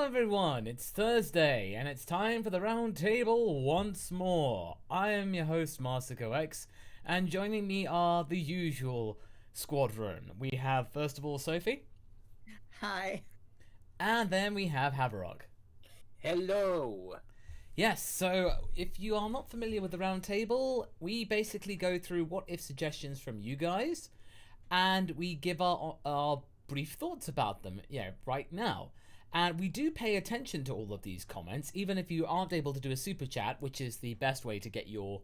everyone, it's Thursday and it's time for the round table once more. I am your host MasakoX and joining me are the usual squadron. We have first of all Sophie. Hi. And then we have Havarog. Hello. Yes, so if you are not familiar with the round table, we basically go through what if suggestions from you guys and we give our brief thoughts about them, right now. And we do pay attention to all of these comments, even if you aren't able to do a super chat, which is the best way to get your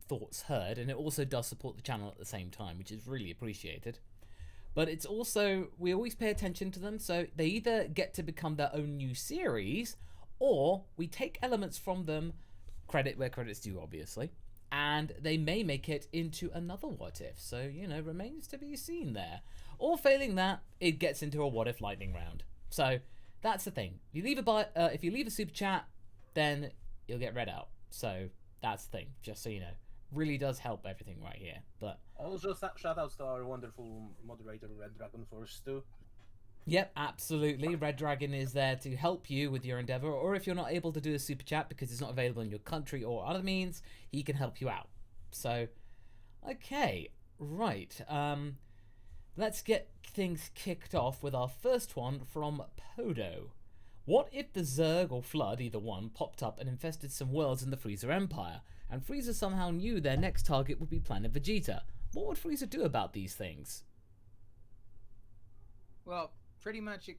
thoughts heard. And it also does support the channel at the same time, which is really appreciated. But it's also, we always pay attention to them, so they either get to become their own new series, or we take elements from them, credit where credit's due, obviously, and they may make it into another what if. So, remains to be seen there. Or failing that, it gets into a what if lightning round. So that's the thing. If you leave a super chat, then you'll get read out. So that's the thing. Just so you know, really does help everything right here. But also shout outs to our wonderful moderator Red Dragon Force too. Yep, absolutely. Red Dragon is there to help you with your endeavor, or if you're not able to do a super chat because it's not available in your country or other means, he can help you out. So, okay, right. Let's get things kicked off with our first one from Podo. What if the Zerg or Flood, either one, popped up and infested some worlds in the Frieza Empire, and Frieza somehow knew their next target would be Planet Vegeta? What would Frieza do about these things? Well, pretty much,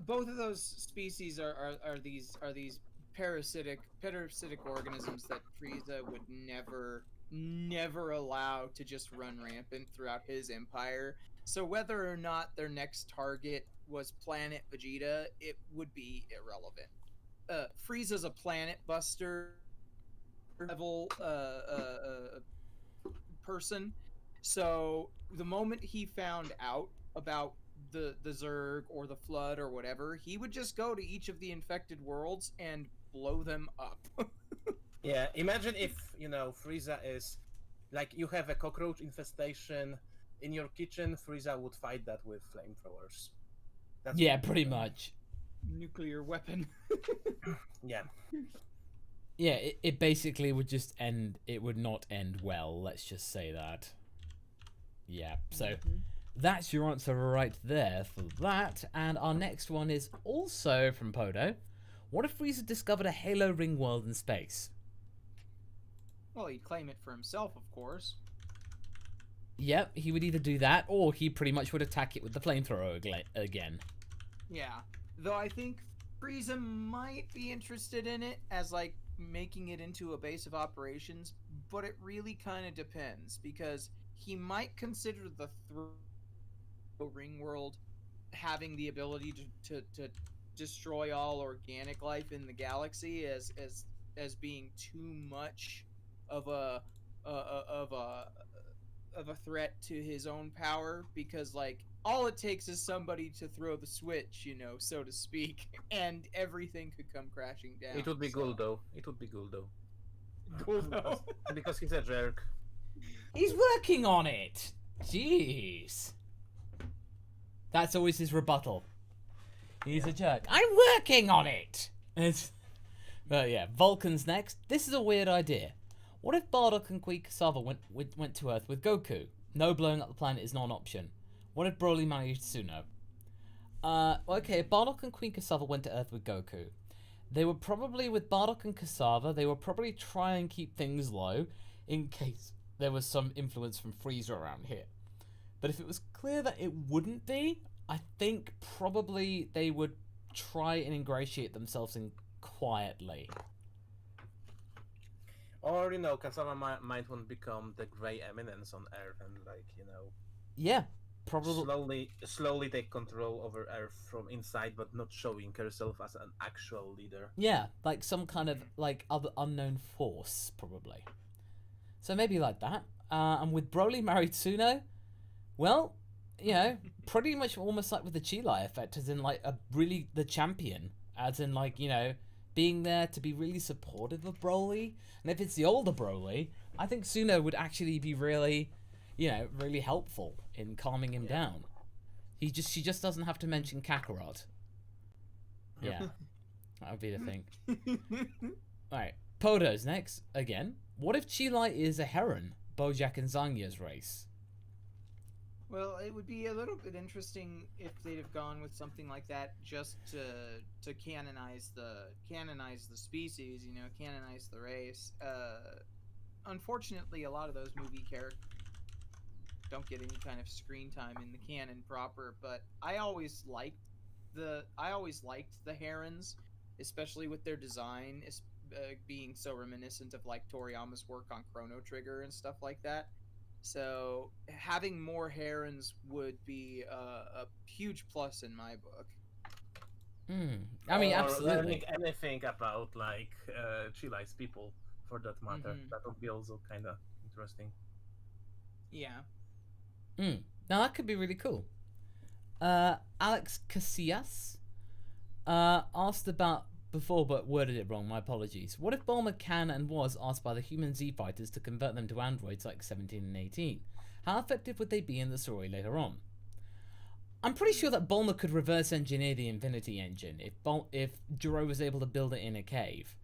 both of those species are these parasitic organisms that Frieza would never allow to just run rampant throughout his empire. So whether or not their next target was Planet Vegeta, it would be irrelevant. Frieza's a planet buster level person. So the moment he found out about the Zerg or the Flood or whatever, he would just go to each of the infected worlds and blow them up. Yeah, imagine if, Frieza is, like, you have a cockroach infestation in your kitchen, Frieza would fight that with flamethrowers. Yeah, pretty much. Nuclear weapon. Yeah. Yeah, it basically would just end, it would not end well, let's just say that. Yeah, so that's your answer right there for that. And our next one is also from Podo. What if Frieza discovered a Halo ring world in space? Well, he'd claim it for himself, of course. Yep, he would either do that, or he pretty much would attack it with the flamethrower again. Yeah, though I think Frieza might be interested in it as, like, making it into a base of operations, but it really kind of depends, because he might consider the ring world having the ability to destroy all organic life in the galaxy as being too much of a threat to his own power, because, like, all it takes is somebody to throw the switch, so to speak, and everything could come crashing down. It would be cool though. It would be cool though. Cool though. Because he's a jerk. He's working on it! Jeez. That's always his rebuttal. He's a jerk. I'm working on it! But yeah, Vulcan's next. This is a weird idea. What if Bardock and Qui Cassava went to Earth with Goku? No, blowing up the planet is not an option. What if Broly married Tsuno? Okay, if Bardock and Queen Cassava went to Earth with Goku, they were probably, with Bardock and Cassava, they would probably try and keep things low in case there was some influence from Frieza around here. But if it was clear that it wouldn't be, I think probably they would try and ingratiate themselves in quietly. Or, Cassava might want to become the Grey Eminence on Earth and, Yeah, probably. Slowly take control over Earth from inside, but not showing herself as an actual leader. Yeah, like some kind of, other unknown force, probably. So maybe like that. And with Broly married Tsuno, well, pretty much almost like with the Chilai effect, as in, really the champion. As in, being there to be really supportive of Broly. And if it's the older Broly, I think Tsuno would actually be really, really helpful in calming him down. She just doesn't have to mention Kakarot. Yeah, that would be the thing. Alright, Podo's next. Again, what if Cheelite is a heron, Bojack and Zanya's race? Well, it would be a little bit interesting if they'd have gone with something like that, just to canonize the species, you know, canonize the race. Unfortunately, a lot of those movie characters don't get any kind of screen time in the canon proper, but I always liked the herons, especially with their design being so reminiscent of like Toriyama's work on Chrono Trigger and stuff like that. So having more herons would be a huge plus in my book. I mean, Or absolutely. learning anything about like Chile's people, for that matter. That would be also kind of interesting. Yeah. Now that could be really cool. Alex Casillas asked about before, but worded it wrong. My apologies. What if Bulma can and was asked by the human Z fighters to convert them to androids like 17 and 18? How effective would they be in the story later on? I'm pretty sure that Bulma could reverse engineer the Infinity Engine if Gero was able to build it in a cave.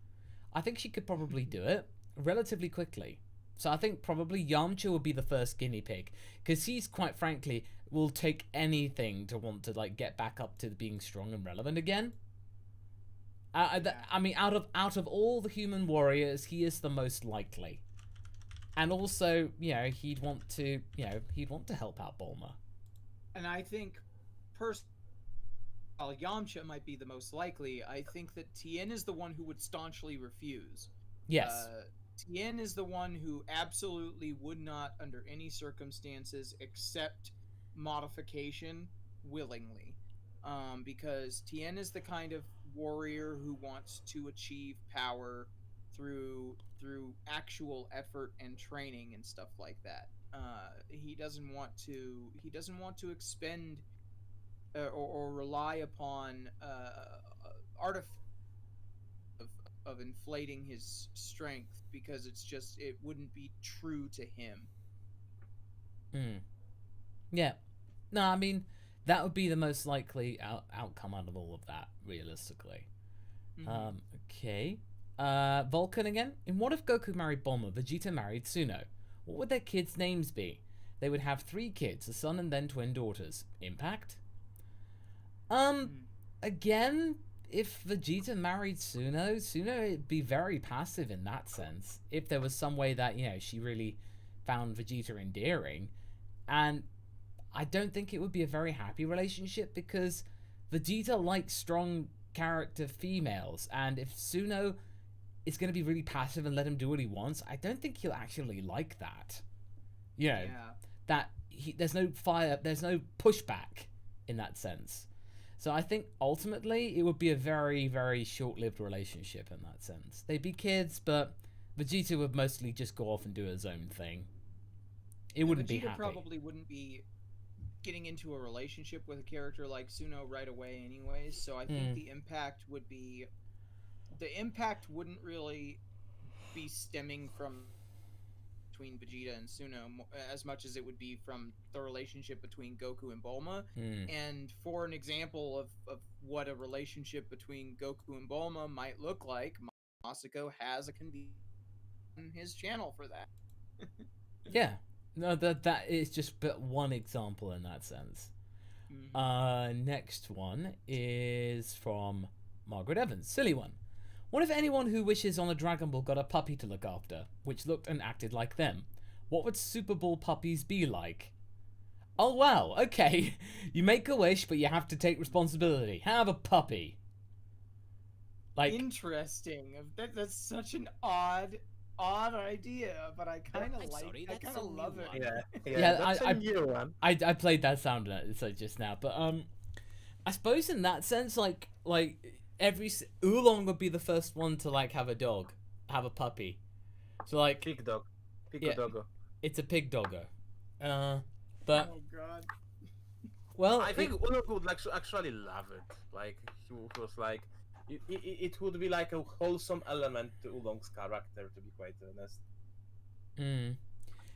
I think she could probably do it relatively quickly. So I think probably Yamcha would be the first guinea pig, because he's, quite frankly, will take anything to want to like get back up to being strong and relevant again. I mean, out of all the human warriors, he is the most likely, and also, you know, he'd want to help out Bulma. And I think, while Yamcha might be the most likely, I think that Tien is the one who would staunchly refuse. Yes. Tien is the one who absolutely would not, under any circumstances, accept modification willingly. Because Tien is the kind of warrior who wants to achieve power through actual effort and training and stuff like that. He doesn't want to expend or rely upon artifact of inflating his strength, because it wouldn't be true to him. Yeah. No, I mean, that would be the most likely outcome out of all of that, realistically. Okay. Vulcan again. In What If Goku Married Bulma, Vegeta married Suno? What would their kids' names be? They would have 3 kids, a son and then twin daughters. Impact? Again, if Vegeta married Suno would be very passive in that sense. If there was some way that, you know, she really found Vegeta endearing. And I don't think it would be a very happy relationship, because Vegeta likes strong character females, and if Suno is going to be really passive and let him do what he wants, I don't think he'll actually like that. You know, that there's no fire, there's no pushback in that sense. So I think ultimately it would be a very, very short-lived relationship in that sense. They'd be kids, but Vegeta would mostly just go off and do his own thing. It wouldn't be happy. Vegeta probably wouldn't be getting into a relationship with a character like Suno right away anyways, so I think the impact wouldn't really be stemming from between Vegeta and Suno as much as it would be from the relationship between Goku and Bulma. And for an example of what a relationship between Goku and Bulma might look like, Masako has a convenience on his channel for that. Yeah. No, that is just but one example in that sense. Next one is from Margaret Evans. Silly one. What if anyone who wishes on a Dragon Ball got a puppy to look after, which looked and acted like them? What would Super Ball puppies be like? Oh wow, okay. You make a wish, but you have to take responsibility. Have a puppy. Like, interesting. That's such an odd idea, but I kind of love it. Yeah, that's a new one. I played that sound just now, but I suppose in that sense, like every Oolong would be the first one to like have a puppy. So like Pig dog, doggo. It's a pig doggo. But oh god. Well, I think Oolong would actually love it. Like he was like. It would be like a wholesome element to Oolong's character, to be quite honest.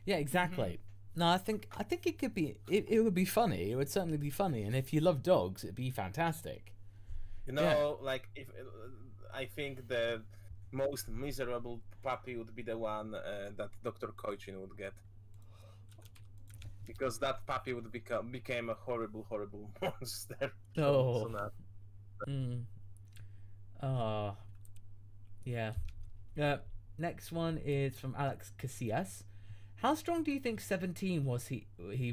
Yeah, exactly. No, I think it could be. It would be funny. It would certainly be funny. And if you love dogs, it'd be fantastic. You know, like if I think the most miserable puppy would be the one that Dr. Koichin would get, because that puppy would became a horrible monster. Oh. So Yeah. Next one is from Alex Casillas. How strong do you think 17 was he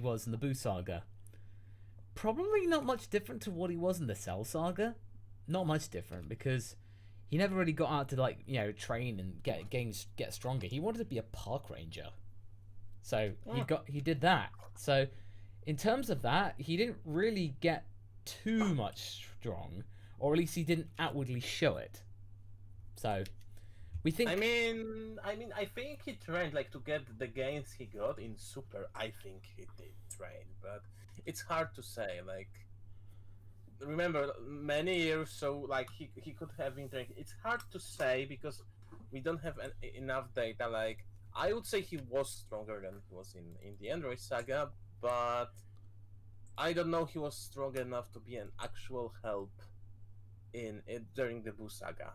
was in the Buu saga? Probably not much different to what he was in the Cell saga. Not much different, because he never really got out to, like, you know, train and get stronger. He wanted to be a park ranger, so he did that. So in terms of that, he didn't really get too much strong, or at least he didn't outwardly show it. So we think. I mean, I think he trained, like, to get the gains he got in Super. I think he did train, but it's hard to say. Like, remember, many years, so like he could have been training. It's hard to say because we don't have enough data. Like, I would say he was stronger than he was in the Android saga, but I don't know he was strong enough to be an actual help in it during the Buu saga,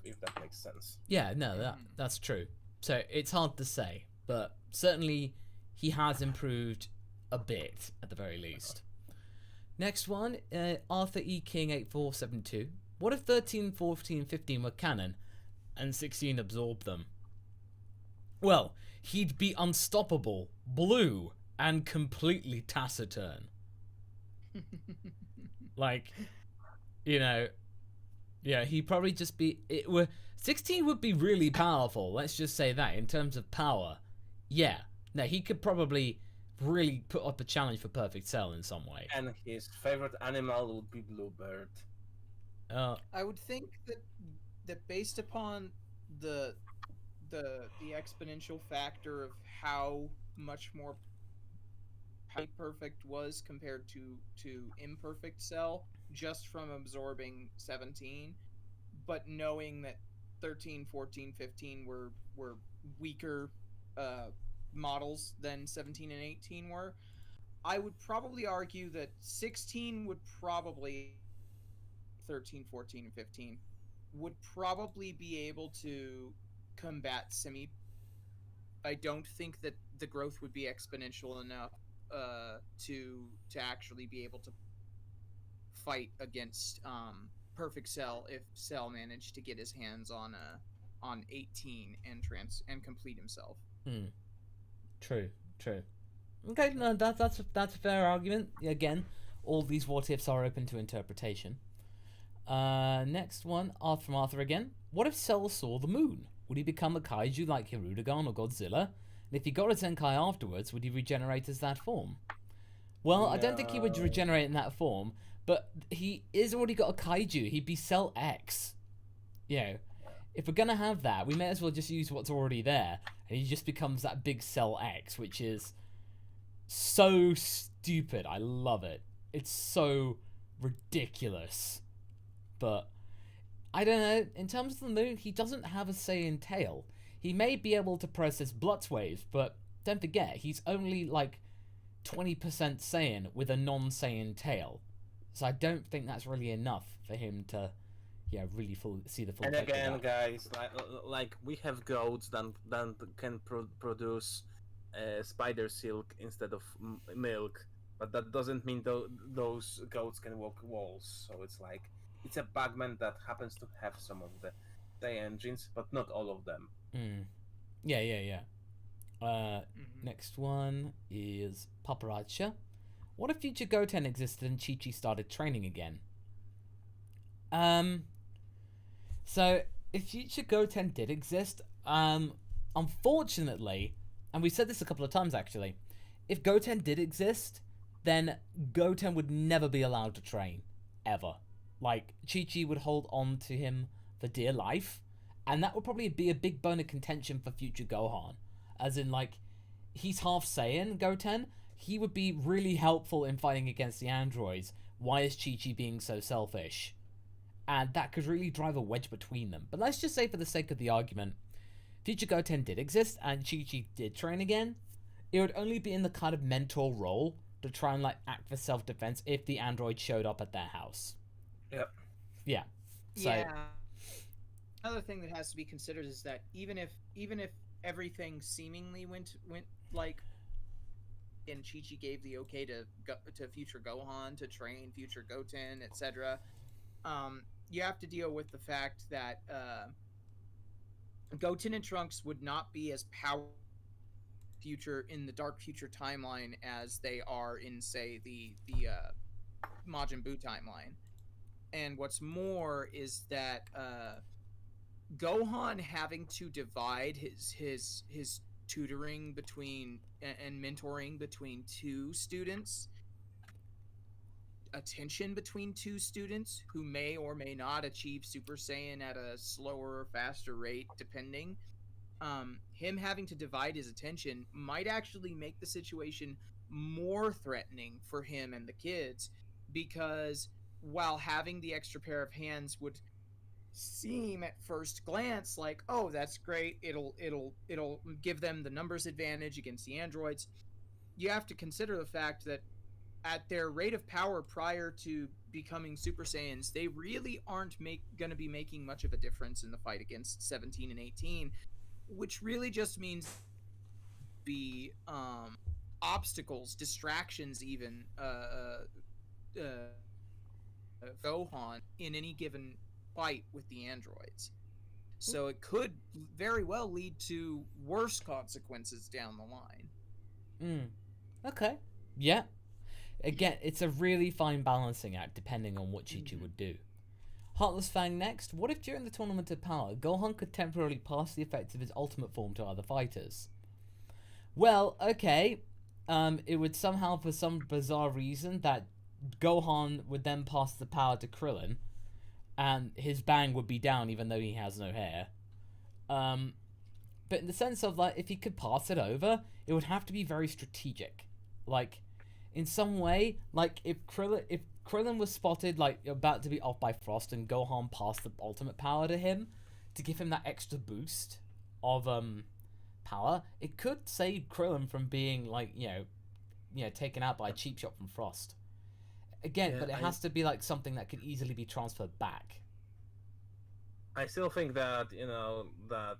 if that makes sense. Yeah, no, that's true. So it's hard to say, but certainly he has improved a bit at the very least. Next one, Arthur E. King 8472. What if 13, 14, 15 were canon and 16 absorbed them? Well, he'd be unstoppable, blue, and completely taciturn. Like, you know, yeah, he'd probably just be. 16 would be really powerful. Let's just say that in terms of power. Yeah, no, he could probably really put up a challenge for Perfect Cell in some way. And his favorite animal would be Bluebird. I would think that based upon the exponential factor of how much more perfect was compared to imperfect Cell, just from absorbing 17, but knowing that 13, 14, 15 were weaker models than 17 and 18 were, I would probably argue that 16 would probably 13, 14, and 15 would probably be able to combat Simi. I don't think that the growth would be exponential enough to actually be able to fight against Perfect Cell if Cell managed to get his hands on 18 and complete himself. True. Okay, no, that's a fair argument. Again, all these what ifs are open to interpretation. Next one, from Arthur again. What if Cell saw the moon? Would he become a kaiju like Hirudegarn or Godzilla? And if he got a Zenkai afterwards, would he regenerate as that form? Well, no. I don't think he would regenerate in that form, but he is already got a kaiju. He'd be Cell X. You know, if we're gonna have that, we may as well just use what's already there, and he just becomes that big Cell X, which is so stupid. I love it. It's so ridiculous. But I don't know, in terms of the moon, he doesn't have a Saiyan tail. He may be able to process Blutz waves, but don't forget, he's only like 20% Saiyan with a non-Saiyan tail. So I don't think that's really enough for him to, really see the full And picture. again, guys, like we have goats that can produce spider silk instead of milk, but that doesn't mean those goats can walk walls. So it's like, it's a Bagman that happens to have some of the engines, but not all of them. Yeah. Next one is Paparazzi. What if future Goten existed and Chi-Chi started training again? So if future Goten did exist, unfortunately, and we said this a couple of times actually, if Goten did exist, then Goten would never be allowed to train, ever. Like, Chi-Chi would hold on to him for dear life, and that would probably be a big bone of contention for future Gohan. As in, like, he's half Saiyan, Goten. He would be really helpful in fighting against the androids. Why is Chi-Chi being so selfish? And that could really drive a wedge between them. But let's just say, for the sake of the argument, future Goten did exist, and Chi-Chi did train again. it would only be in the kind of mentor role to try and like act for self-defense if the android showed up at their house. Yep. Yeah. So, Yeah. Another thing that has to be considered is that even if everything seemingly went like, and Chi-Chi gave the okay to future Gohan to train future Goten, etc. You have to deal with the fact that Goten and Trunks would not be as powerful in the Dark Future timeline as they are in, say, the Majin Buu timeline. And what's more is that Gohan having to divide his tutoring between and mentoring between two students, attention between two students who may or may not achieve Super Saiyan at a slower or faster rate, depending. Him having to divide his attention might actually make the situation more threatening for him and the kids, because while having the extra pair of hands would seem at first glance like, oh, that's great, it'll give them the numbers advantage against the androids, you have to consider the fact that at their rate of power prior to becoming Super Saiyans, they really aren't going to be making much of a difference in the fight against 17 and 18, which really just means be obstacles, distractions even, Gohan in any given fight with the androids. So it could very well lead to worse consequences down the line. Okay. Yeah. Again, it's a really fine balancing act depending on what Chi-Chi would do. Heartless Fang next. What if during the Tournament of Power, Gohan could temporarily pass the effects of his ultimate form to other fighters? Well, okay. It would somehow, for some bizarre reason, that Gohan would then pass the power to Krillin, and his bang would be down even though he has no hair. But in the sense of, like, if he could pass it over, it would have to be very strategic. Like, in some way, like, if Krillin was spotted, like, about to be off by Frost, and Gohan passed the ultimate power to him to give him that extra boost of power, it could save Krillin from being, like, you know, taken out by a cheap shot from Frost. Again, Yeah, but it has to be like something that could easily be transferred back. I still think that, you know, that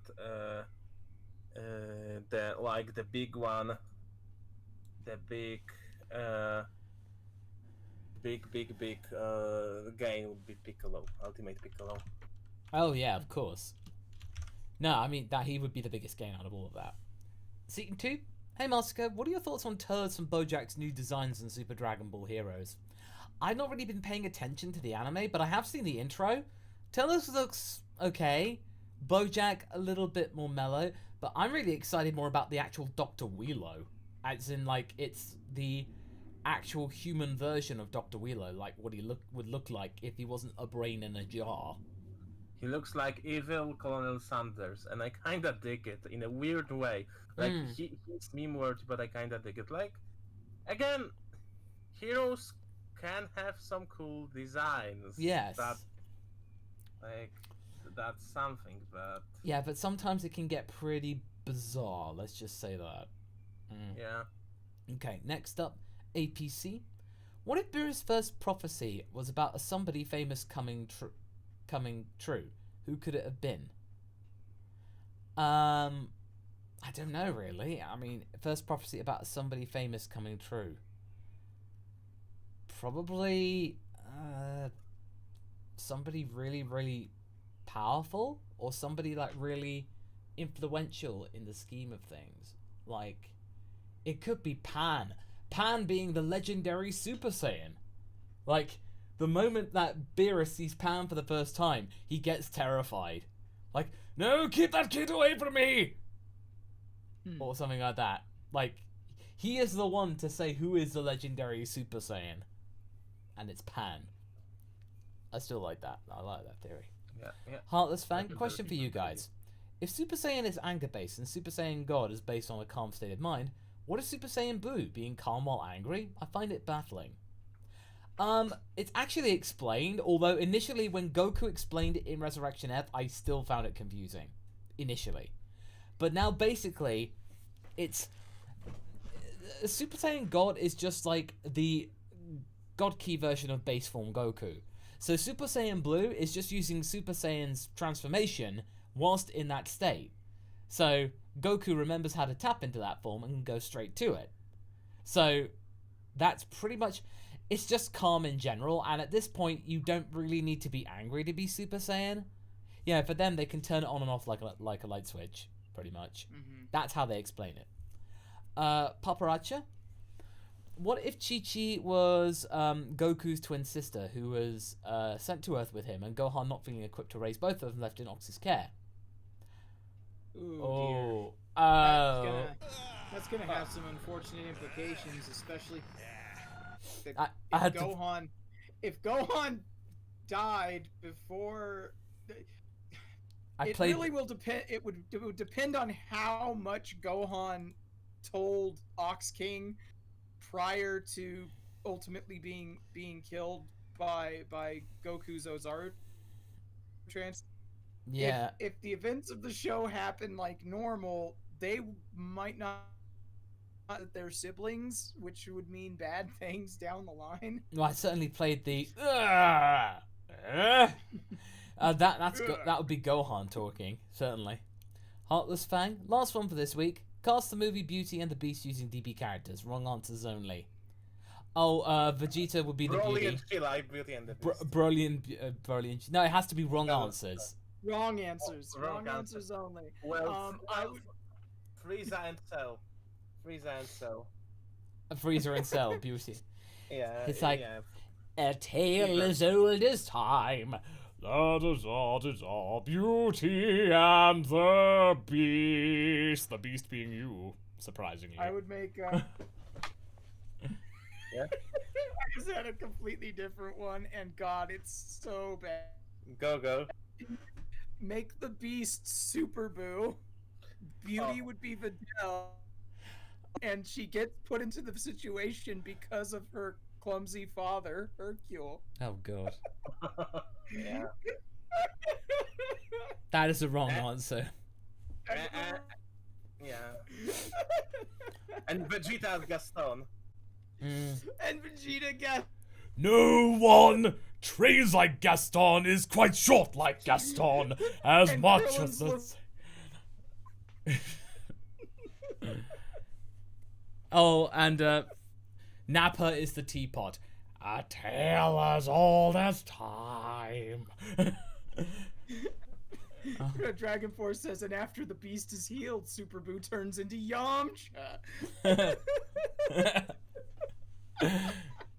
the like the big one, the big gain would be Piccolo, Ultimate Piccolo. Oh yeah, of course. No, I mean that he would be the biggest gain out of all of that. Seaton 2? Hey Masako, what are your thoughts on Turds from Bojack's new designs in Super Dragon Ball Heroes? I've not really been paying attention to the anime, but I have seen the intro. Turles looks okay. Bojack a little bit more mellow, but I'm really excited more about the actual Dr. Wheelo. As in, like, it's the actual human version of Dr. Wheelo, like what he would look like if he wasn't a brain in a jar. He looks like evil Colonel Sanders, and I kinda dig it in a weird way. Like, he's meme-worthy, but I kinda dig it. Like, again, heroes can have some cool designs. Yes. That's something, but... Yeah, but sometimes it can get pretty bizarre, let's just say that. Yeah. Okay, next up, APC. What if Beerus' first prophecy was about a somebody famous coming true? Who could it have been? I don't know, really. I mean, first prophecy about somebody famous coming true. Probably somebody really, really powerful, or somebody like really influential in the scheme of things. Like, it could be Pan. Pan being the legendary Super Saiyan. Like, the moment that Beerus sees Pan for the first time, he gets terrified. Like, no, keep that kid away from me! Or something like that. Like, he is the one to say who is the legendary Super Saiyan. And it's Pan. I still like that. I like that theory. Yeah. Heartless Fang, question for you guys. If Super Saiyan is anger-based and Super Saiyan God is based on a calm state of mind, what is Super Saiyan Buu, being calm while angry? I find it baffling. It's actually explained, although initially when Goku explained it in Resurrection F, I still found it confusing. Initially. But now basically, it's Super Saiyan God is just like the God Key version of base form Goku. So Super Saiyan Blue is just using Super Saiyan's transformation whilst in that state. So Goku remembers how to tap into that form and can go straight to it. So that's pretty much... It's just calm in general, and at this point, you don't really need to be angry to be Super Saiyan. Yeah, for them, they can turn it on and off like a light switch, pretty much. Mm-hmm. That's how they explain it. Paparacha? What if Chi-Chi was Goku's twin sister, who was sent to Earth with him, and Gohan not feeling equipped to raise both of them left in Ox's care? Ooh, Oh. dear. That's gonna have some unfortunate implications, especially if Gohan died before. Really will depend. It would depend on how much Gohan told Ox King prior to ultimately being killed by Goku's Ozaru trans. Yeah. If the events of the show happen like normal, they might not their siblings, which would mean bad things down the line. Well, I certainly played the that would be Gohan talking, certainly. Heartless Fang, last one for this week. Cast the movie Beauty and the Beast using DB characters. Wrong answers only. Oh, Vegeta would be the Brilliant beauty. Beauty and the Beast. Brilliant. No, it has to be wrong answers. Wrong answers. Wrong answers only. Well, Frieza and Cell. Frieza and Cell, Beauty. Yeah. It's like, yeah. a tale as old as time. Da-da-da-da-da, Beauty and the Beast. The Beast being you, surprisingly. I would make... Yeah? I just had a completely different one, and God, it's so bad. Go. Make the Beast Super Boo. Beauty would be Videl. And she gets put into the situation because of her clumsy father, Hercule. Oh, God. Yeah. That is the wrong answer. Yeah. And Vegeta as Gaston. And Vegeta gets... No one trains like Gaston is quite short like Gaston, as And much Krillin's as the... Oh, and Nappa is the teapot. A tale as old as time. Dragon Force says, and after the Beast is healed, Super Boo turns into Yamcha.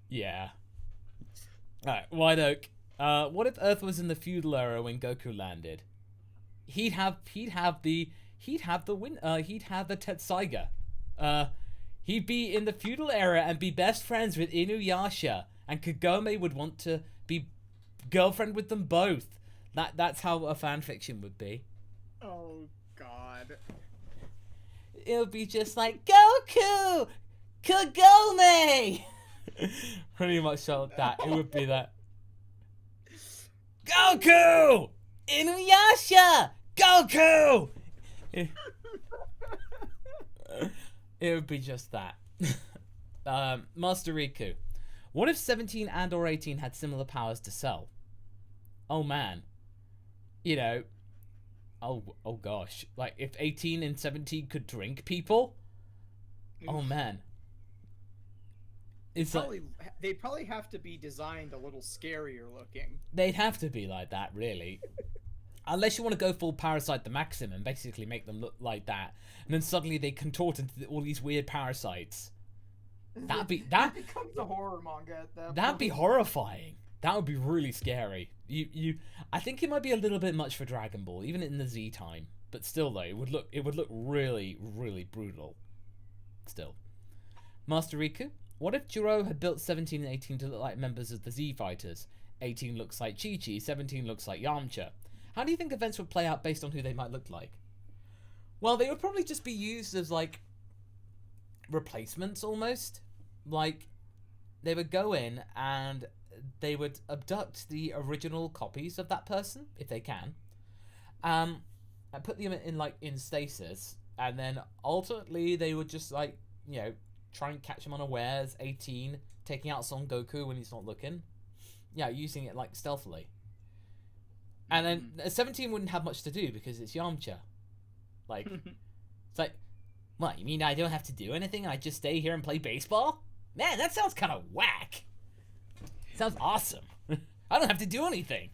Yeah. Alright, White Oak. What if Earth was in the feudal era when Goku landed? He'd have the Tetsaiga. He'd be in the feudal era and be best friends with Inuyasha, and Kagome would want to be girlfriend with them both. That's how a fanfiction would be. Oh God. It would be just like Goku, Kagome. Pretty much like that. It would be that. Goku, Inuyasha, Goku. It would be just that. Master Riku. What if 17 and or 18 had similar powers to Cell? Oh man. You know. Oh gosh. Like if 18 and 17 could drink people? Oh man. It's they'd probably have to be designed a little scarier looking. They'd have to be like that, really. Unless you want to go full Parasite the Maxim and basically make them look like that, and then suddenly they contort into all these weird parasites. That becomes a horror manga at that point. That'd be horrifying. That would be really scary. I think it might be a little bit much for Dragon Ball, even in the Z time. But still, though, it would look really, really brutal. Still, Master Riku. What if Gero had built 17 and 18 to look like members of the Z Fighters? 18 looks like Chi-Chi, 17 looks like Yamcha. How do you think events would play out based on who they might look like? Well, they would probably just be used as, like, replacements, almost. Like, they would go in and they would abduct the original copies of that person, if they can, and put them in stasis, and then ultimately they would just, like, you know, try and catch him unawares. 18, taking out Son Goku when he's not looking. Yeah, using it like stealthily. And then 17 wouldn't have much to do because it's Yamcha. Like, it's like, what, you mean I don't have to do anything? I just stay here and play baseball? Man, that sounds kind of whack. Sounds awesome. I don't have to do anything.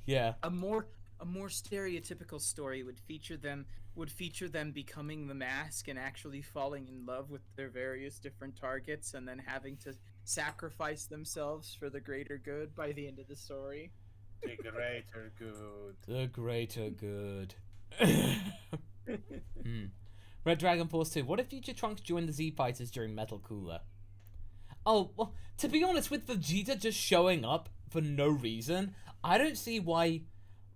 Yeah. A more stereotypical story would feature them becoming the mask and actually falling in love with their various different targets and then having to sacrifice themselves for the greater good by the end of the story. The greater good. The greater good. Red Dragon Force 2. What if Future Trunks joined the Z Fighters during Metal Cooler? Oh, well, to be honest, with Vegeta just showing up for no reason, I don't see why,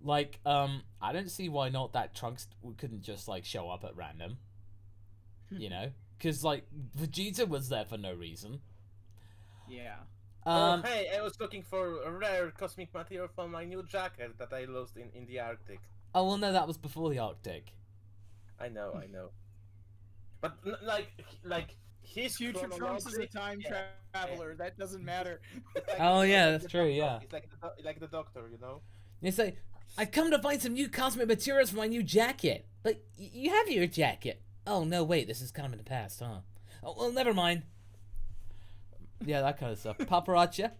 like, I don't see why not that Trunks couldn't just, like, show up at random. You know? Because, like, Vegeta was there for no reason. Yeah. Oh, hey, I was looking for a rare cosmic material for my new jacket that I lost in the Arctic. Oh, well, no, that was before the Arctic. I know. But, like, his Future Trunks is a time traveler. That doesn't matter. Like, Oh, yeah, that's the true, doctor. yeah. It's like the doctor, you know? It's like, I've come to find some new cosmic materials for my new jacket. But you have your jacket. Oh, no, wait, this is kind of in the past, huh? Oh, well, never mind. Yeah, that kind of stuff. Paparazzi.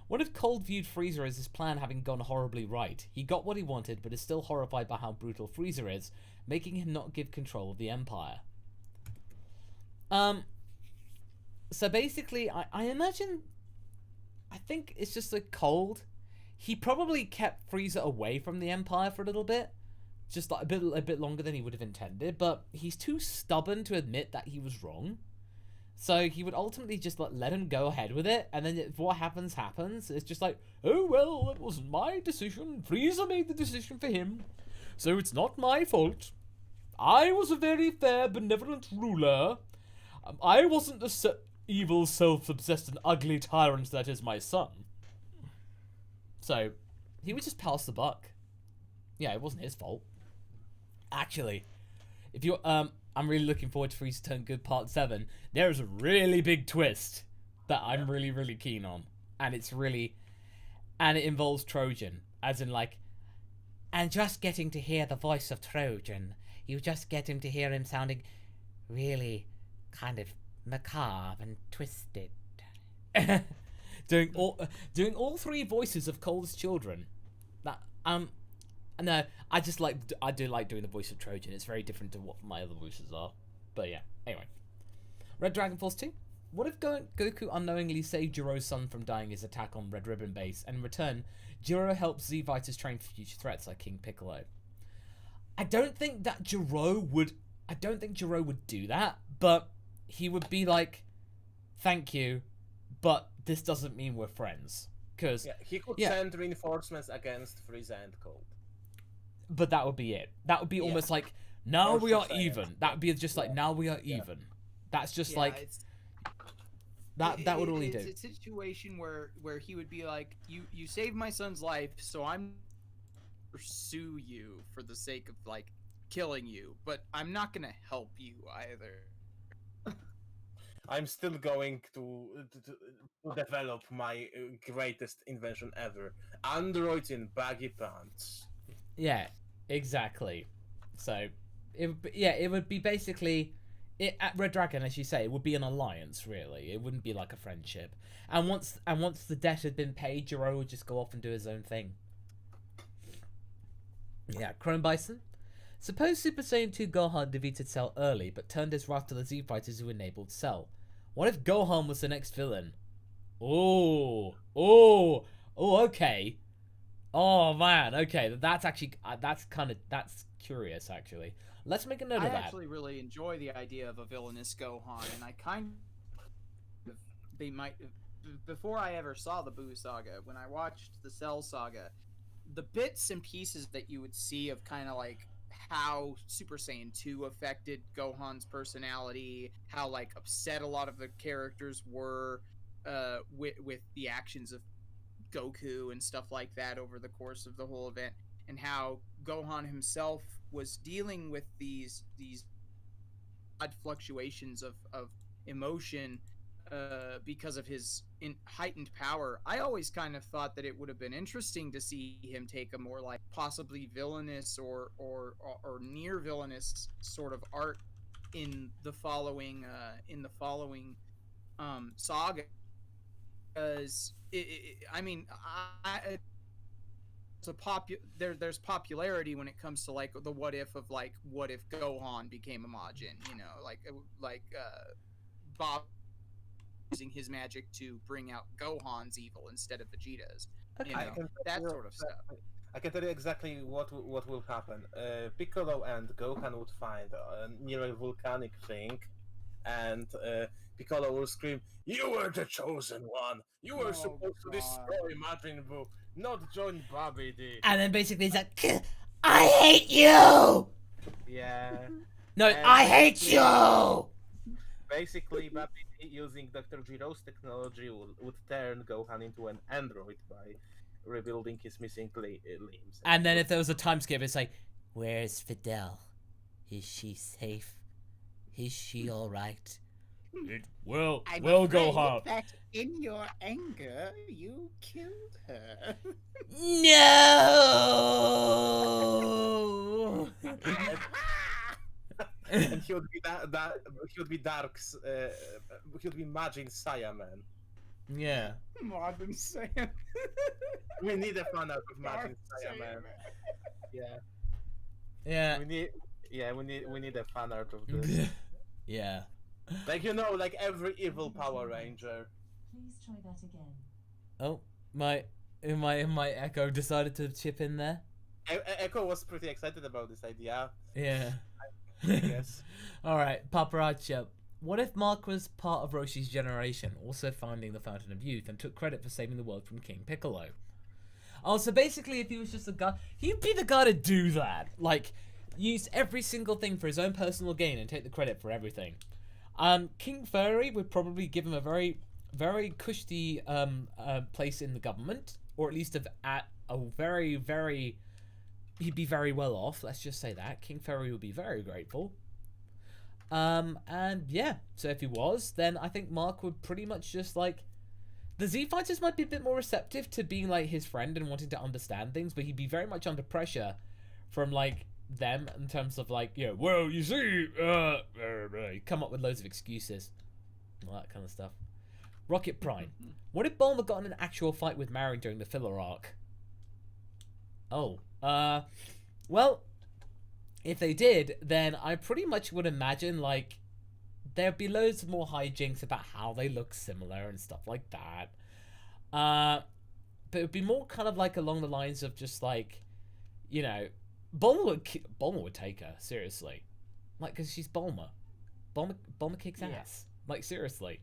What if Cold viewed Frieza as his plan having gone horribly right? He got what he wanted, but is still horrified by how brutal Frieza is, making him not give control of the Empire. So basically, I imagine, I think it's just like Cold. He probably kept Frieza away from the Empire for a little bit, just like a bit longer than he would have intended, but he's too stubborn to admit that he was wrong. So he would ultimately just let him go ahead with it, and then if what happens. It's just like, oh well, it wasn't my decision. Frieza made the decision for him, so it's not my fault. I was a very fair, benevolent ruler. I wasn't the evil, self-obsessed, and ugly tyrant that is my son. So he would just pass the buck. Yeah, it wasn't his fault. Actually, if you I'm really looking forward to Frieza Turn Good Part 7. There's a really big twist that I'm really, really keen on. And it involves Trojan. As in, like, and just getting to hear the voice of Trojan, you just getting to hear him sounding really kind of macabre and twisted. doing all three voices of Cold's children. That, no, I do like doing the voice of Trojan. It's very different to what my other voices are. But yeah, anyway. Red Dragon Force 2. What if Goku unknowingly saved Gero's son from dying his attack on Red Ribbon Base, and in return, Gero helps Z Fighters train for future threats like King Piccolo? I don't think Gero would do that, but he would be like, thank you, but this doesn't mean we're friends. Cause he could send reinforcements against Frieza and Cold. But that would be it. That would be almost like, now we are even. That would be just like, now we are even. That's just like, that would only do. It's a situation where he would be like, you saved my son's life, so I'm pursue you for the sake of like killing you, but I'm not gonna help you either. I'm still going to develop my greatest invention ever: androids in baggy pants. Yeah, exactly. So, it would be basically, at Red Dragon, as you say, it would be an alliance, really. It wouldn't be like a friendship. And once the debt had been paid, Gero would just go off and do his own thing. Yeah, Chrome Bison. Suppose Super Saiyan 2 Gohan defeated Cell early, but turned his wrath to the Z Fighters who enabled Cell. What if Gohan was the next villain? Okay. Oh man, okay, that's actually that's curious actually. Let's make a note of that. I actually really enjoy the idea of a villainous Gohan, and I before I ever saw the Buu saga, when I watched the Cell saga, the bits and pieces that you would see of kind of like how Super Saiyan 2 affected Gohan's personality, how like upset a lot of the characters were with the actions of Goku and stuff like that over the course of the whole event, and how Gohan himself was dealing with these odd fluctuations of emotion because of his heightened power. I always kind of thought that it would have been interesting to see him take a more like possibly villainous or near villainous sort of art in the following saga, because I mean, there's popularity when it comes to like the what if Gohan became a Majin, you know, like Bob using his magic to bring out Gohan's evil instead of Vegeta's, Okay. you know, that sort of stuff. I can tell you exactly what will happen. Piccolo and Gohan would find near a volcanic thing, and Piccolo will scream, "You were the chosen one! You were supposed to destroy Majin Buu, not join Babidi." D." And then basically he's like, I hate you! Yeah. No, And I hate you! Basically, Babidi, using Dr. Gero's technology, would turn Gohan into an android by rebuilding his missing limbs. And then if there was a time skip, it's like, where's Fidel? Is she safe? Is she alright? Well, Gohan. That in your anger, you killed her. No! And he would be he would be Dark's, he would be Majin Saiyaman. Yeah. Modern Saiyan. We need a fan art of Majin Saiyaman. Yeah. Yeah. We need a fan art of this. Yeah. Like, you know, like every evil Power Ranger. Please try that again. Oh, my Echo decided to chip in there. Echo was pretty excited about this idea. Yeah. Yes. Alright, Paparazzo. What if Mark was part of Roshi's generation, also finding the Fountain of Youth, and took credit for saving the world from King Piccolo? Oh, so basically if he was just a guy, he'd be the guy to do that. Like, use every single thing for his own personal gain and take the credit for everything. King Furry would probably give him a very, very cushy place in the government, or at least at a very, very... He'd be very well off, let's just say that. King Furry would be very grateful. And yeah, so if he was, then I think Mark would pretty much just like... The Z Fighters might be a bit more receptive to being like his friend and wanting to understand things, but he'd be very much under pressure from like them in terms of like, you know, well, you see, come up with loads of excuses. All that kind of stuff. Rocket Prime. What if Bulma got in an actual fight with Marin during the filler arc? Oh, well, if they did, then I pretty much would imagine, like, there'd be loads more hijinks about how they look similar and stuff like that. But it would be more kind of like along the lines of just like, you know, Bulma would take her, seriously. Like, because she's Bulma. Bulma kicks ass. Like, seriously.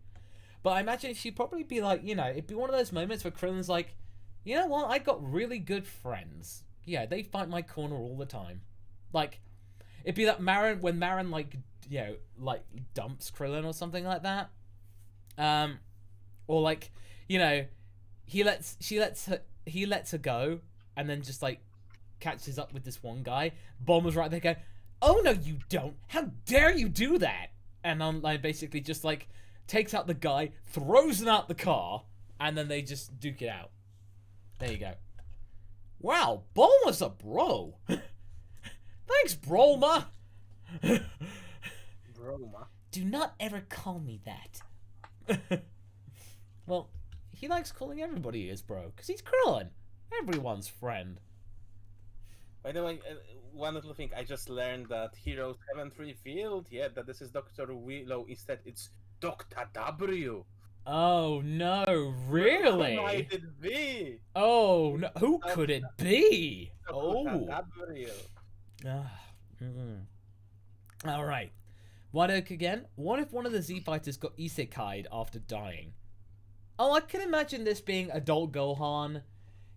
But I imagine she'd probably be like, you know, it'd be one of those moments where Krillin's like, you know what, I got really good friends. Yeah, they fight my corner all the time. Like, it'd be that when Marin, like, you know, like, dumps Krillin or something like that. Or, like, you know, he lets her go, and then just, like, catches up with this one guy. Bulma's right there going, oh, no, you don't. How dare you do that? And I'm, like, basically just, like, takes out the guy, throws him out the car, and then they just duke it out. There you go. Wow, Bulma's a bro. Thanks, Brolma. Broma. Do not ever call me that. Well, he likes calling everybody his bro, because he's Krillin. Everyone's friend. By the way, one little thing, I just learned that heroes haven't revealed yet that this is Dr. Willow. Instead, it's Dr. W. Oh, no, really? Who might it be? Oh, no, who could it be? Oh. W. Alright. Wadok again. What if one of the Z Fighters got isekai'd after dying? Oh, I can imagine this being adult Gohan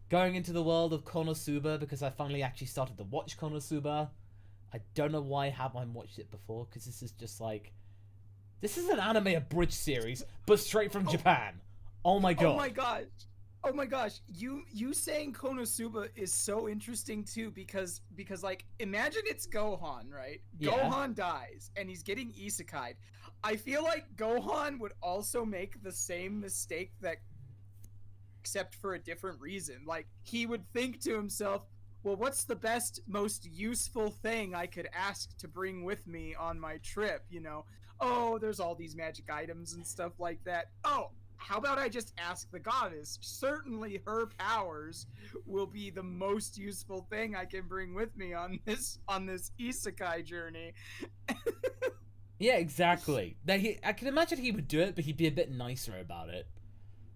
going into the world of Konosuba, because I finally actually started to watch Konosuba. I don't know why I haven't watched it before, because this is just like... This is an anime abridged series, but straight from Japan. Oh my god. Oh my gosh. Oh my gosh, you saying Konosuba is so interesting too because like imagine it's Gohan, right? Yeah. Gohan dies and he's getting isekai'd. I feel like Gohan would also make the same mistake that except for a different reason. Like he would think to himself, well, what's the best, most useful thing I could ask to bring with me on my trip, you know? Oh, there's all these magic items and stuff like that. Oh, how about I just ask the goddess? Certainly her powers will be the most useful thing I can bring with me on this isekai journey. Yeah, exactly. I can imagine he would do it, but he'd be a bit nicer about it.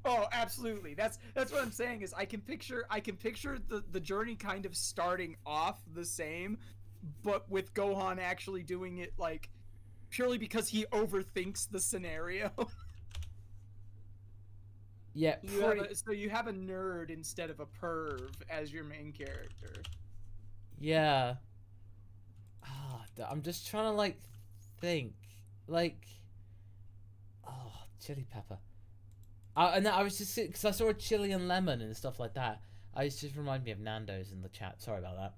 Oh, absolutely. That's what I'm saying is I can picture the journey kind of starting off the same, but with Gohan actually doing it like purely because he overthinks the scenario. Yeah, so you have a nerd instead of a perv as your main character. Yeah. I'm just trying to like think, like, oh, chili pepper. And I was just because I saw a chili and lemon and stuff like that. It just reminded me of Nando's in the chat. Sorry about that.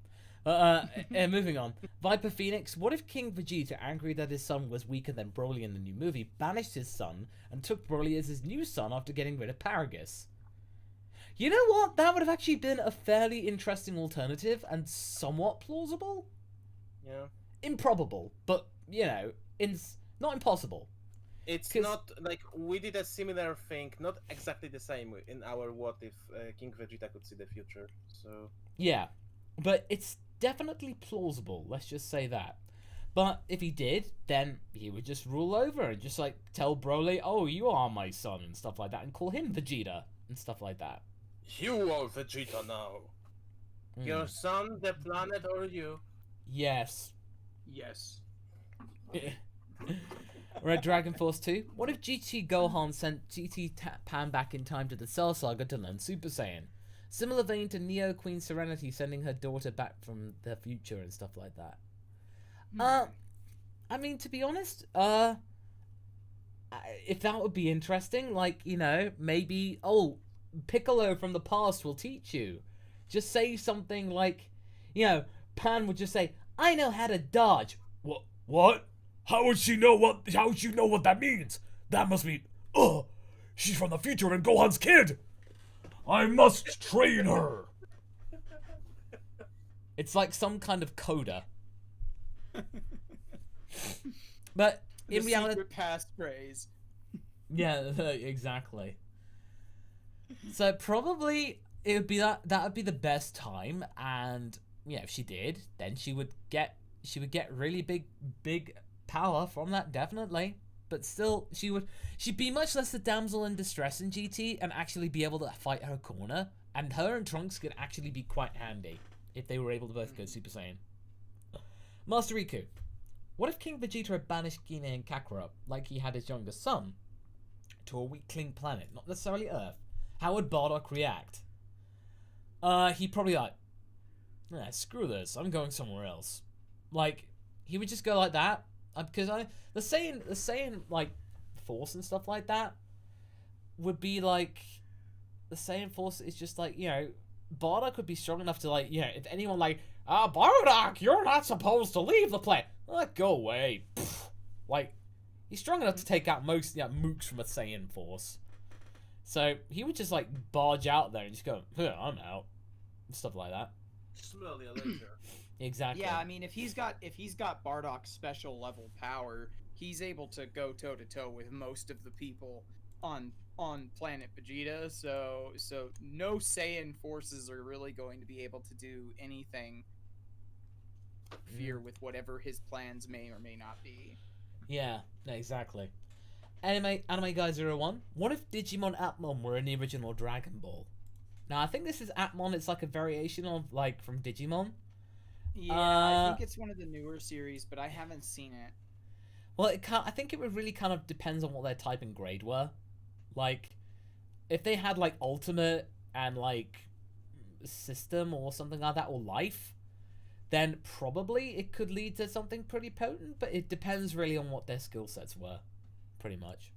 Moving on. Viper Phoenix. What if King Vegeta, angry that his son was weaker than Broly in the new movie, banished his son and took Broly as his new son after getting rid of Paragus? You know what? That would have actually been a fairly interesting alternative and somewhat plausible. Yeah. Improbable, but you know, not impossible. It's not like we did a similar thing, not exactly the same in our What If King Vegeta could see the future. So yeah, but it's definitely plausible. Let's just say that. But if he did, then he would just rule over and just like tell Broly, "Oh, you are my son" and stuff like that, and call him Vegeta and stuff like that. You are Vegeta now. Your son, the planet, or you? Yes. Yes. Red Dragon Force 2. What if GT Gohan sent GT Pan back in time to the Cell Saga to learn Super Saiyan? Similar vein to Neo Queen Serenity sending her daughter back from the future and stuff like that. I mean, to be honest, if that would be interesting, like, you know, maybe, oh, Piccolo from the past will teach you. Just say something like, you know, Pan would just say, I know how to dodge. What? How would you know what that means? That must be, she's from the future and Gohan's kid. I must train her. It's like some kind of coda. But in reality, secret passphrase. Yeah, exactly. So probably it would be that would be the best time, and you know, if she did, then she would get really big power from that, definitely. But still, she'd be much less the damsel in distress in GT and actually be able to fight her corner, and her and Trunks could actually be quite handy if they were able to both go Super Saiyan. Master Riku. What if King Vegeta had banished Gine and Kakarot like he had his younger son to a weakling planet, not necessarily Earth? How would Bardock react? He'd probably like, screw this, I'm going somewhere else. Like, he would just go like that, because the Saiyan like force and stuff like that would be like, the Saiyan force is just like, you know, Bardock would be strong enough to like, you know, if anyone like, Bardock, you're not supposed to leave the planet. Go away. Pfft. Like, he's strong enough to take out most mooks from a Saiyan force. So he would just like barge out there and just go, I'm out, and stuff like that. Slowly later. Exactly. Yeah, I mean, if he's got Bardock's special level power, he's able to go toe to toe with most of the people on planet Vegeta. So no Saiyan forces are really going to be able to do anything. Fear with whatever his plans may or may not be. Yeah, exactly. Anime Guy 01. What if Digimon Atmon were in the original Dragon Ball? Now I think this is Atmon. It's like a variation of like from Digimon. Yeah, I think it's one of the newer series, but I haven't seen it. Well, I think it would really kind of depends on what their type and grade were. Like, if they had like Ultimate and like System or something like that, or Life, then probably it could lead to something pretty potent. But it depends really on what their skill sets were, pretty much.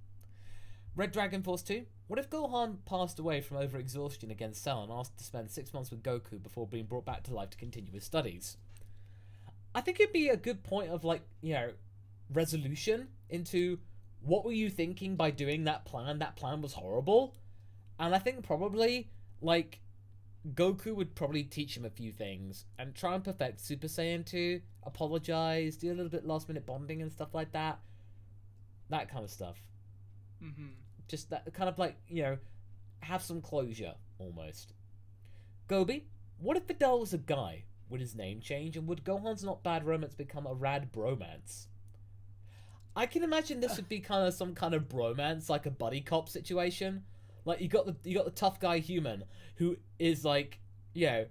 Red Dragon Force 2. What if Gohan passed away from overexhaustion against Cell and asked to spend 6 months with Goku before being brought back to life to continue his studies? I think it'd be a good point of, like, you know, resolution into what were you thinking by doing that plan? That plan was horrible. And I think probably, like, Goku would probably teach him a few things and try and perfect Super Saiyan 2, apologize, do a little bit last minute bonding and stuff like that. That kind of stuff. Mm-hmm. Just that kind of, like, you know, have some closure almost. Gobi, what if Videl was a guy? Would his name change? And would Gohan's not bad romance become a rad bromance? I can imagine this would be kind of some kind of bromance, like a buddy cop situation. Like, you got the tough guy human who is, like, you know,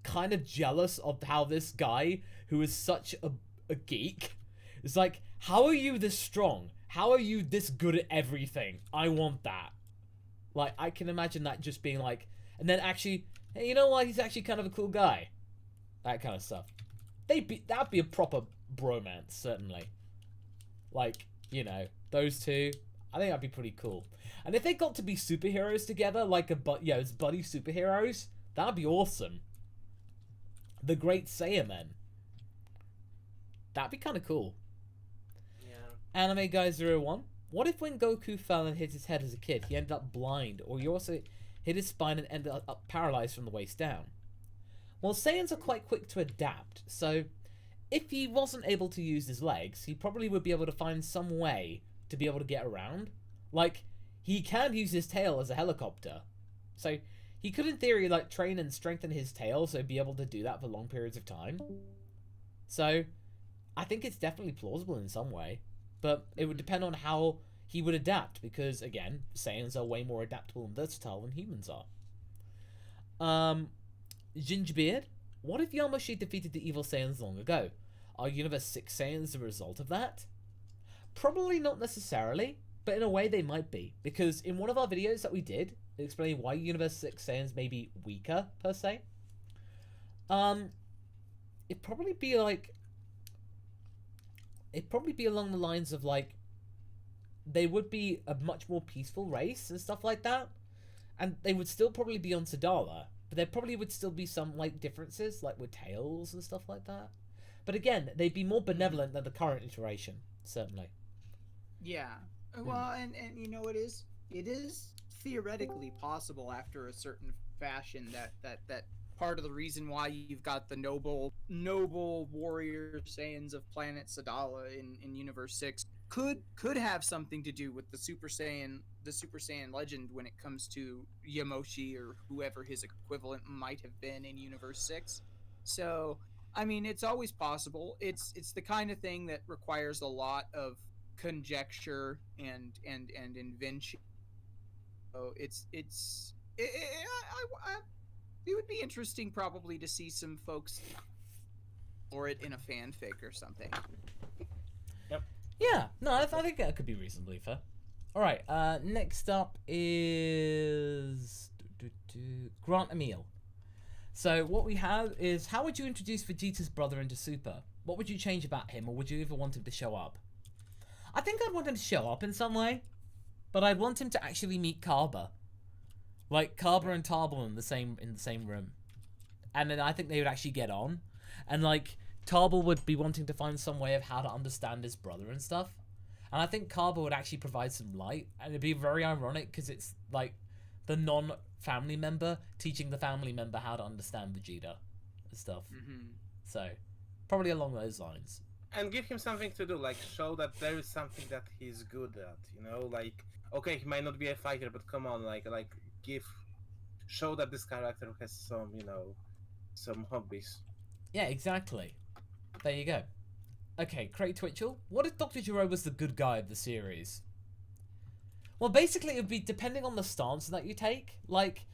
kind of jealous of how this guy who is such a geek is like, how are you this strong? How are you this good at everything? I want that. Like, I can imagine that just being like, and then actually, hey, you know what? He's actually kind of a cool guy. That kind of stuff. That'd be a proper bromance, certainly. Like, you know, those two. I think that'd be pretty cool. And if they got to be superheroes together, like as buddy superheroes, that'd be awesome. The Great Saiyamen. That'd be kind of cool. Yeah. Anime Guy 01. What if when Goku fell and hit his head as a kid, he ended up blind, or he also hit his spine and ended up paralyzed from the waist down? Well, Saiyans are quite quick to adapt, so if he wasn't able to use his legs, he probably would be able to find some way to be able to get around. Like, he can use his tail as a helicopter. So, he could, in theory, like, train and strengthen his tail, so be able to do that for long periods of time. So, I think it's definitely plausible in some way. But it would depend on how he would adapt, because, again, Saiyans are way more adaptable and versatile than humans are. Gingerbeard, what if Yamoshi defeated the evil Saiyans long ago? Are Universe 6 Saiyans the result of that? Probably not necessarily, but in a way they might be. Because in one of our videos that we did, explaining why Universe 6 Saiyans may be weaker, per se, it'd probably be along the lines of, like, they would be a much more peaceful race and stuff like that. And they would still probably be on Sadala. But there probably would still be some, like, differences, like with tails and stuff like that. But again, they'd be more benevolent than the current iteration, certainly. Yeah. Well, and you know, it is theoretically possible after a certain fashion that part of the reason why you've got the noble warrior Saiyans of planet Sadala in Universe 6 could have something to do with the Super Saiyan legend when it comes to Yamoshi or whoever his equivalent might have been in Universe 6. So, I mean, it's always possible. It's the kind of thing that requires a lot of conjecture and invention. So it would be interesting probably to see some folks or it in a fanfic or something. Yep. Yeah, no, I think that could be reasonably fair. Alright, next up is Grant Emil. So what we have is, how would you introduce Vegeta's brother into Super? What would you change about him, or would you even want him to show up? I think I'd want him to show up in some way, but I'd want him to actually meet Kaba. Like, Kaba and Tarbell in the same room. And then I think they would actually get on. And, like, Tarbell would be wanting to find some way of how to understand his brother and stuff. And I think Kaba would actually provide some light. And it'd be very ironic, because it's, like, the non-family member teaching the family member how to understand Vegeta and stuff. Mm-hmm. So, probably along those lines. And give him something to do, like, show that there is something that he's good at, you know? Like, okay, he might not be a fighter, but come on, show that this character has some, you know, some hobbies. Yeah, exactly. There you go. Okay, Craig Twitchell. What if Dr. Gero was the good guy of the series? Well, basically, it would be depending on the stance that you take. Like,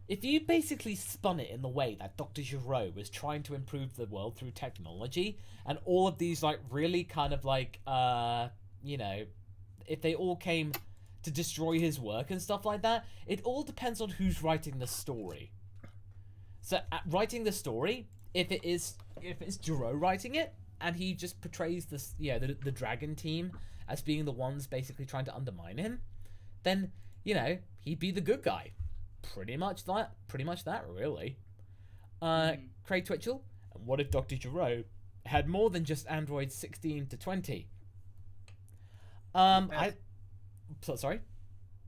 if you basically spun it in the way that Dr. Gero was trying to improve the world through technology, and all of these, like, really kind of, like, you know, if they all came to destroy his work and stuff like that, it all depends on who's writing the story. So, writing the story, if it's Gero writing it, and he just portrays this, the Dragon team as being the ones basically trying to undermine him, then, you know, he'd be the good guy. Pretty much that, really. Craig Twitchell, and what if Dr. Gero had more than just androids 16 to 20? Sorry?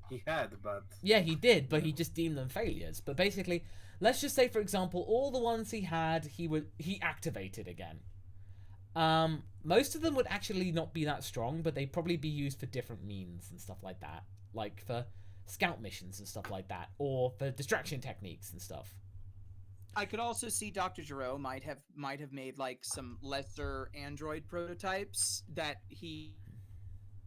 He had, but... Yeah, he did, but he just deemed them failures. But basically, let's just say, for example, all the ones he had, he activated again. Most of them would actually not be that strong, but they'd probably be used for different means and stuff like that. Like for scout missions and stuff like that, or for distraction techniques and stuff. I could also see Dr. Gero might have made like some lesser android prototypes that he,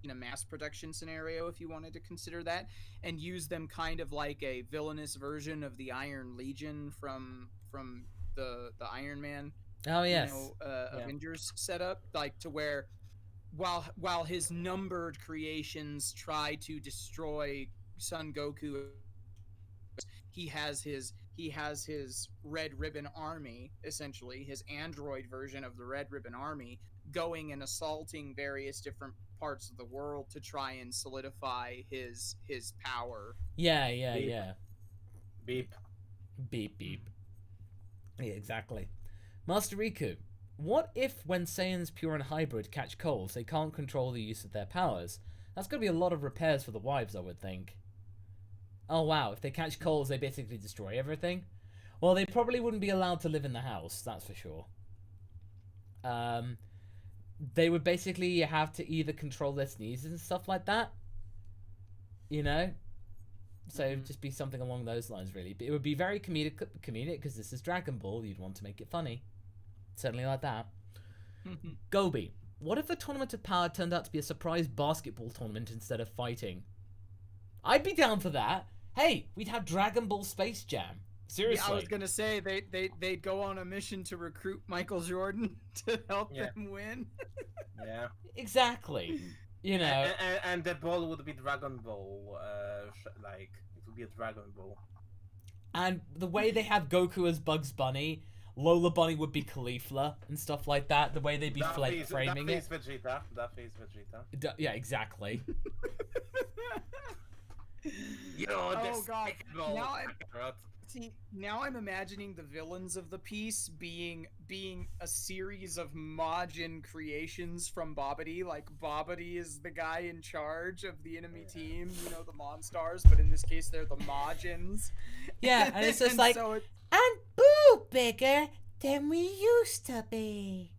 in a mass production scenario, if you wanted to consider that, and use them kind of like a villainous version of the Iron Legion from the Iron Man. Oh yes, Avengers setup, like to where while his numbered creations try to destroy Son Goku, he has his Red Ribbon Army, essentially his android version of the Red Ribbon Army, going and assaulting various different parts of the world to try and solidify his power. Yeah. Beep. Yeah, exactly. Master Riku, what if when Saiyans pure and hybrid catch colds, they can't control the use of their powers? That's going to be a lot of repairs for the wives, I would think. Oh wow, if they catch colds, they basically destroy everything? Well, they probably wouldn't be allowed to live in the house, that's for sure. They would basically have to either control their sneezes and stuff like that. You know? So it would just be something along those lines, really. But it would be very comedic, because this is Dragon Ball. You'd want to make it funny. Certainly like that. Gobi, what if the Tournament of Power turned out to be a surprise basketball tournament instead of fighting? I'd be down for that. Hey, we'd have Dragon Ball Space Jam. Seriously. Yeah, I was gonna say they'd go on a mission to recruit Michael Jordan to help them win. Yeah. Exactly. You know. And the ball would be Dragon Ball. Like, it would be a Dragon Ball. And the way they have Goku as Bugs Bunny, Lola Bunny would be Caulifla and stuff like that. The way they'd be framing it. That is Vegeta. Yeah, exactly. Oh god. Now I'm imagining the villains of the piece being a series of Majin creations from Babidi. Like Babidi is the guy in charge of the enemy team, you know, the Monstars, but in this case they're the Majins. Yeah, and it's just And like, so and boo bigger than we used to be.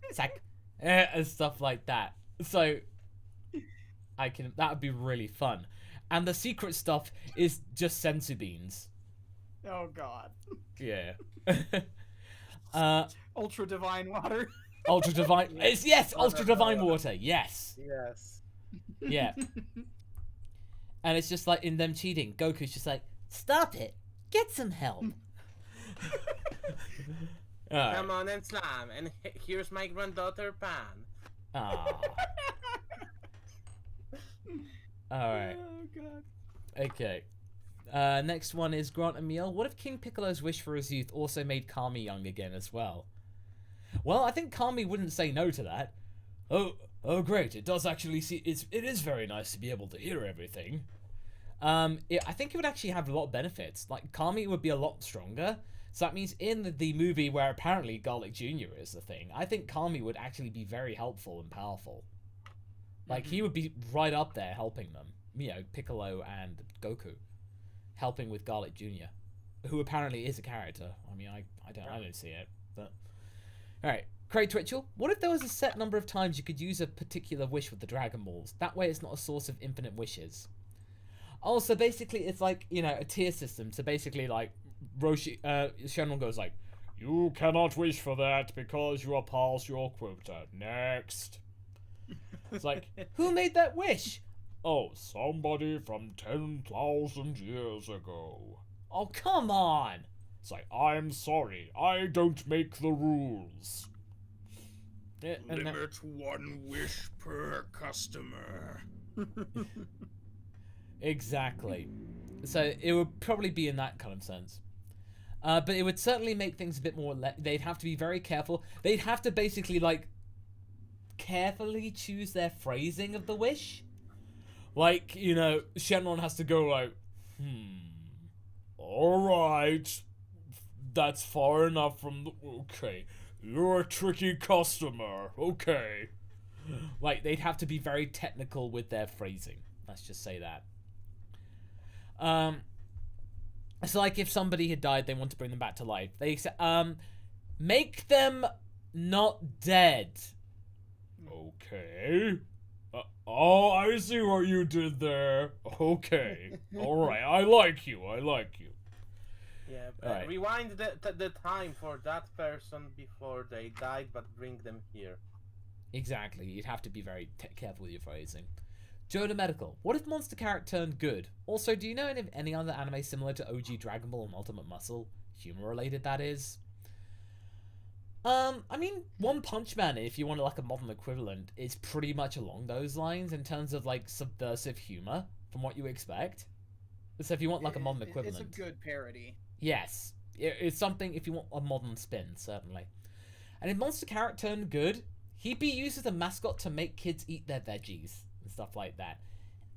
It's like, and stuff like that. So that would be really fun. And the secret stuff is just sensu beans. Oh god. Yeah. Ultra Divine Water. Ultra Divine. Yes, Ultra Divine Water. Yes. Yes. Yeah. And it's just like in them cheating. Goku's just like, stop it. Get some help. Right. Come on and slam. And here's my granddaughter Pan. Ah. Alright. Oh god. Okay. Next one is Grant Emil. What if King Piccolo's wish for his youth also made Kami young again as well? Well, I think Kami wouldn't say no to that. Oh, great! It does actually see. It is very nice to be able to hear everything. I think it would actually have a lot of benefits. Like Kami would be a lot stronger. So that means in the movie where apparently Garlic Jr. is the thing, I think Kami would actually be very helpful and powerful. Like he would be right up there helping them. You know, Piccolo and Goku. Helping with Garlic Jr., who apparently is a character. I mean, I don't see it. But all right, Craig Twitchell. What if there was a set number of times you could use a particular wish with the Dragon Balls? That way, it's not a source of infinite wishes. Oh, so basically, it's like, you know, a tier system. So basically, like Shenron goes like, "You cannot wish for that because you are past your quota. Next." It's like, who made that wish? Oh, somebody from 10,000 years ago. Oh, come on! It's like, I'm sorry, I don't make the rules. Limit one wish per customer. Exactly. So it would probably be in that kind of sense. But it would certainly make things a bit more... They'd have to be very careful. They'd have to basically, like, carefully choose their phrasing of the wish. Like, you know, Shenron has to go like, alright, that's far enough from the... Okay, you're a tricky customer, okay. Like, they'd have to be very technical with their phrasing. Let's just say that. It's like if somebody had died, they want to bring them back to life. They say, make them not dead. Okay. Oh, I see what you did there. Okay. Alright, I like you. Yeah, Right. rewind the time for that person before they died, but bring them here. Exactly. You'd have to be very careful with your phrasing. Joda Medical. What if Monster Character turned good? Also, do you know any other anime similar to OG Dragon Ball and Ultimate Muscle? Humor related, that is. I mean, One Punch Man, if you want like a modern equivalent, is pretty much along those lines in terms of like subversive humor from what you expect. So if you want like a modern equivalent. It's a good parody. Yes. It's something if you want a modern spin, certainly. And if Monster Character turned good, he'd be used as a mascot to make kids eat their veggies and stuff like that.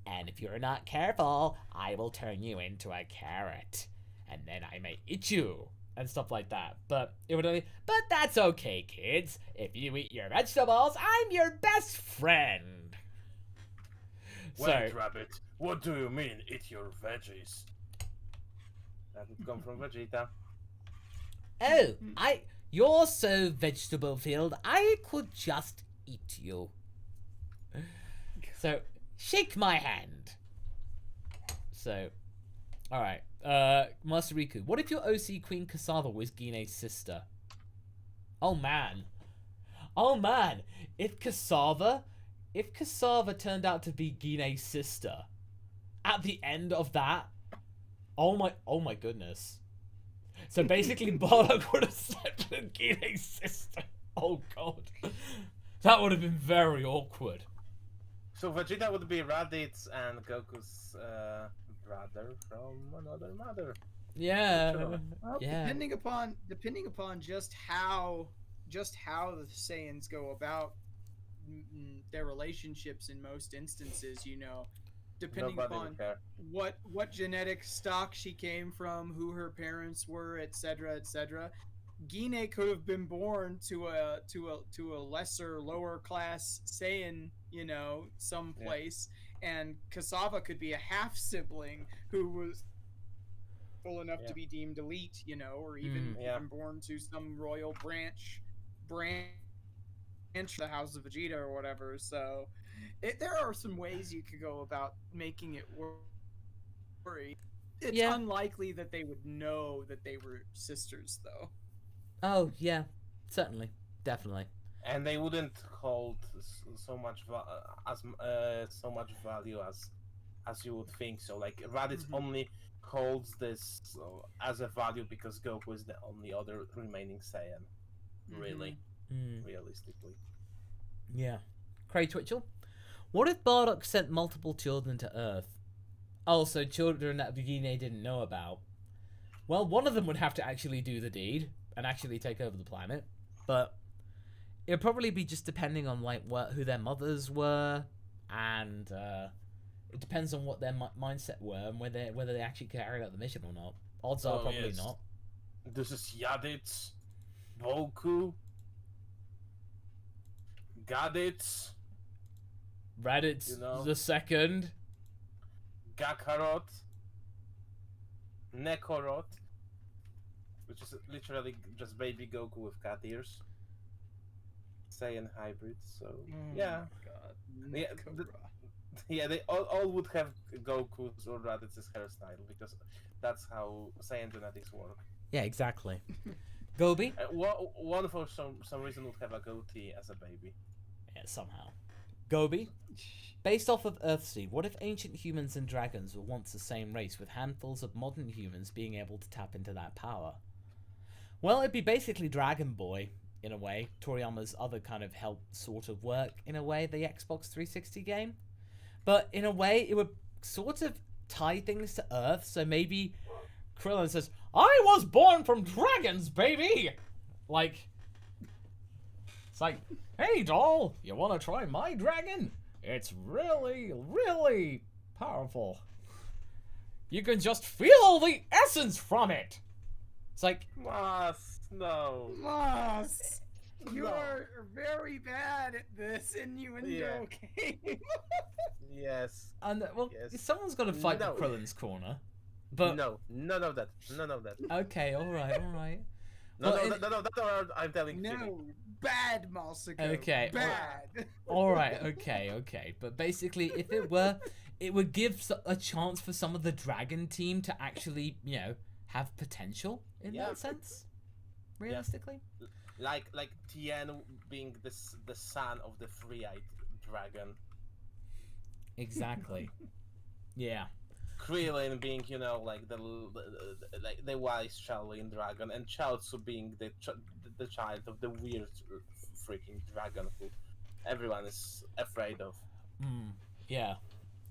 And if you're not careful, I will turn you into a carrot. And then I may eat you. And stuff like that. But it would only... But that's okay, kids. If you eat your vegetables, I'm your best friend. Wait, Rabbit. What do you mean, eat your veggies? That would come from Vegeta. Oh, you're so vegetable-filled, I could just eat you. So, shake my hand. So, alright. Master Riku, what if your OC Queen Cassava was Gine's sister? Oh man. If Cassava turned out to be Gine's sister, at the end of that, oh my goodness. So basically Bardock would have slept with Gine's sister. Oh god. That would have been very awkward. So Vegeta would be Raditz and Goku's brother from another mother. Yeah. Sure. Well, Yeah. depending upon just how the Saiyans go about their relationships in most instances, you know, depending Nobody upon would care. what genetic stock she came from, who her parents were, etc., etc. Gine could have been born to a lesser, lower class Saiyan, you know, someplace, and Cassava could be a half sibling who was full enough to be deemed elite, you know, or even born to some royal branch of the House of Vegeta or whatever. So there are some ways you could go about making it work. It's unlikely that they would know that they were sisters, though. Oh yeah, certainly, definitely. And they wouldn't hold so much value as you would think. So like Raditz only holds this as a value because Goku is the only other remaining Saiyan. Really, realistically. Yeah. Cray Twitchell, what if Bardock sent multiple children to Earth? Also, children that Gine didn't know about. Well, one of them would have to actually do the deed and actually take over the planet, but it'd probably be just depending on like who their mothers were, and it depends on what their mindset were and whether they actually carried out the mission or not. Odds are probably not. This is Raditz, Goku, Raditz, Raditz the second, Kakarot, Nekorot, which is literally just baby Goku with cat ears. Saiyan hybrids, so yeah. They all would have Goku's or Raditz's hairstyle because that's how Saiyan genetics work. Yeah, exactly. Gobi? One for some reason would have a goatee as a baby. Yeah, somehow. Gobi? Based off of Earthsea, what if ancient humans and dragons were once the same race, with handfuls of modern humans being able to tap into that power? Well, it'd be basically Dragon Boy, in a way. Toriyama's other kind of help sort of work, in a way, the Xbox 360 game. But in a way, it would sort of tie things to Earth, so maybe Krillin says, I was born from dragons, baby! Like, it's like, hey doll, you wanna try my dragon? It's really, really powerful. You can just feel the essence from it. It's like, Mas, no. Moss, you No. are very bad at this innuendo game. Yes. and well, Yes. someone's got to fight No. the Krillin's corner. But No, none of that. None of that. okay, all right. No, Well, no, that's what I'm telling you. No, bad Malsako. Okay, Bad. All right, okay. But basically, if it were, it would give a chance for some of the Dragon team to actually, have potential in Yeah. that sense. Realistically. Like Tien being the son of the three-eyed dragon. Exactly. Yeah. Krillin being, like the wise Shaolin dragon, and Chaozu being the child of the weird freaking dragon who everyone is afraid of. Yeah.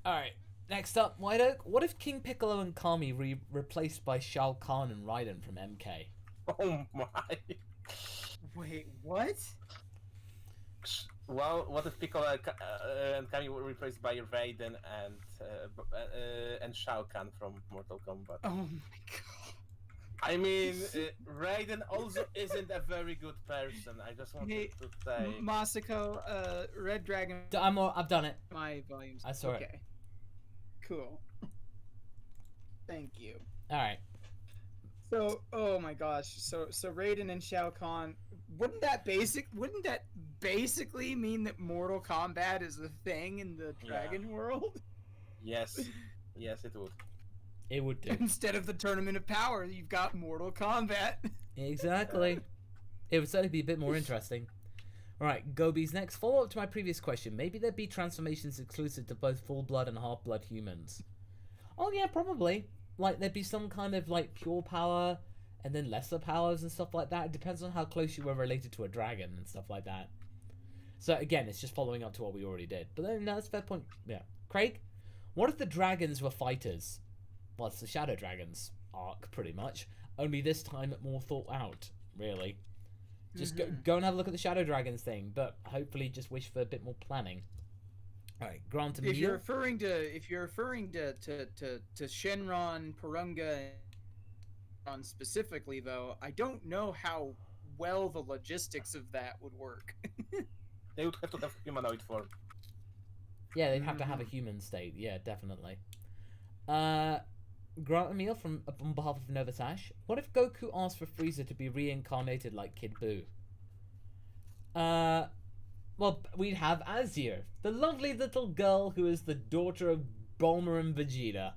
All right. Next up, White Oak. What if King Piccolo and Kami replaced by Shao Kahn and Raiden from MK? Oh my! Wait, what? Well, what if Piccolo and Kami were replaced by Raiden and Shao Kahn from Mortal Kombat? Oh my god. I mean, Raiden also isn't a very good person. I just wanted to say. Masako, Red Dragon. I've done it. My volumes. I saw it. Okay. Cool. Thank you. All right. So, oh my gosh. So Raiden and Shao Kahn. Wouldn't that basically mean that Mortal Kombat is the thing in the Dragon world? Yes, yes, it would. It would do. Instead of the Tournament of Power, you've got Mortal Kombat. Exactly. It would certainly be a bit more interesting. Alright, Gobi's next. Follow up to my previous question. Maybe there'd be transformations exclusive to both full-blood and half-blood humans. Oh yeah, probably. Like, there'd be some kind of, like, pure power, and then lesser powers and stuff like that. It depends on how close you were related to a dragon and stuff like that. So, again, it's just following up to what we already did. But then, no, that's a fair point. Yeah. Craig, what if the dragons were fighters? Well, it's the Shadow Dragons arc, pretty much. Only this time more thought out, really. Just go and have a look at the Shadow Dragons thing, but hopefully just wish for a bit more planning. All right, grant a If you're meal. referring to Shenron, Porunga, and specifically though, I don't know how well the logistics of that would work. They would have to have humanoid form. Yeah, they'd have to have a human state. Yeah, definitely. Grant a meal on behalf of Novasash. What if Goku asked for Frieza to be reincarnated like Kid Buu? Well, we'd have Azir, the lovely little girl who is the daughter of Bulma and Vegeta.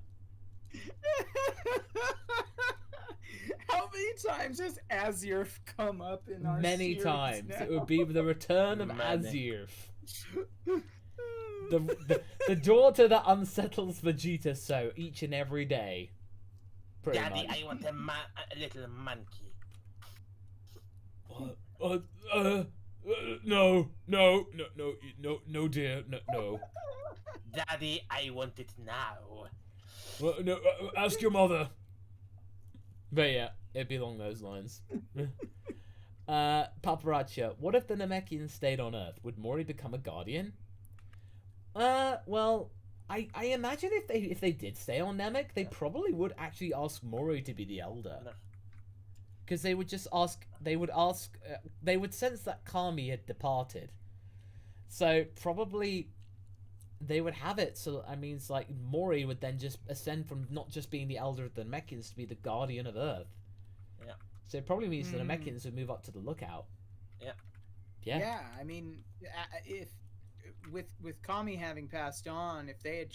How many times has Azir come up in our Many series times. now? It would be the return of Many. Azir. The daughter that unsettles Vegeta so each and every day. Pretty Daddy, much. I want a little monkey. No, dear, no. Daddy, I want it now. No, ask your mother. But yeah, it'd be along those lines. Paparazzo, what if the Namekians stayed on Earth? Would Mori become a guardian? Well, I imagine if they did stay on Namek, they probably would actually ask Mori to be the elder. No. Because they would just ask, they would sense that Kami had departed. So probably they would have it. So I mean, it's like Mori would then just ascend from not just being the elder of the Namekians to be the guardian of Earth. Yeah. So it probably means the Namekians would move up to the lookout. Yeah. Yeah, I mean, if with Kami having passed on, if the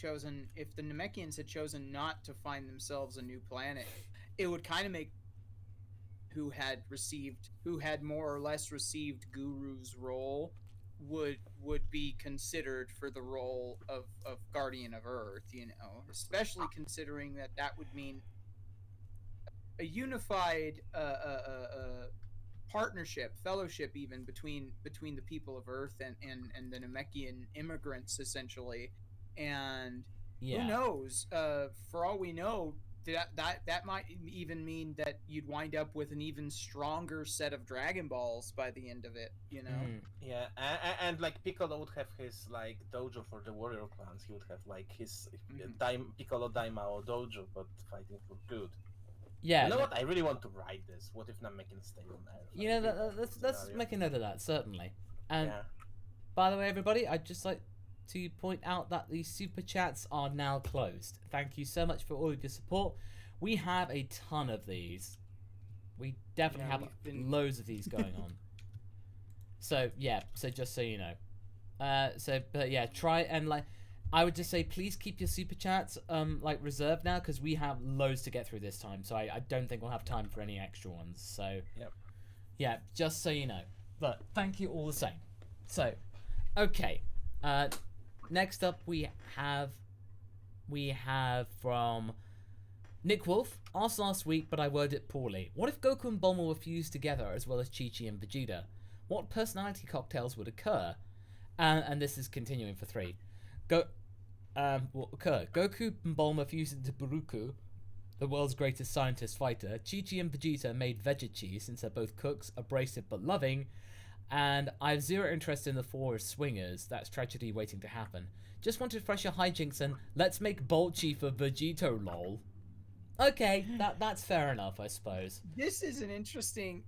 Namekians had chosen not to find themselves a new planet, it would kind of make who had more or less received Guru's role would be considered for the role of Guardian of Earth, especially considering that would mean a unified partnership, fellowship even between the people of Earth and the Namekian immigrants essentially. And who knows, for all we know, that might even mean that you'd wind up with an even stronger set of Dragon Balls by the end of it, you know? Yeah, and like Piccolo would have his like dojo for the warrior clans. He would have like his Piccolo Daimao dojo, but fighting for good. Yeah. You know what? I really want to write this. What if Namekians stay on Earth? You know, let's make a note of that, certainly. And Yeah. by the way, everybody, I'd just like to point out that the super chats are now closed. Thank you so much for all of your support. We have a ton of these. We definitely have loads of these going on. So yeah, so just so you know. But yeah, try and like, I would just say please keep your super chats like reserved now, because we have loads to get through this time. So I don't think we'll have time for any extra ones. So yeah, just so you know. But thank you all the same. So, okay. Next up we have from Nick Wolf. Asked last week, but I worded it poorly. What if Goku and Bulma were fused together as well as Chi-Chi and Vegeta? What personality cocktails would occur? And this is continuing for 3. Goku and Bulma fused into Buruku, the world's greatest scientist fighter. Chi-Chi and Vegeta made Veggie since they're both cooks, abrasive but loving. And I have zero interest in the 4 as swingers. That's tragedy waiting to happen. Just wanted fresher hijinks and let's make Bolchi for Vegito lol. Okay, that's fair enough, I suppose. This is an interesting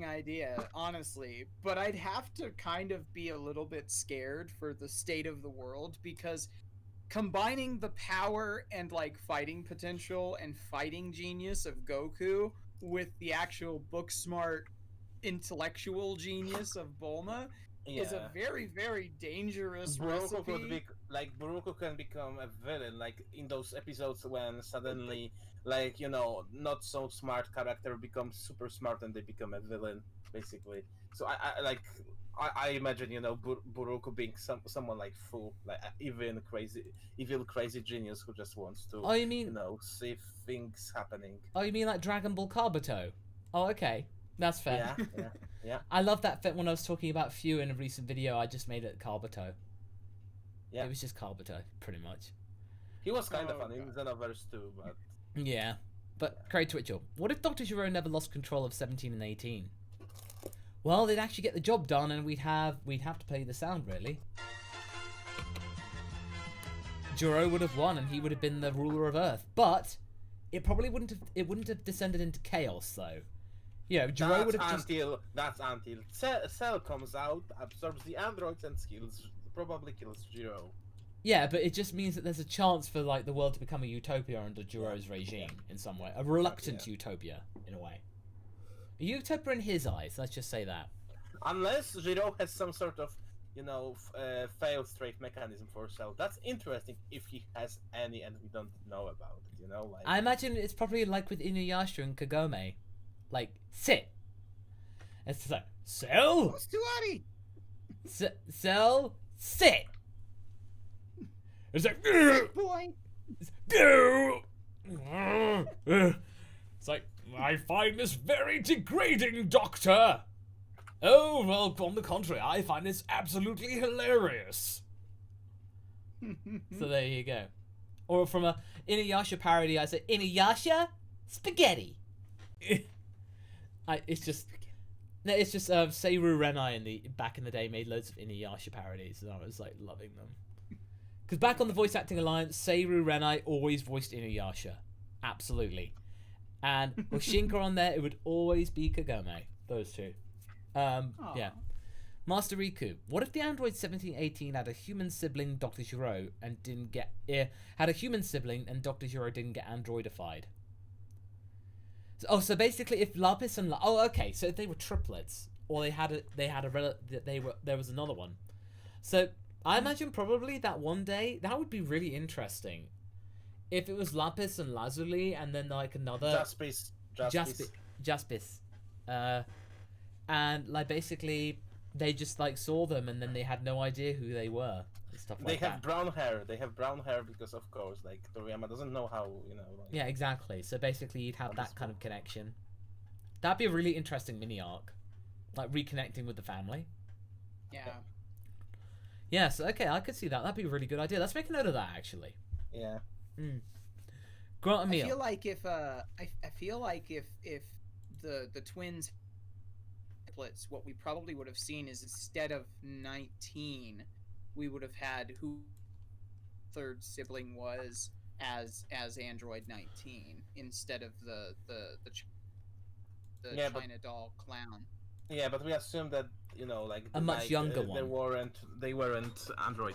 idea, honestly, but I'd have to kind of be a little bit scared for the state of the world, because combining the power and like fighting potential and fighting genius of Goku with the actual book smart intellectual genius of Bulma is a very, very dangerous recipe. Buruku can become a villain, like in those episodes when suddenly, like, you know, not so smart character becomes super smart and they become a villain, basically. So I imagine, you know, Buruku being someone like Fu, like evil crazy genius who just wants to, you know, see things happening. Oh, you mean like Dragon Ball Kabuto? Oh, okay. That's fair. Yeah. I love that fit when I was talking about Few in a recent video. I just made it Kabuto. Yeah. It was just Kabuto, pretty much. He was kind of fun in Xenoverse too, but... Yeah. But, Craig Twitchell, what if Dr. Gero never lost control of 17 and 18? Well, they'd actually get the job done, and we'd have to play the sound, really. Gero would have won, and he would have been the ruler of Earth. But it probably wouldn't have descended into chaos, though. Yeah, Gero would have That's until Cell comes out, absorbs the androids and probably kills Gero. Yeah, but it just means that there's a chance for like the world to become a utopia under Gero's regime in some way. A reluctant utopia, in a way. A utopia in his eyes, let's just say that. Unless Gero has some sort of, you know, failed straight mechanism for Cell. That's interesting if he has any and we don't know about it, you know? Like... I imagine it's probably like with Inuyasha and Kagome. Like, sit. It's like, Cell? What's too early? Cell, sit. It's like, Boy. It's like, I find this very degrading, Doctor. Oh, well, on the contrary, I find this absolutely hilarious. So there you go. Or from a Inuyasha parody, I say, Inuyasha? Spaghetti. It's just Seiru Renai back in the day made loads of Inuyasha parodies, and I was like loving them. Because back on the Voice Acting Alliance, Seiru Renai always voiced Inuyasha, absolutely. And with Shinka on there, it would always be Kagome. Those two. Yeah. Master Riku, what if the android 1718 had a human sibling, Dr. Gero, and didn't get androidified? So basically, if Lapis and okay, so if they were triplets, or there was another one. So I imagine probably that one day that would be really interesting, if it was Lapis and Lazuli, and then like another Jaspis, and like basically they just like saw them, and then they had no idea who they were. Stuff like they have brown hair. They have brown hair because, of course, like Toriyama doesn't know how, you know. Like, yeah, exactly. So basically, you'd have that kind of connection. That'd be a really interesting mini arc, like reconnecting with the family. Yeah. Yes. Okay, I could see that. That'd be a really good idea. Let's make a note of that, actually. Yeah. Grant I Emil. feel like if I feel like if the twins triplets, what we probably would have seen is instead of 19, we would have had who third sibling was as Android 19 instead of the Yeah, but- China doll clown. Yeah, but we assume that like A much younger they one. weren't android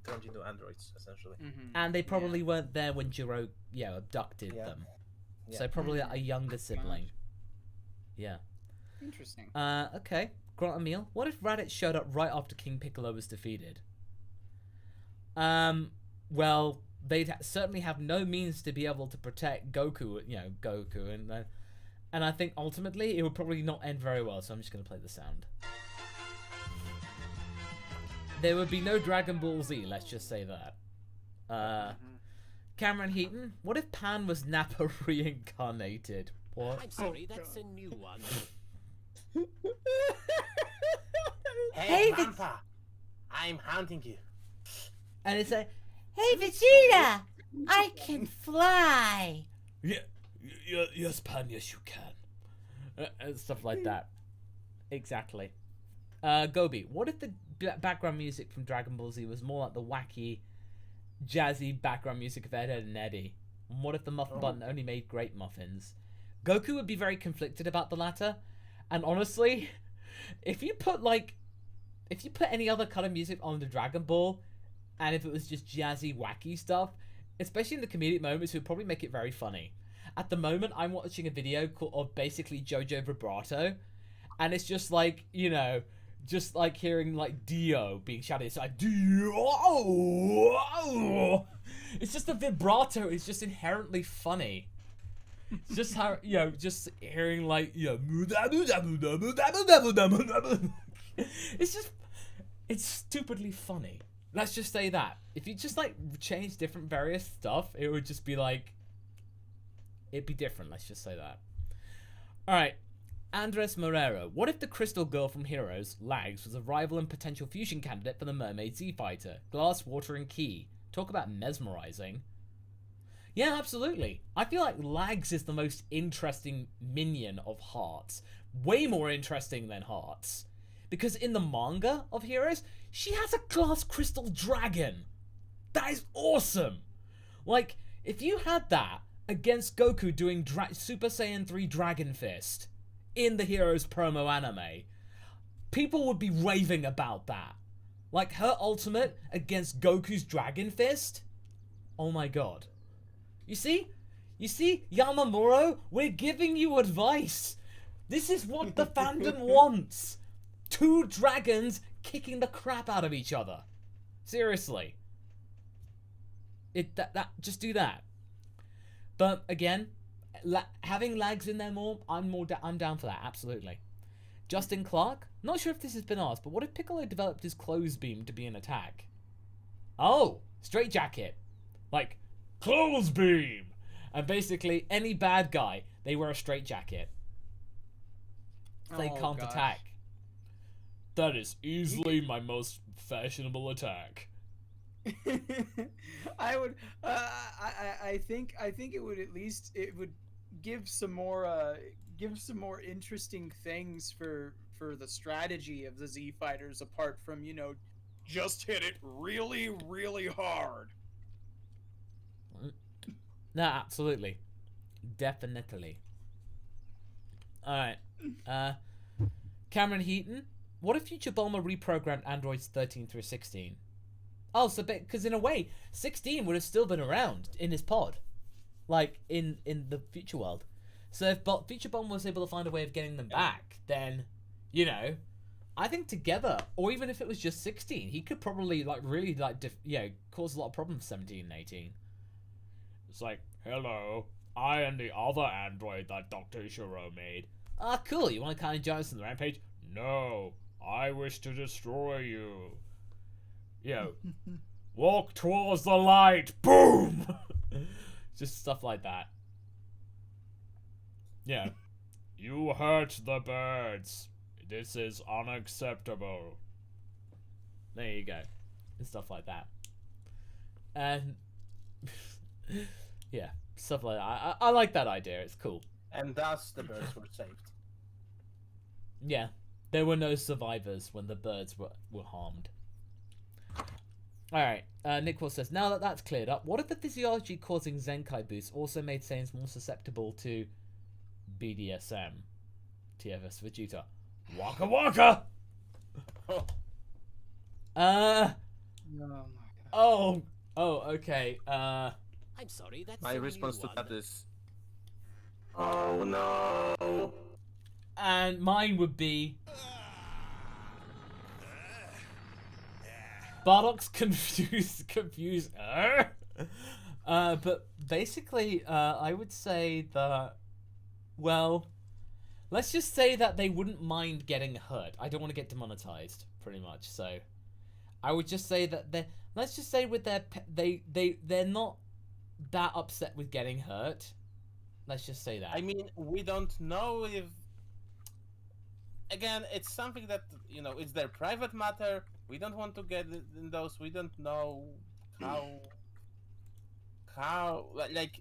turned into androids essentially. Mm-hmm. And they probably weren't there when Gero, abducted Yeah. them. Yeah. So probably Mhm. a younger sibling. Yeah. Interesting. Okay. Grant Emil. What if Raditz showed up right after King Piccolo was defeated? Well, they'd certainly have no means to be able to protect Goku, and I think ultimately it would probably not end very well, so I'm just going to play the sound. There would be no Dragon Ball Z, let's just say that. Cameron Heaton, what if Pan was Nappa reincarnated? What? I'm sorry, that's a new one. Hey, Hey, Grandpa, I'm hunting you. And it's like, hey Vegeta, I can fly. Yeah, yes, Pan, yes you can. And stuff like that. Exactly. Gobi, what if the background music from Dragon Ball Z was more like the wacky, jazzy background music of Ed, Edd and Eddy? And what if the muffin button only made great muffins? Goku would be very conflicted about the latter. And honestly, if you put any other kind of music on the Dragon Ball, and if it was just jazzy, wacky stuff, especially in the comedic moments, it would probably make it very funny. At the moment, I'm watching a video of basically JoJo vibrato, and it's just like, just like hearing like Dio being shouted. It's like Dio. It's just the vibrato is just inherently funny. It's just how just hearing like it's stupidly funny. Let's just say that. If you just like change different various stuff, it would just be like, it'd be different. Let's just say that. All right. Andres Morero. What if the crystal girl from Heroes, Lags, was a rival and potential fusion candidate for the Mermaid Z Fighter? Glass, water, and Ki. Talk about mesmerizing. Yeah, absolutely. I feel like Lags is the most interesting minion of Hearts. Way more interesting than Hearts. Because in the manga of Heroes, she has a glass crystal dragon. That is awesome. Like, if you had that against Goku doing Super Saiyan 3 Dragon Fist in the Heroes promo anime, people would be raving about that. Like, her ultimate against Goku's Dragon Fist? Oh my god. You see, Yamamuro, we're giving you advice. This is what the fandom wants. Two dragons kicking the crap out of each other. Seriously. Just do that. But again, having Lags in there more, I'm down for that, absolutely. Justin Clark, not sure if this has been asked, but what if Piccolo developed his clothes beam to be an attack? Oh, straight jacket. Like, clothes beam! And basically, any bad guy, they wear a straight jacket. They can't attack. That is easily my most fashionable attack. I would. I think it would give some more interesting things for the strategy of the Z fighters, apart from just hit it really really hard. No, absolutely, definitely. All right, Cameron Heaton. What if Future Bulma reprogrammed androids 13 through 16? Oh, so because in a way, 16 would have still been around in his pod, like in the future world. So if Future Bulma was able to find a way of getting them back, then I think together, or even if it was just 16, he could probably really cause a lot of problems for 17 and 18. It's like, hello, I am the other android that Dr. Ishiro made. Ah, cool. You want to kind of join us on the rampage? No. I wish to destroy you. Walk towards the light. Boom! Just stuff like that. Yeah. You hurt the birds. This is unacceptable. There you go. And stuff like that. And yeah. stuff like that. I like that idea. It's cool. And thus the birds were saved. Yeah, there were no survivors when the birds were harmed. Alright, Nick Will says, now that that's cleared up, what if the physiology causing Zenkai boost also made Saiyans more susceptible to BDSM? TFS Vegeta. Waka waka! Oh my god. Oh, okay. I'm sorry, that's My a new response to one. that is, oh no. And mine would be Bardock's confused. But basically, I would say that, well, let's just say that they wouldn't mind getting hurt. I don't want to get demonetized, pretty much. So, I would just say that let's just say with they're not that upset with getting hurt. Let's just say that. I mean, we don't know if... Again, it's something that, you know, it's their private matter. We don't want to get in those. We don't know how like,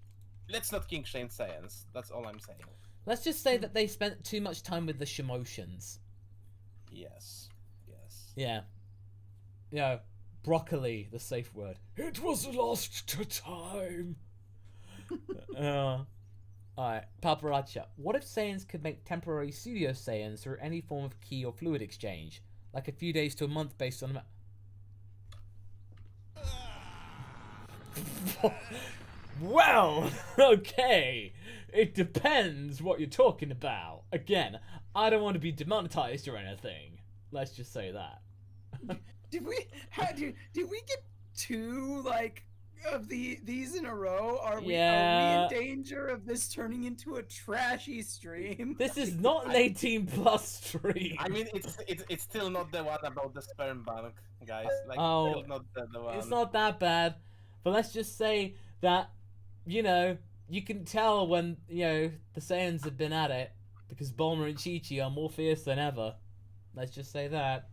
let's not kink shame Saiyans. That's all I'm saying. Let's just say that they spent too much time with the Shimotions. Yes. Yeah. Yeah. Broccoli, the safe word. It was lost to time. Alright, Paparacha. What if Saiyans could make temporary pseudo Saiyans through any form of ki or fluid exchange? Like a few days to a month based on... Well, okay. It depends what you're talking about. Again, I don't want to be demonetized or anything. Let's just say that. Did we get two of these in a row? Are we in danger of this turning into a trashy stream? This is not an 18+ stream. I mean, it's still not the one about the sperm bank, guys. Like, Oh, still not the one. It's not that bad. But let's just say that, you know, you can tell when, you know, the Saiyans have been at it, because Bulma and Chi-Chi are more fierce than ever. Let's just say that.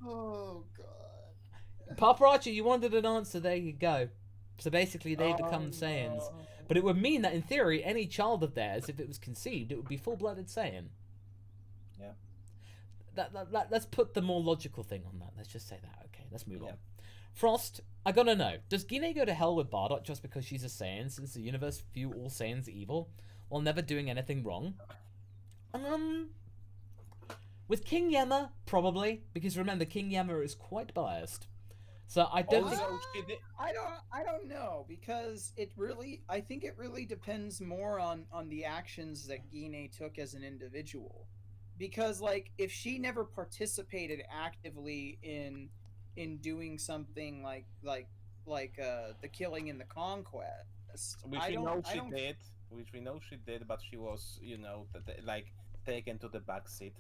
Oh god. Paparazzi, you wanted an answer, there you go. So basically they become Saiyans. No. But it would mean that in theory, any child of theirs, if it was conceived, it would be full-blooded Saiyan. Yeah. Let's put the more logical thing on that. Let's just say that. Okay, let's move Yeah. on. Frost, I gotta know, does Gine go to hell with Bardock just because she's a Saiyan, since the universe view all Saiyans evil, while never doing anything wrong? With King Yemma, probably, because remember, King Yemma is quite biased. So I don't think... I don't know, because I think it really depends more on the actions that Gine took as an individual. Because like if she never participated actively in doing something like the killing and the conquest, Which we know she did, but she was, you know, like taken to the back seat.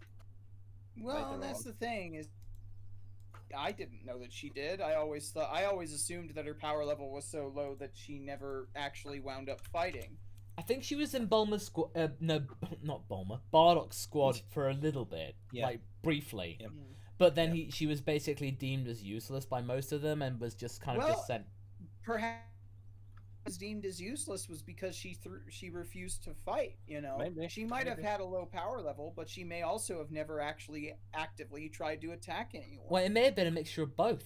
Well, that's the thing is, I didn't know that she did. I always assumed that her power level was so low that she never actually wound up fighting. I think she was in Bulma's squad. No, not Bulma. Bardock's squad for a little bit, like briefly. Yeah. But then she was basically deemed as useless by most of them, and was just kind of just sent. Perhaps was deemed as useless was because she refused to fight. You know, Maybe. She might have had a low power level, but she may also have never actually actively tried to attack anyone. Well, it may have been a mixture of both.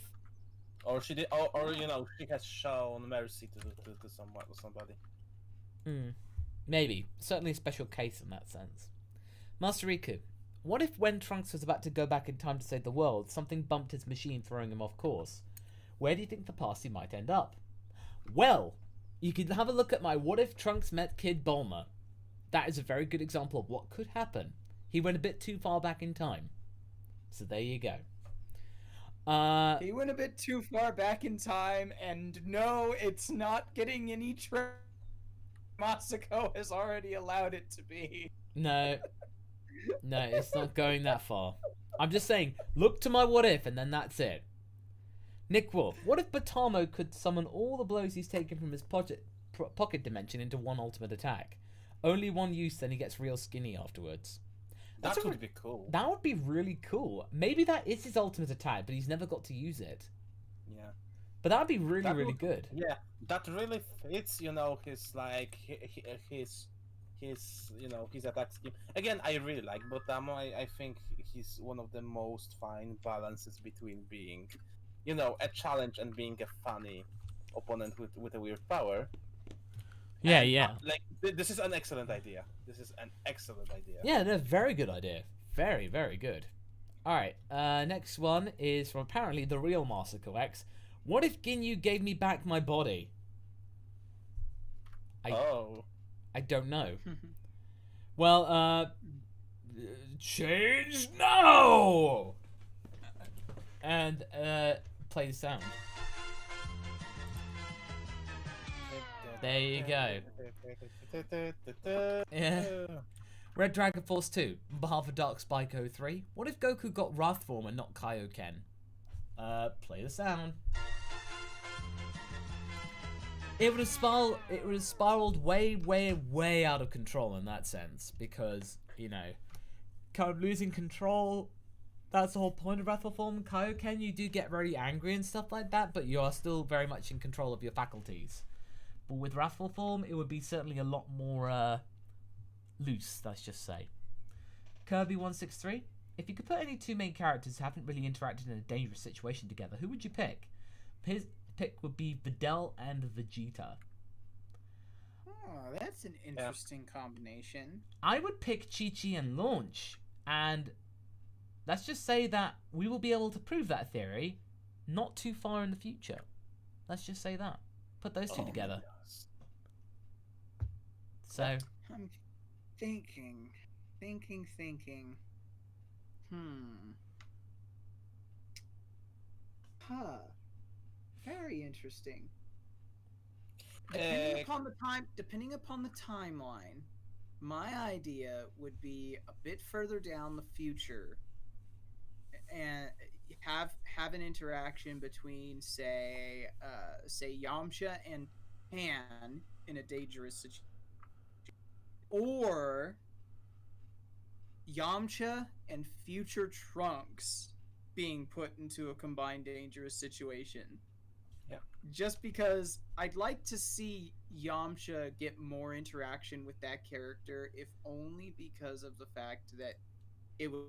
Or she did, or you know, she has shown mercy to somebody. Maybe. Certainly a special case in that sense. Master Riku, what if when Trunks was about to go back in time to save the world, something bumped his machine, throwing him off course? Where do you think the party might end up? Well, you could have a look at my What If Trunks Met Kid Bulma. That is a very good example of what could happen. He went a bit too far back in time. So there you go. He went a bit too far back in time, and no, it's not getting any Masako has already allowed it to be. No, it's not going that far. I'm just saying, look to my What If, and then that's it. Nick Wolf, what if Batamo could summon all the blows he's taken from his pocket dimension into one ultimate attack? Only one use, then he gets real skinny afterwards. That would be cool. That would be really cool. Maybe that is his ultimate attack, but he's never got to use it. Yeah. But that'd be really, That really would- good. Yeah, that really fits, his like his his attack scheme. Again, I really like Botamo. I think he's one of the most fine balances between being, a challenge and being a funny opponent with a weird power. Yeah, And, yeah. This is an excellent idea. This is an excellent idea. Yeah, that's a very good idea. Very, very good. Alright, next one is from apparently the real MasakoX. What if Ginyu gave me back my body? I don't know. Well, change now! And, play the sound. There you go. Yeah. Red Dragon Force 2, on behalf of Dark Spyco 3. What if Goku got Wrath form and not Kaioken? Play the sound. It would have spiraled way, way, way out of control in that sense, because, kind of losing control. That's the whole point of Wrathful form. Kaioken, you do get very angry and stuff like that, but you are still very much in control of your faculties. But with Wrathful form, it would be certainly a lot more loose, let's just say. Kirby163, if you could put any two main characters who haven't really interacted in a dangerous situation together, who would you pick? His pick would be Videl and Vegeta. Oh, that's an interesting combination. I would pick Chi-Chi and Launch, and let's just say that we will be able to prove that theory not too far in the future. Let's just say that. Put those two together. Yes. So, I'm thinking. Huh. Very interesting. Depending upon the timeline, my idea would be a bit further down the future, and have an interaction between say Yamcha and Han in a dangerous situation, or Yamcha and future Trunks being put into a combined dangerous situation. Yeah. Just because I'd like to see Yamcha get more interaction with that character, if only because of the fact that it was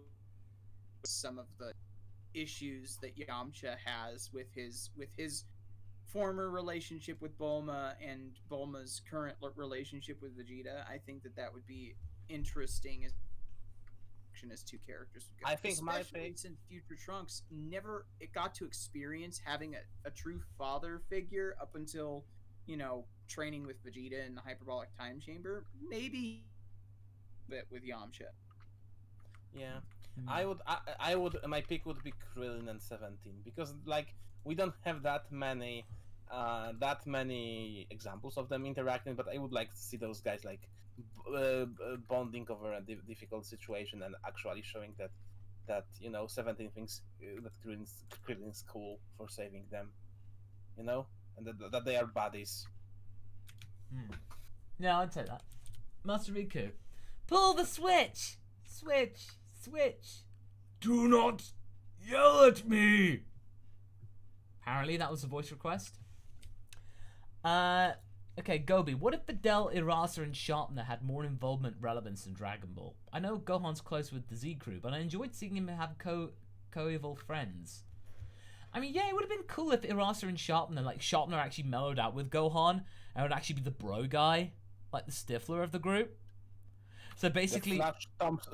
some of the issues that Yamcha has with his former relationship with Bulma and Bulma's current relationship with Vegeta. I think that would be interesting as two characters. I think my especially pick- since Future Trunks never got to experience having a true father figure up until training with Vegeta in the hyperbolic time chamber. Maybe a bit with Yamcha. Yeah. I would my pick would be Krillin and 17, because we don't have that many examples of them interacting, but I would like to see those guys bonding over a difficult situation and actually showing that 17 thinks that Krillin's cool for saving them, and that they are buddies. yeah, I'd say that. Master Riku, pull the switch! Switch! Do not yell at me! Apparently that was a voice request. Okay, Gobi, what if Videl, Irasa, and Sharpner had more involvement relevance in Dragon Ball? I know Gohan's close with the Z crew, but I enjoyed seeing him have co-evolved friends. I mean, yeah, it would have been cool if Irasa and Sharpner actually mellowed out with Gohan and would actually be the bro guy, like the Stifler of the group. So basically, the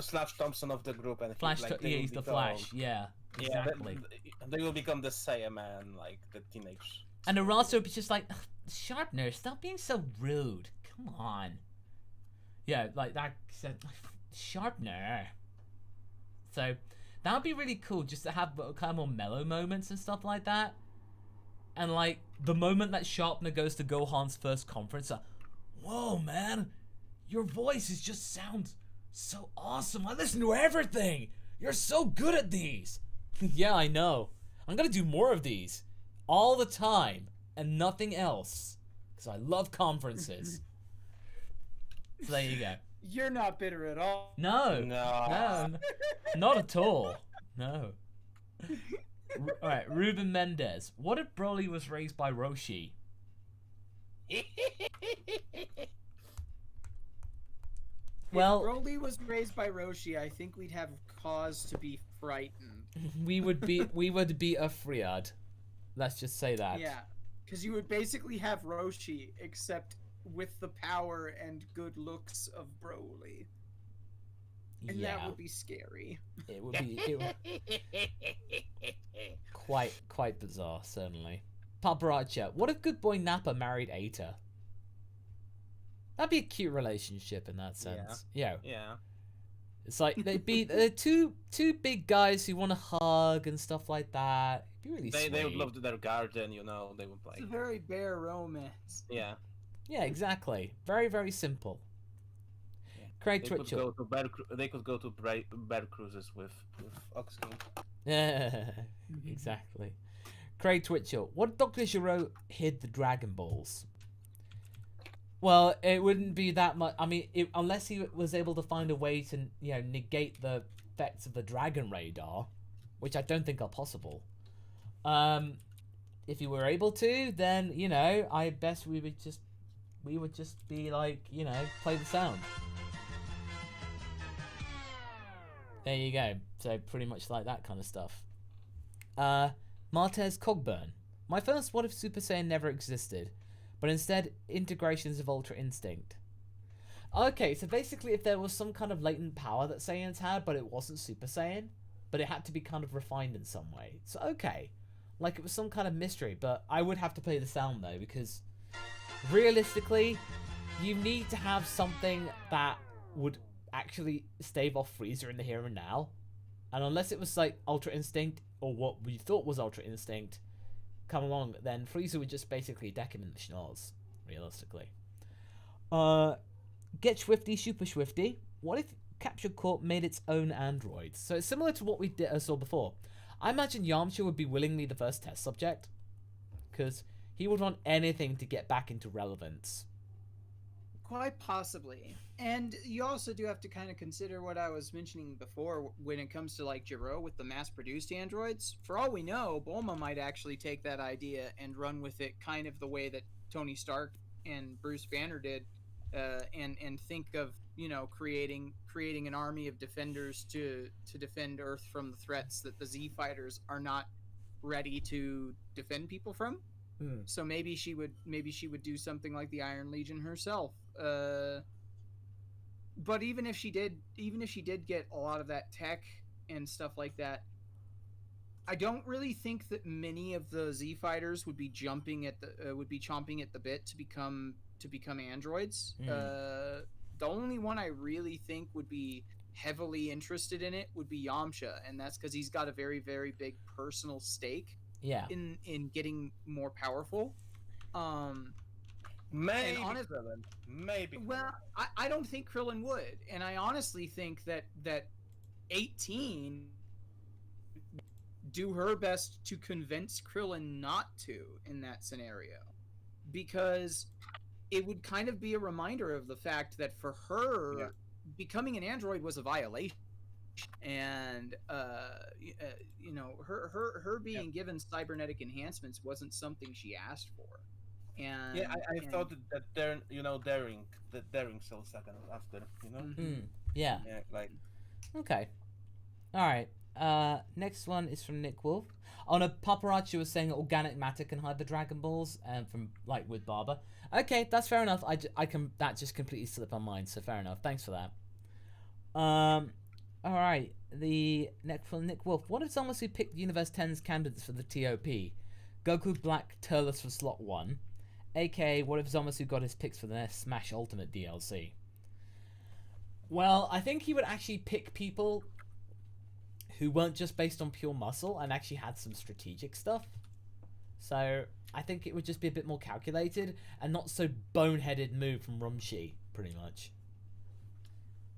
Flash Thompson of the group, and he's the Flash. Yeah, exactly. They will become the Saiyan man, the teenage. And Arasa would be just like, Sharpner, stop being so rude. Come on. Yeah, like that said, Sharpner. So that would be really cool, just to have kind of more mellow moments and stuff like that. And the moment that Sharpner goes to Gohan's first conference, whoa, man, your voices just sound so awesome. I listen to everything. You're so good at these. Yeah, I know. I'm gonna do more of these all the time and nothing else, because I love conferences. So there you go. You're not bitter at all. No, not at all. No. Alright, Ruben Mendez. What if Broly was raised by Roshi? Well, if Broly was raised by Roshi, I think we'd have cause to be frightened. we would be afraid. Let's just say that. Yeah, because you would basically have Roshi, except with the power and good looks of Broly. And that would be scary. It would be quite bizarre, certainly. Paparacha, what if Good Boy Nappa married Aita? That'd be a cute relationship in that sense. Yeah. It's like they're two big guys who want to hug and stuff like that. It'd be really sweet. They would love their garden, you know. They would like. It's a very bare romance. Yeah. Yeah, exactly. Very, very simple. Yeah. Craig They Twitchell. they could go to bear cruises with Ox King. Yeah, exactly. Craig Twitchell. What if Dr. Gero hid the Dragon Balls? Well, it wouldn't be that much. I mean, unless he was able to find a way to, negate the effects of the Dragon Radar, which I don't think are possible. If he were able to, then I guess we would just be like, play the sound. There you go. So pretty much like that kind of stuff. Martez Cogburn. My first what if Super Saiyan never existed, but instead integrations of Ultra Instinct. Okay, so basically if there was some kind of latent power that Saiyans had, but it wasn't Super Saiyan, but it had to be kind of refined in some way. So okay, like it was some kind of mystery, but I would have to play the sound though, because realistically, you need to have something that would actually stave off Frieza in the here and now. And unless it was like Ultra Instinct, or what we thought was Ultra Instinct, come along, then Frieza would just basically deck him in the schnoz, realistically. Get Swifty, Super Swifty. What if Capture Corp made its own androids? So it's similar to what we saw before. I imagine Yamcha would be willingly the first test subject, because he would want anything to get back into relevance. Quite possibly. And you also do have to kind of consider what I was mentioning before when it comes to like Gero with the mass-produced androids. For all we know, Bulma might actually take that idea and run with it kind of the way that Tony Stark and Bruce Banner did, and think of creating an army of defenders to defend Earth from the threats that the Z fighters are not ready to defend people from. So maybe she would do something like the Iron Legion herself. But even if she did get a lot of that tech and stuff like that, I don't really think that many of the Z fighters would be chomping at the bit to become androids. The only one I really think would be heavily interested in it would be Yamcha, and that's because he's got a very, very big personal stake. Yeah. In getting more powerful. Maybe honest, Krillin. Maybe. Well, I don't think Krillin would, and I honestly think that 18 do her best to convince Krillin not to in that scenario, because it would kind of be a reminder of the fact that for her, becoming an android was a violation. And her being given cybernetic enhancements wasn't something she asked for. And I thought that daring cell second after, Yeah, like. Okay. All right. Next one is from Nick Wolf. Oh no, Paparazzi was saying that organic matter can hide the Dragon Balls, from like with Barber. Okay, that's fair enough. That just completely slipped my mind. So fair enough. Thanks for that. All right, the next from Nick Wolf. What if Zamasu picked Universe 10's candidates for the TOP? Goku Black, Turles for slot 1. AKA, what if Zamasu got his picks for the Smash Ultimate DLC? Well, I think he would actually pick people who weren't just based on pure muscle and actually had some strategic stuff. So I think it would just be a bit more calculated and not so boneheaded move from Rumshi, pretty much.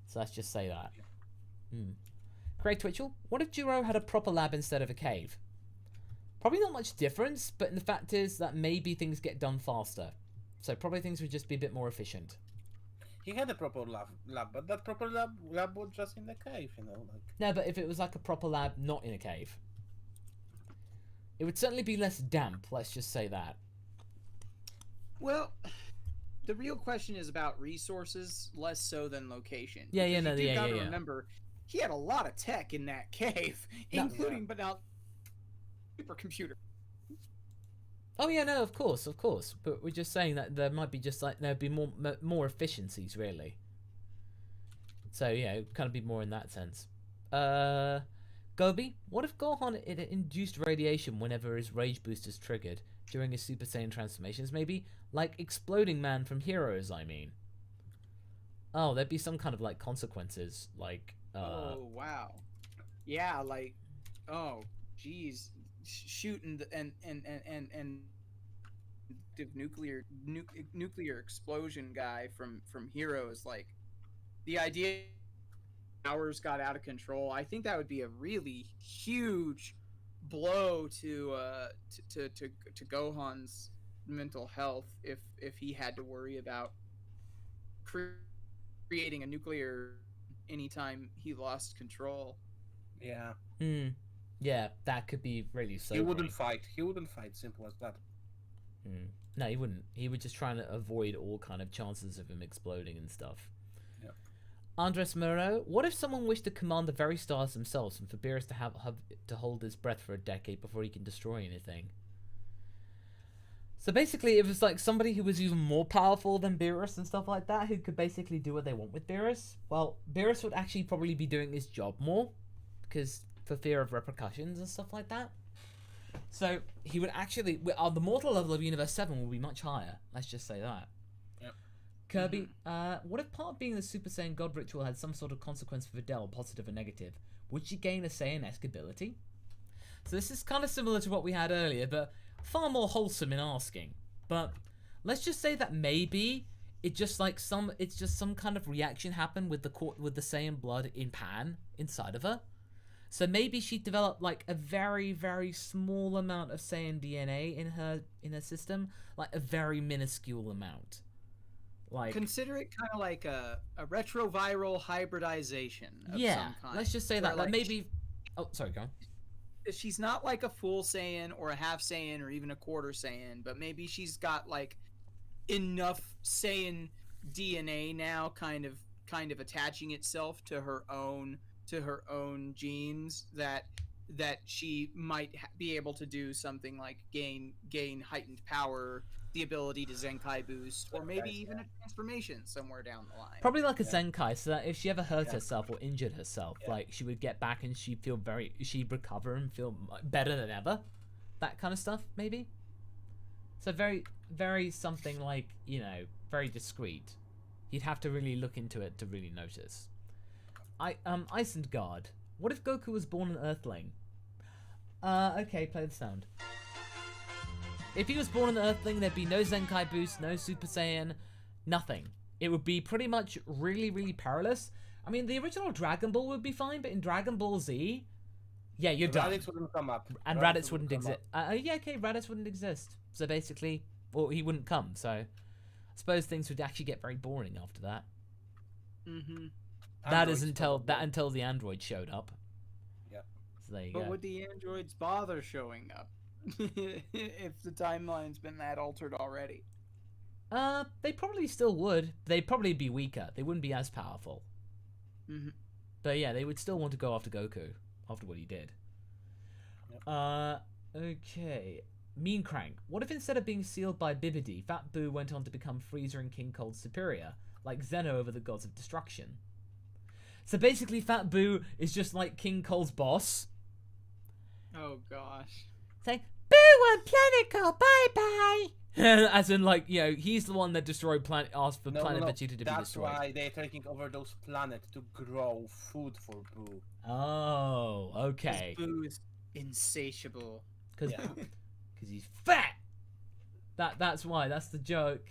So let's just say that. Craig Twitchell, what if Gero had a proper lab instead of a cave? Probably not much difference, but the fact is that maybe things get done faster. So probably things would just be a bit more efficient. He had a proper lab, but that proper lab was just in the cave, like. No, but if it was like a proper lab not in a cave. It would certainly be less damp, let's just say that. Well, the real question is about resources, less so than location. Yeah, yeah, Because no, you do yeah, gotta yeah, yeah. remember, he had a lot of tech in that cave, No. including, but not supercomputer. Oh yeah, no, of course. But we're just saying that there might be just like there'd be more efficiencies, really. So yeah, it'd kind of be more in that sense. Gobi, what if Gohan induced radiation whenever his rage boost is triggered during his Super Saiyan transformations? Maybe like Exploding Man from Heroes. I mean. Oh, there'd be some kind of like consequences, like. Oh wow. Yeah, like, oh, geez, shooting and the nuclear explosion guy from Heroes, like, the idea powers got out of control. I think that would be a really huge blow to Gohan's mental health if he had to worry about creating a nuclear anytime he lost control. Yeah. Yeah, that could be really so. He wouldn't fight. Simple as that. No, he wouldn't. He would just try to avoid all kind of chances of him exploding and stuff. Yeah. Andres Muro, what if someone wished to command the very stars themselves and for Beerus to have to hold his breath for a decade before he can destroy anything? So basically, it was like somebody who was even more powerful than Beerus and stuff like that, who could basically do what they want with Beerus. Well, Beerus would actually probably be doing his job more, because for fear of repercussions and stuff like that. So he would actually, the mortal level of Universe 7 will be much higher. Let's just say that. Yep. Kirby, what if part of being the Super Saiyan God ritual had some sort of consequence for Videl, positive or negative? Would she gain a Saiyan-esque ability? So this is kind of similar to what we had earlier, but far more wholesome in asking. But let's just say that maybe it's just some kind of reaction happened with the Saiyan blood in Pan inside of her. So maybe she developed like a very, very small amount of Saiyan DNA in her system, like a very minuscule amount. Like, consider it kind of like a retroviral hybridization of some kind. Let's just say that. Like maybe. Oh, sorry, go on. She's not like a full Saiyan or a half Saiyan or even a quarter Saiyan, but maybe she's got like enough Saiyan DNA now, kind of attaching itself to her own genes that she might be able to do something like gain heightened power, the ability to Zenkai boost, or maybe even a transformation somewhere down the line. Probably like a Zenkai, so that if she ever hurt herself or injured herself, like she would get back and she'd recover and feel better than ever. That kind of stuff, maybe. So very, very something like, very discreet. You'd have to really look into it to really notice. Isengard. What if Goku was born an Earthling? Okay, play the sound. If he was born an Earthling, there'd be no Zenkai boost, no Super Saiyan, nothing. It would be pretty much really, really perilous. I mean, the original Dragon Ball would be fine, but in Dragon Ball Z, yeah, you're done. Raditz wouldn't come up. And Raditz wouldn't exist. Raditz wouldn't exist. So basically, well, he wouldn't come. So I suppose things would actually get very boring after that. Mm-hmm. That is until the android showed up. Yeah. So there you But go. would the androids bother showing up if the timeline's been that altered already? They probably still would. They'd probably be weaker. They wouldn't be as powerful. Mm-hmm. But yeah, they would still want to go after Goku after what he did. Yep. Okay. Mean Crank. What if instead of being sealed by Bibidi, Fat Boo went on to become Frieza and King Cold's superior, like Zeno over the gods of destruction? So basically, Fat Boo is just like King Cole's boss. Oh gosh. Saying, Boo on Planet Cole, bye-bye! As in, like, he's the one that destroyed Planet, asked for Planet Vegeta to be destroyed. That's why they're taking over those planets to grow food for Boo. Oh, okay. Boo is insatiable. Because he's fat! That's why, that's the joke.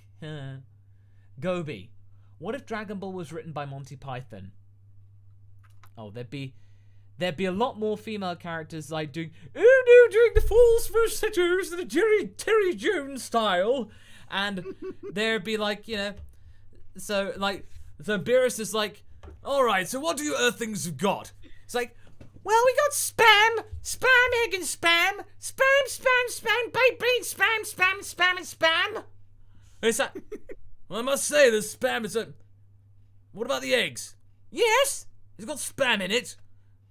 Gobi. What if Dragon Ball was written by Monty Python? Oh, there'd be a lot more female characters like doing the false falsettos in a Terry Jones style, and there'd be like so Beerus is like, all right, so what do you Earthlings have got? It's like, Well, we got spam, spam, egg and spam, spam, spam, spam, baked beans, spam, spam, spam, and spam. It's like, well, I must say, the spam is a... What about the eggs? Yes, it's got spam in it.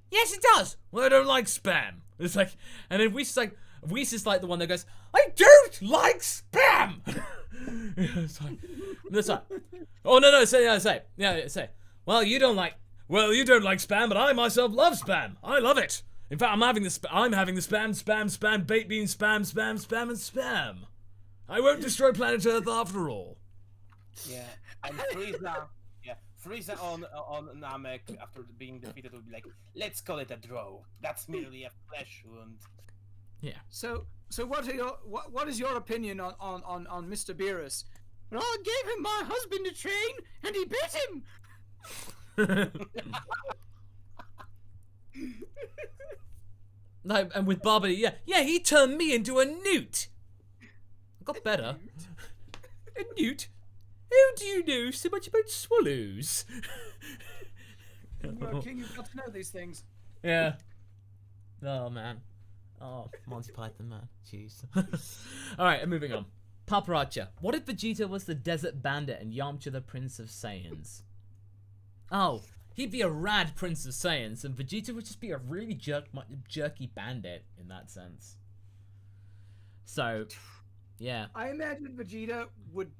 Yes, it does. Well, I don't like spam. It's like, and then Whis is like the one that goes, I don't like spam. It's like, oh no, say. Well, you don't like spam, but I myself love spam. I love it. In fact, I'm having the spam, baked beans, spam, and spam. I won't destroy planet Earth after all. Yeah, and Frieza on Namek after being defeated would be like, let's call it a draw. That's merely a flesh wound. Yeah. So what is your opinion on Mr. Beerus? Well, I gave him my husband to train, and he bit him. No, and with Barbie, yeah, he turned me into a newt. I got better. A newt? How do you know so much about swallows? You're a king, you've got to know these things. Yeah. Oh, man. Oh, Monty Python, man. Jeez. Alright, moving on. Paparacha. What if Vegeta was the Desert Bandit and Yamcha the Prince of Saiyans? Oh, he'd be a rad Prince of Saiyans, and Vegeta would just be a really jerky bandit in that sense. So, yeah. I imagine Vegeta would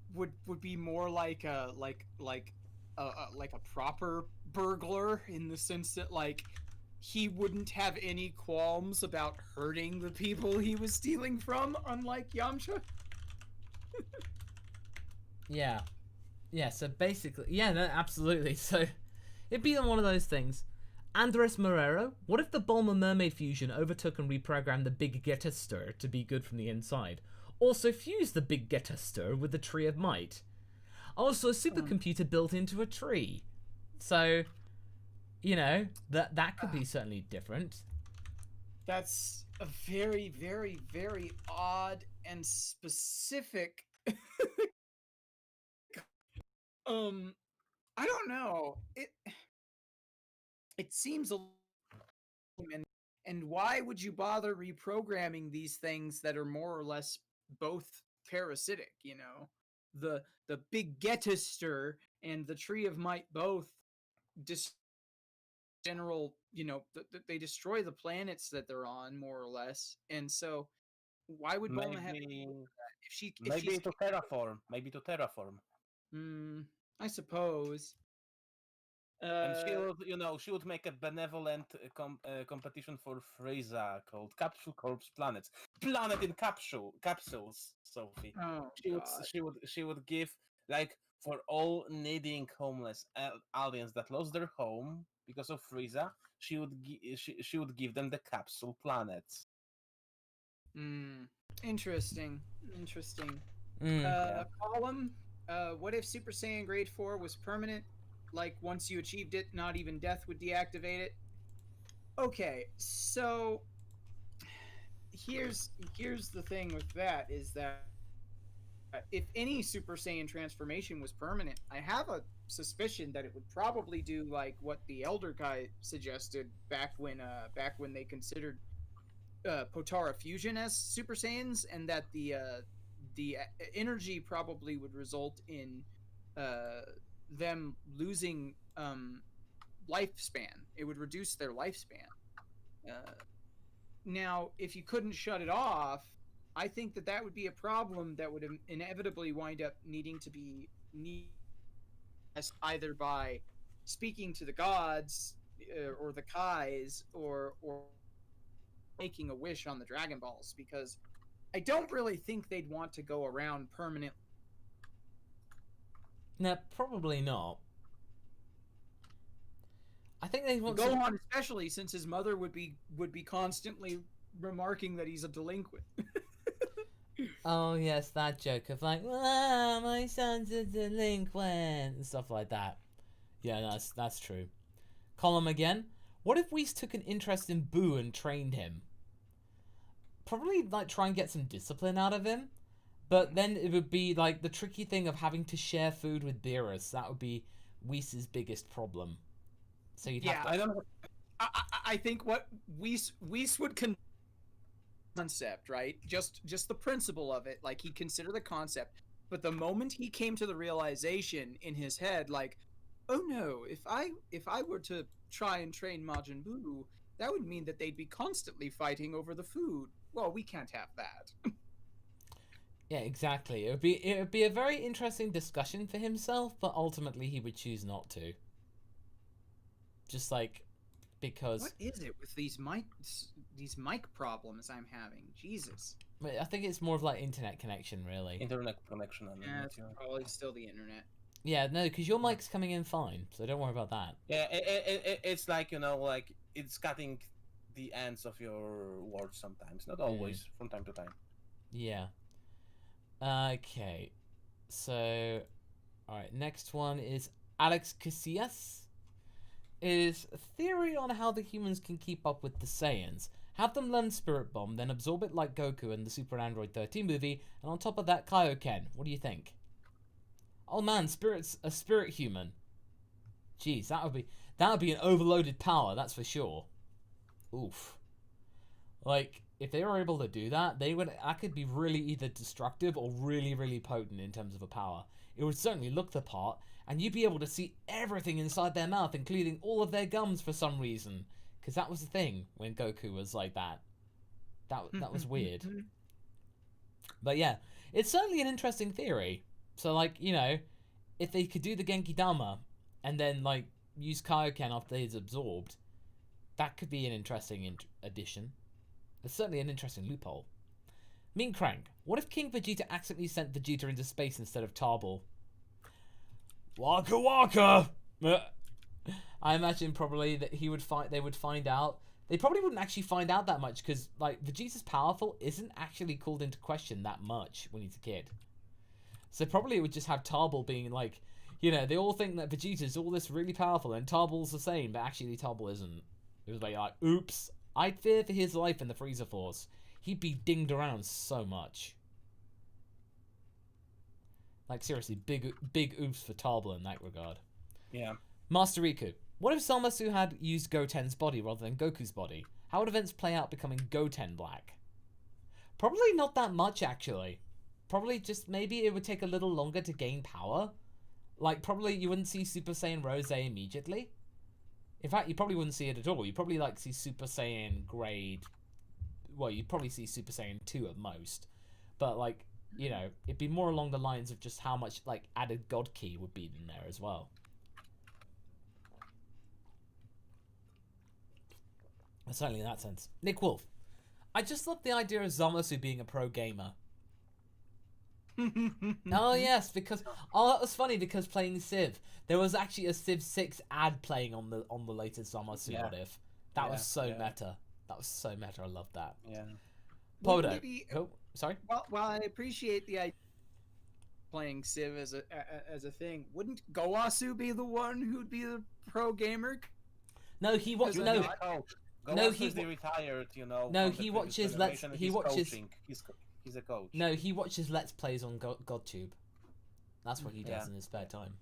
be more like a proper burglar, in the sense that, like, he wouldn't have any qualms about hurting the people he was stealing from, unlike Yamcha. Yeah. Yeah, so basically, yeah, no, absolutely. So, it'd be one of those things. Andres Morero, what if the Bulma Mermaid fusion overtook and reprogrammed the Big Getaster to be good from the inside? Also fuse the Big Getaster with the Tree of Might. Also a supercomputer built into a tree. So, you know, that could be certainly different. That's a very, very, very odd and specific. I don't know. It seems a little, and why would you bother reprogramming these things that are more or less both parasitic? You know, the Big Getaster and the Tree of Might both general, you know, they destroy the planets that they're on, more or less. And so why would Bulma have Maybe to terraform. I suppose. And she would make a benevolent competition for Frieza called Capsule Corps Planets. Planet in capsules, Sophie. Oh, she would give, like, for all needing homeless aliens that lost their home because of Frieza, she would give them the capsule planets. Interesting. Column. What if Super Saiyan Grade 4 was permanent? Like, once you achieved it, not even death would deactivate it? Okay, so here's the thing with that, is that if any Super Saiyan transformation was permanent, I have a suspicion that it would probably do like what the Elder Kai suggested back when they considered Potara fusion as Super Saiyans, and that the energy probably would result in them losing lifespan. It would reduce their lifespan. Now, if you couldn't shut it off, I think that would be a problem that would inevitably wind up needing to be either by speaking to the gods or the Kais, or making a wish on the Dragon Balls, because I don't really think they'd want to go around permanently. No, probably not. I think they want Gohan, especially since his mother would be constantly remarking that he's a delinquent. Oh yes, that joke of like, ah, my son's a delinquent and stuff like that. Yeah, that's true. Column again. What if Whis took an interest in Boo and trained him? Probably like try and get some discipline out of him, but then it would be like the tricky thing of having to share food with Beerus. That would be Whis' biggest problem. So you'd have to... I I think what Whis would concept, right? Just the principle of it, like he'd consider the concept, but the moment he came to the realization in his head, like, oh no, if I were to try and train Majin Buu, that would mean that they'd be constantly fighting over the food. Well, we can't have that. Yeah, exactly. It would be a very interesting discussion for himself, but ultimately he would choose not to. Just like because What is it with these mic problems I'm having? Jesus. I think it's more of like internet connection, really. Internet connection. Yeah, it's probably still the internet. Yeah, no, because your mic's coming in fine, so don't worry about that. Yeah, it's like, you know, like it's cutting the ends of your words sometimes. Not always, from time to time. Yeah. Okay. So, alright, next one is Alex Casillas. Is a theory on how the humans can keep up with the Saiyans. Have them learn Spirit Bomb, then absorb it like Goku in the Super Android 13 movie, and on top of that, Kaioken. What do you think? Oh man, Spirit's a spirit human. Jeez, that would be an overloaded power, that's for sure. Oof. Like, if they were able to do that, that could be really either destructive or really, really potent in terms of a power. It would certainly look the part, and you'd be able to see everything inside their mouth, including all of their gums for some reason. Because that was the thing when Goku was like that. That was weird. But yeah, it's certainly an interesting theory. So, like, you know, if they could do the Genki Dama and then, like, use Kaioken after he's absorbed, that could be an interesting addition. It's certainly an interesting loophole. Mean Crank, what if King Vegeta accidentally sent Vegeta into space instead of Tarball? Waka Waka! I imagine probably that they would find out. They probably wouldn't actually find out that much because, like, Vegeta's powerful isn't actually called into question that much when he's a kid. So probably it would just have Tarball being like, you know, they all think that Vegeta's all this really powerful and Tarball's the same, but actually Tarball isn't. It was like, oops. I'd fear for his life in the Frieza Force. He'd be dinged around so much. Like, seriously, big oops for Tarball in that regard. Yeah. Master Riku, what if Zamasu had used Goten's body rather than Goku's body? How would events play out becoming Goten Black? Probably not that much, actually. Probably just maybe it would take a little longer to gain power. Like, probably you wouldn't see Super Saiyan Rose immediately. In fact, you probably wouldn't see it at all. You'd probably, like, see Super Saiyan grade... Well, you'd probably see Super Saiyan 2 at most. But, like, you know, it'd be more along the lines of just how much, like, added God Ki would be in there as well. Certainly in that sense. Nick Wolf, I just love the idea of Zamasu being a pro gamer. Oh yes, because that was funny because playing Civ, there was actually a Civ 6 ad playing on the latest Zamasu what if. That was so meta. That was so meta. I love that. Yeah. Podo. Maybe, oh, sorry. While I appreciate the idea of playing Civ as a thing, wouldn't Gowasu be the one who'd be the pro gamer? No, he watches. He's No, no, he's retired. You know. No, he watches. Coaching. He's a coach. No, he watches Let's Plays on GodTube. That's what he does in his spare time.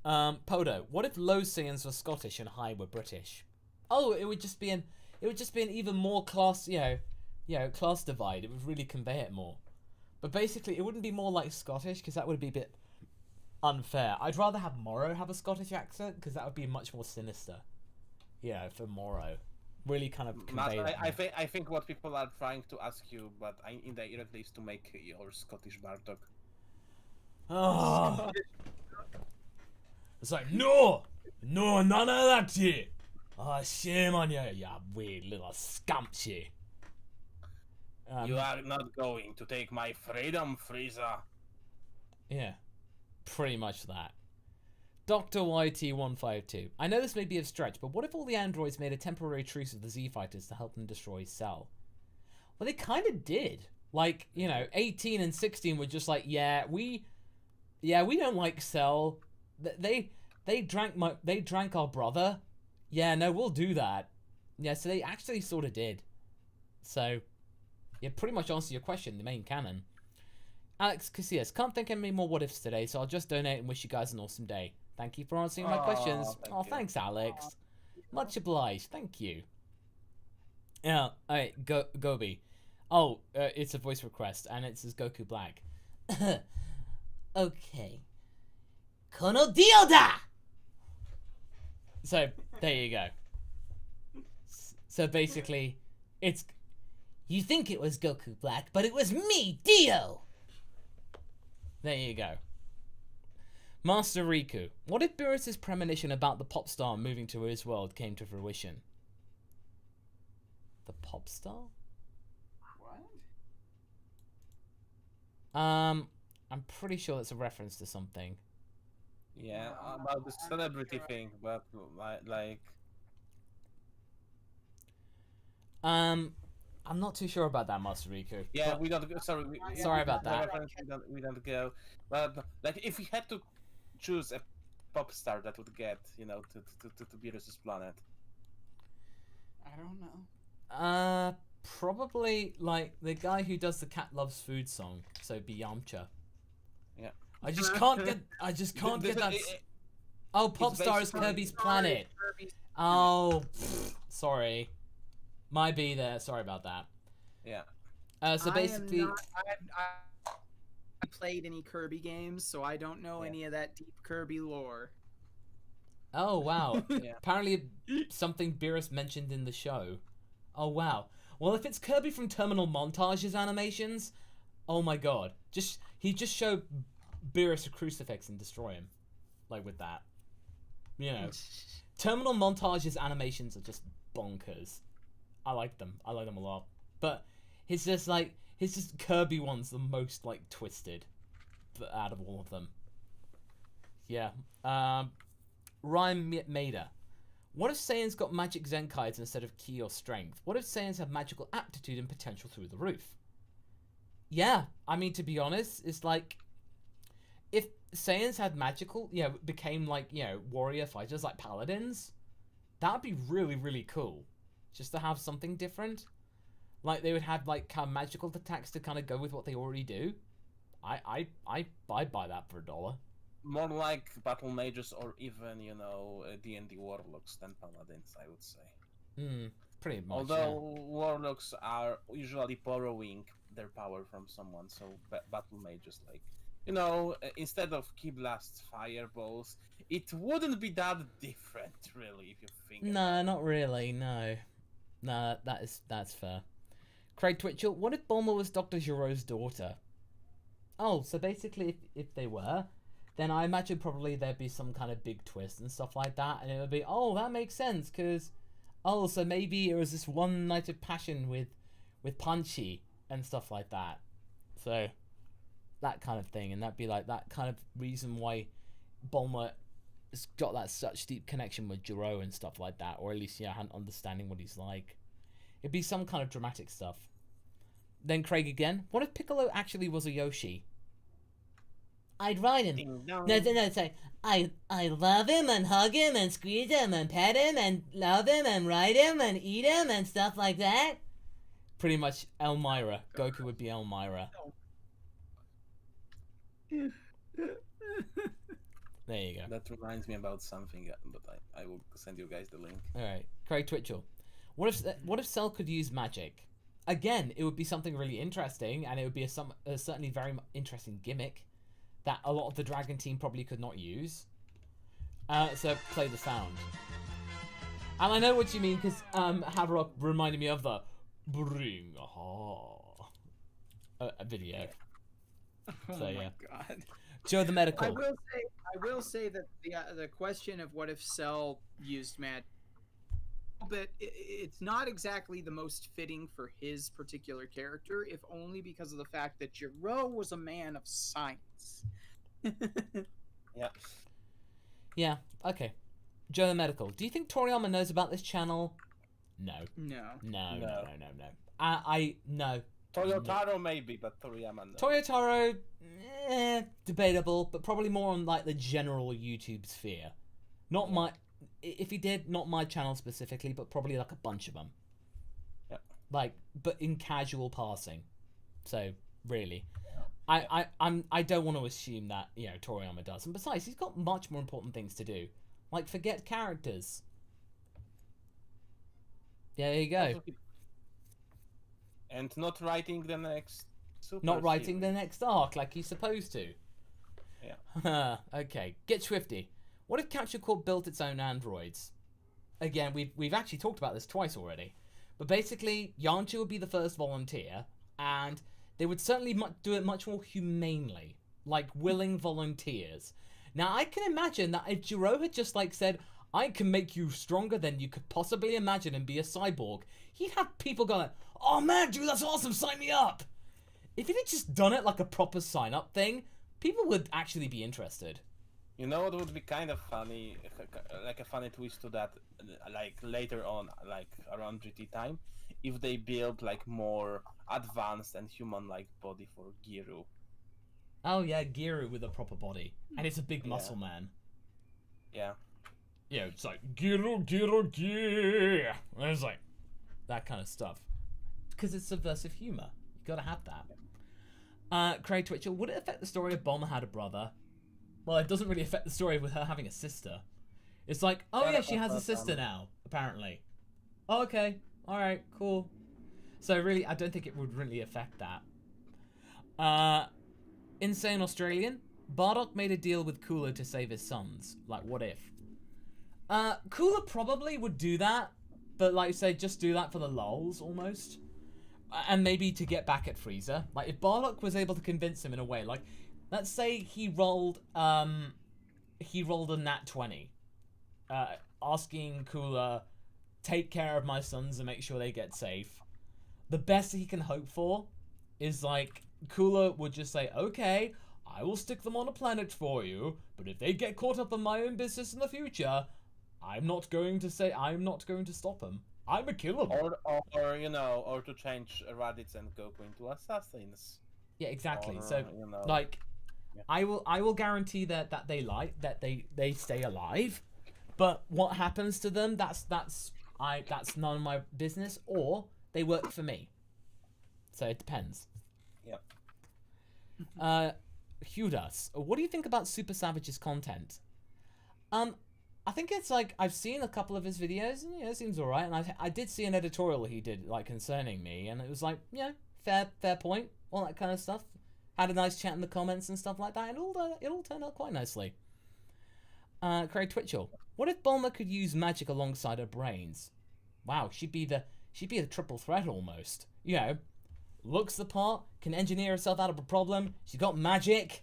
Podo, what if low Saiyans were Scottish and high were British? Oh, it would just be an even more class, class divide. It would really convey it more. But basically, it wouldn't be more like Scottish because that would be a bit unfair. I'd rather have Morrow have a Scottish accent because that would be much more sinister. Yeah, for Morrow. Really kind of convey I think what people are trying to ask you, but indirectly, is to make your Scottish Bartok. Oh. It's like, no, none of that shit. Oh, shame on you, you weird little scamp shit. You are not going to take my freedom, Frieza. Yeah, pretty much that. Dr. YT152. I know this may be a stretch, but what if all the androids made a temporary truce with the Z-Fighters to help them destroy Cell? Well, they kind of did. Like, 18 and 16 were just like, we don't like Cell. They drank our brother. Yeah, no, we'll do that. Yeah, so they actually sort of did. So, yeah, pretty much answer your question, the main canon. Alex Casillas, can't think of any more what ifs today, so I'll just donate and wish you guys an awesome day. Thank you for answering my questions. Thanks, Alex. Much obliged. Thank you. Yeah, alright, Gobi. Oh, it's a voice request, and it says Goku Black. Okay. Kono dio da! So, there you go. So basically, it's... You think it was Goku Black, but it was me, Dio! There you go. Master Riku. What if Beerus's premonition about the pop star moving to his world came to fruition? The pop star? What? I'm pretty sure that's a reference to something. Yeah, about the celebrity thing, but like I'm not too sure about that, Master Riku. yeah, but- we don't. Sorry, Sorry about that. We don't go. But like, if we had to choose a pop star that would get, you know, to Beerus's planet. I don't know. Probably like the guy who does the Cat Loves Food song. So it'd be Yamcha. Yeah. I just can't get. I just can't get that. Oh, pop star is basically- Kirby's planet. Oh, sorry. My B there. Sorry about that. Yeah. So basically, I played any Kirby games, so I don't know Yeah. any of that deep Kirby lore. oh wow. Yeah. Apparently, something Beerus mentioned in the show. Oh wow. Well, if it's Kirby from Terminal Montage's animations, oh my god. He just showed Beerus a crucifix and destroy him, like with that. You know, Terminal Montage's animations are just bonkers. I like them. I like them a lot. But his just Kirby one's the most like twisted out of all of them. Yeah. Rhyme Maida. What if Saiyans got magic Zenkais instead of ki or strength? What if Saiyans have magical aptitude and potential through the roof? Yeah, I mean, to be honest, it's like if Saiyans had magical, became like, warrior fighters like paladins, that would be really, really cool. Just to have something different. Like they would have like kind of magical attacks to kind of go with what they already do. I'd buy that for $1. More like battle mages or even, you know, D&D warlocks than paladins, I would say. Pretty much. Although warlocks are usually borrowing their power from someone, so battle mages, like, you know, instead of ki blasts, fireballs, it wouldn't be that different, really, if you think. No, not really. No, that's fair. Craig Twitchell, what if Bulma was Dr. Gero's daughter? Oh, so basically, if they were, then I imagine probably there'd be some kind of big twist and stuff like that, and it would be, oh, that makes sense, because, oh, so maybe it was this one night of passion with Punchy and stuff like that. So, that kind of thing, and that'd be like that kind of reason why Bulma has got that such deep connection with Gero and stuff like that, or at least, understanding what he's like. It'd be some kind of dramatic stuff. Then Craig again, what if Piccolo actually was a Yoshi? I'd ride him. No, sorry. I love him and hug him and squeeze him and pet him and love him and ride him and eat him and stuff like that. Pretty much Elmira. Goku would be Elmira. There you go. That reminds me about something, but I will send you guys the link. Alright. Craig Twitchell. What if Cell could use magic? Again, it would be something really interesting, and it would be a certainly very interesting gimmick that a lot of the Dragon team probably could not use. So play the sound. And I know what you mean, because Haverock reminded me of the Bring a video. Oh So, my yeah. god. Joe the Medical. I will say that the question of what if Cell used magic, but it's not exactly the most fitting for his particular character, if only because of the fact that Gero was a man of science. Yeah. Yeah, okay. Joe the Medical. Do you think Toriyama knows about this channel? No. No. No. No. No. Toyotaro maybe, but Toriyama no. Toyotaro, debatable, but probably more on like the general YouTube sphere. Not my, if he did, not my channel specifically, but probably like a bunch of them. Yeah. Like, but in casual passing. So really, I don't want to assume that Toriyama does, and besides, he's got much more important things to do, like forget characters. Yeah, there you go. And not writing the next Super Not writing the series. next arc like he's supposed to. Yeah. Okay, get swifty. What if Capture Corp built its own androids? Again, we've actually talked about this twice already. But basically, Yamcha would be the first volunteer, and they would certainly do it much more humanely, like willing volunteers. Now, I can imagine that if Gero had just like said, I can make you stronger than you could possibly imagine and be a cyborg, he'd have people going, oh man, dude, that's awesome, sign me up! If he'd just done it like a proper sign-up thing, people would actually be interested. You know what would be kind of funny, like a funny twist to that, like later on, like around GT time, if they build like more advanced and human-like body for Gero. Oh yeah, Gero with a proper body. And it's a big muscle man. Yeah. Yeah, it's like, Gero, Gero, yeah! And it's like, that kind of stuff. Because it's subversive humor. You gotta have that. Craig Twitchell, would it affect the story if Bulma had a brother? Well, it doesn't really affect the story with her having a sister. It's like, oh yeah, she has a sister now, apparently. Oh, okay, alright, cool. So really, I don't think it would really affect that. Insane Australian, Bardock made a deal with Cooler to save his sons. Like, what if? Cooler probably would do that, but like say, just do that for the lulz, almost. And maybe to get back at Frieza. Like, if Bardock was able to convince him in a way, like, let's say he rolled a nat 20. Asking Cooler, take care of my sons and make sure they get safe. The best he can hope for is, like, Cooler would just say, okay, I will stick them on a planet for you, but if they get caught up in my own business in the future, I'm not going to stop them. I'm a killer. Or you know, or to change Raditz and Goku into assassins. Yeah, exactly. Or, So, you know, like, yeah. I will guarantee that they stay alive, but what happens to them, that's none of my business, or they work for me. So it depends. Yeah. Hudas, what do you think about Super Savage's content? I think it's like, I've seen a couple of his videos, and it seems alright, and I did see an editorial he did, like, concerning me, and it was like, yeah, fair point, all that kind of stuff. Had a nice chat in the comments and stuff like that, and it all turned out quite nicely. Craig Twitchell, what if Bulma could use magic alongside her brains? Wow, she'd be the triple threat almost. You know, looks the part, can engineer herself out of a problem, she's got magic,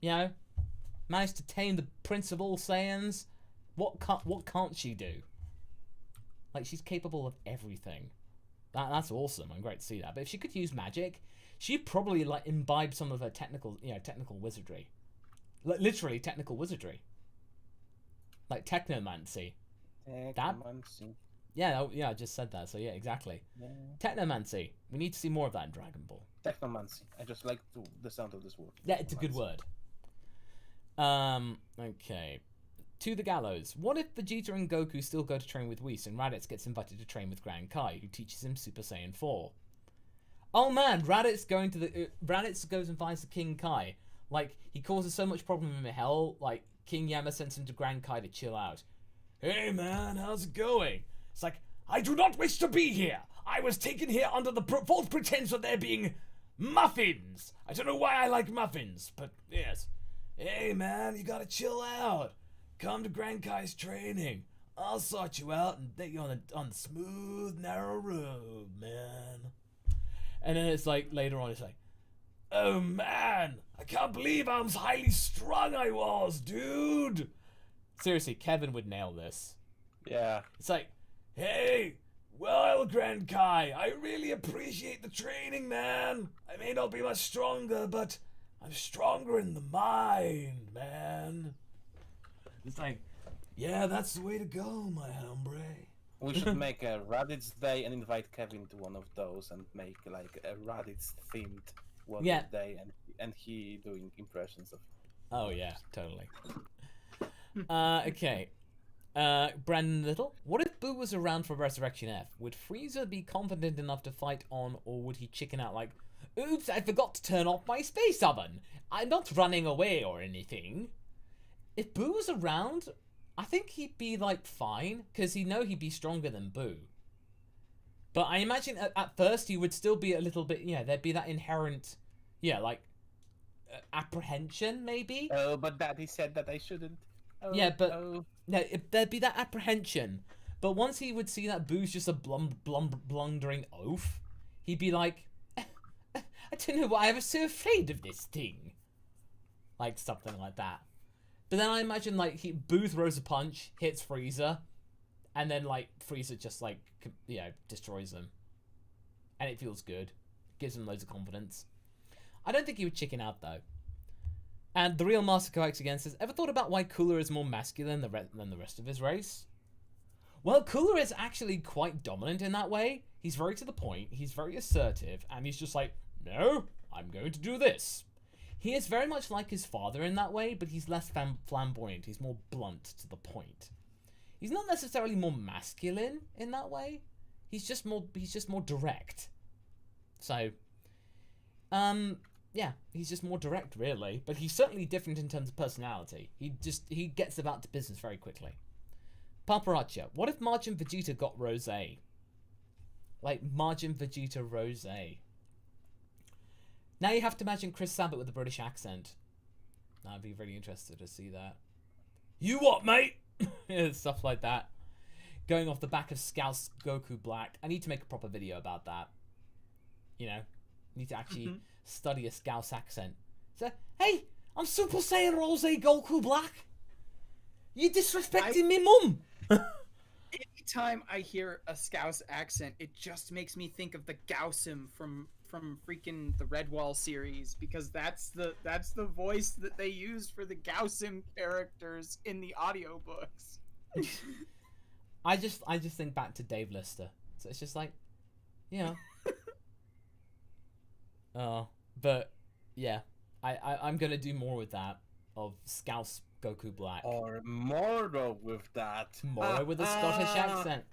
you know, managed to tame the Prince of all Saiyans. What can't she do? Like, she's capable of everything. That's awesome. I'm great to see that. But if she could use magic, she'd probably like imbibe some of her technical wizardry. Literally technical wizardry. Like technomancy. Technomancy. Yeah, I just said that. So yeah, exactly. Yeah. Technomancy. We need to see more of that in Dragon Ball. Technomancy. I just like the sound of this word. Yeah, it's a good word. Okay. To the gallows. What if Vegeta and Goku still go to train with Whis and Raditz gets invited to train with Grand Kai, who teaches him Super Saiyan 4? Oh man, Raditz goes and finds the King Kai. Like, he causes so much problem in hell, like, King Yama sends him to Grand Kai to chill out. Hey man, how's it going? It's like, I do not wish to be here! I was taken here under the false pretense of there being muffins! I don't know why I like muffins, but yes. Hey man, you gotta chill out. Come to Grand Kai's training. I'll sort you out and take you on the smooth, narrow road, man. And then it's like, later on, it's like, oh man, I can't believe how highly strung I was, dude. Seriously, Kevin would nail this. Yeah. It's like, hey, well, Grand Kai, I really appreciate the training, man. I may not be much stronger, but I'm stronger in the mind, man. It's like, yeah, that's the way to go, my hombre. We should make a Raditz day and invite Kevin to one of those and make like a Raditz themed one day and he doing impressions of. Oh yeah, totally. Okay. Brandon Little, what if Boo was around for Resurrection F? Would Frieza be confident enough to fight on, or would he chicken out like, oops, I forgot to turn off my space oven. I'm not running away or anything. If Boo was around, I think he'd be like fine, because he'd know he'd be stronger than Boo. But I imagine at first he would still be a little bit, there'd be that inherent, like, apprehension, maybe? Oh, but Daddy said that I shouldn't. Oh, Yeah, but oh. no, there'd be that apprehension. But once he would see that Boo's just a blundering oaf, he'd be like, I don't know why I was so afraid of this thing. Like, something like that. But then I imagine, like, Boo throws a punch, hits Frieza, and then, like, Frieza just, like, destroys him. And it feels good. Gives him loads of confidence. I don't think he would chicken out, though. And the real MasakoX again says, ever thought about why Cooler is more masculine than the rest of his race? Well, Cooler is actually quite dominant in that way. He's very to the point, he's very assertive, and he's just like, no, I'm going to do this. He is very much like his father in that way, but he's less flamboyant. He's more blunt to the point. He's not necessarily more masculine in that way. He's just more direct. So, yeah, he's just more direct, really. But he's certainly different in terms of personality. He gets about to business very quickly. Paparazzi, what if Margin Vegeta got rosé? Like, Margin Vegeta rosé. Now you have to imagine Chris Sabat with a British accent. I'd be really interested to see that. You what, mate? Yeah, stuff like that. Going off the back of Scout's Goku Black. I need to make a proper video about that. Need to actually study a Scout's accent. So, hey, I'm Super Saiyan Rose Goku Black. You disrespecting me mum. Anytime I hear a Scouse accent, it just makes me think of the Gausim from freaking the Redwall series, because that's the voice that they use for the Gausim characters in the audiobooks. I just think back to Dave Lister. So it's just like, but yeah, I'm gonna do more with that of Scouse Goku Black. Or Moro with that. Moro with a Scottish accent.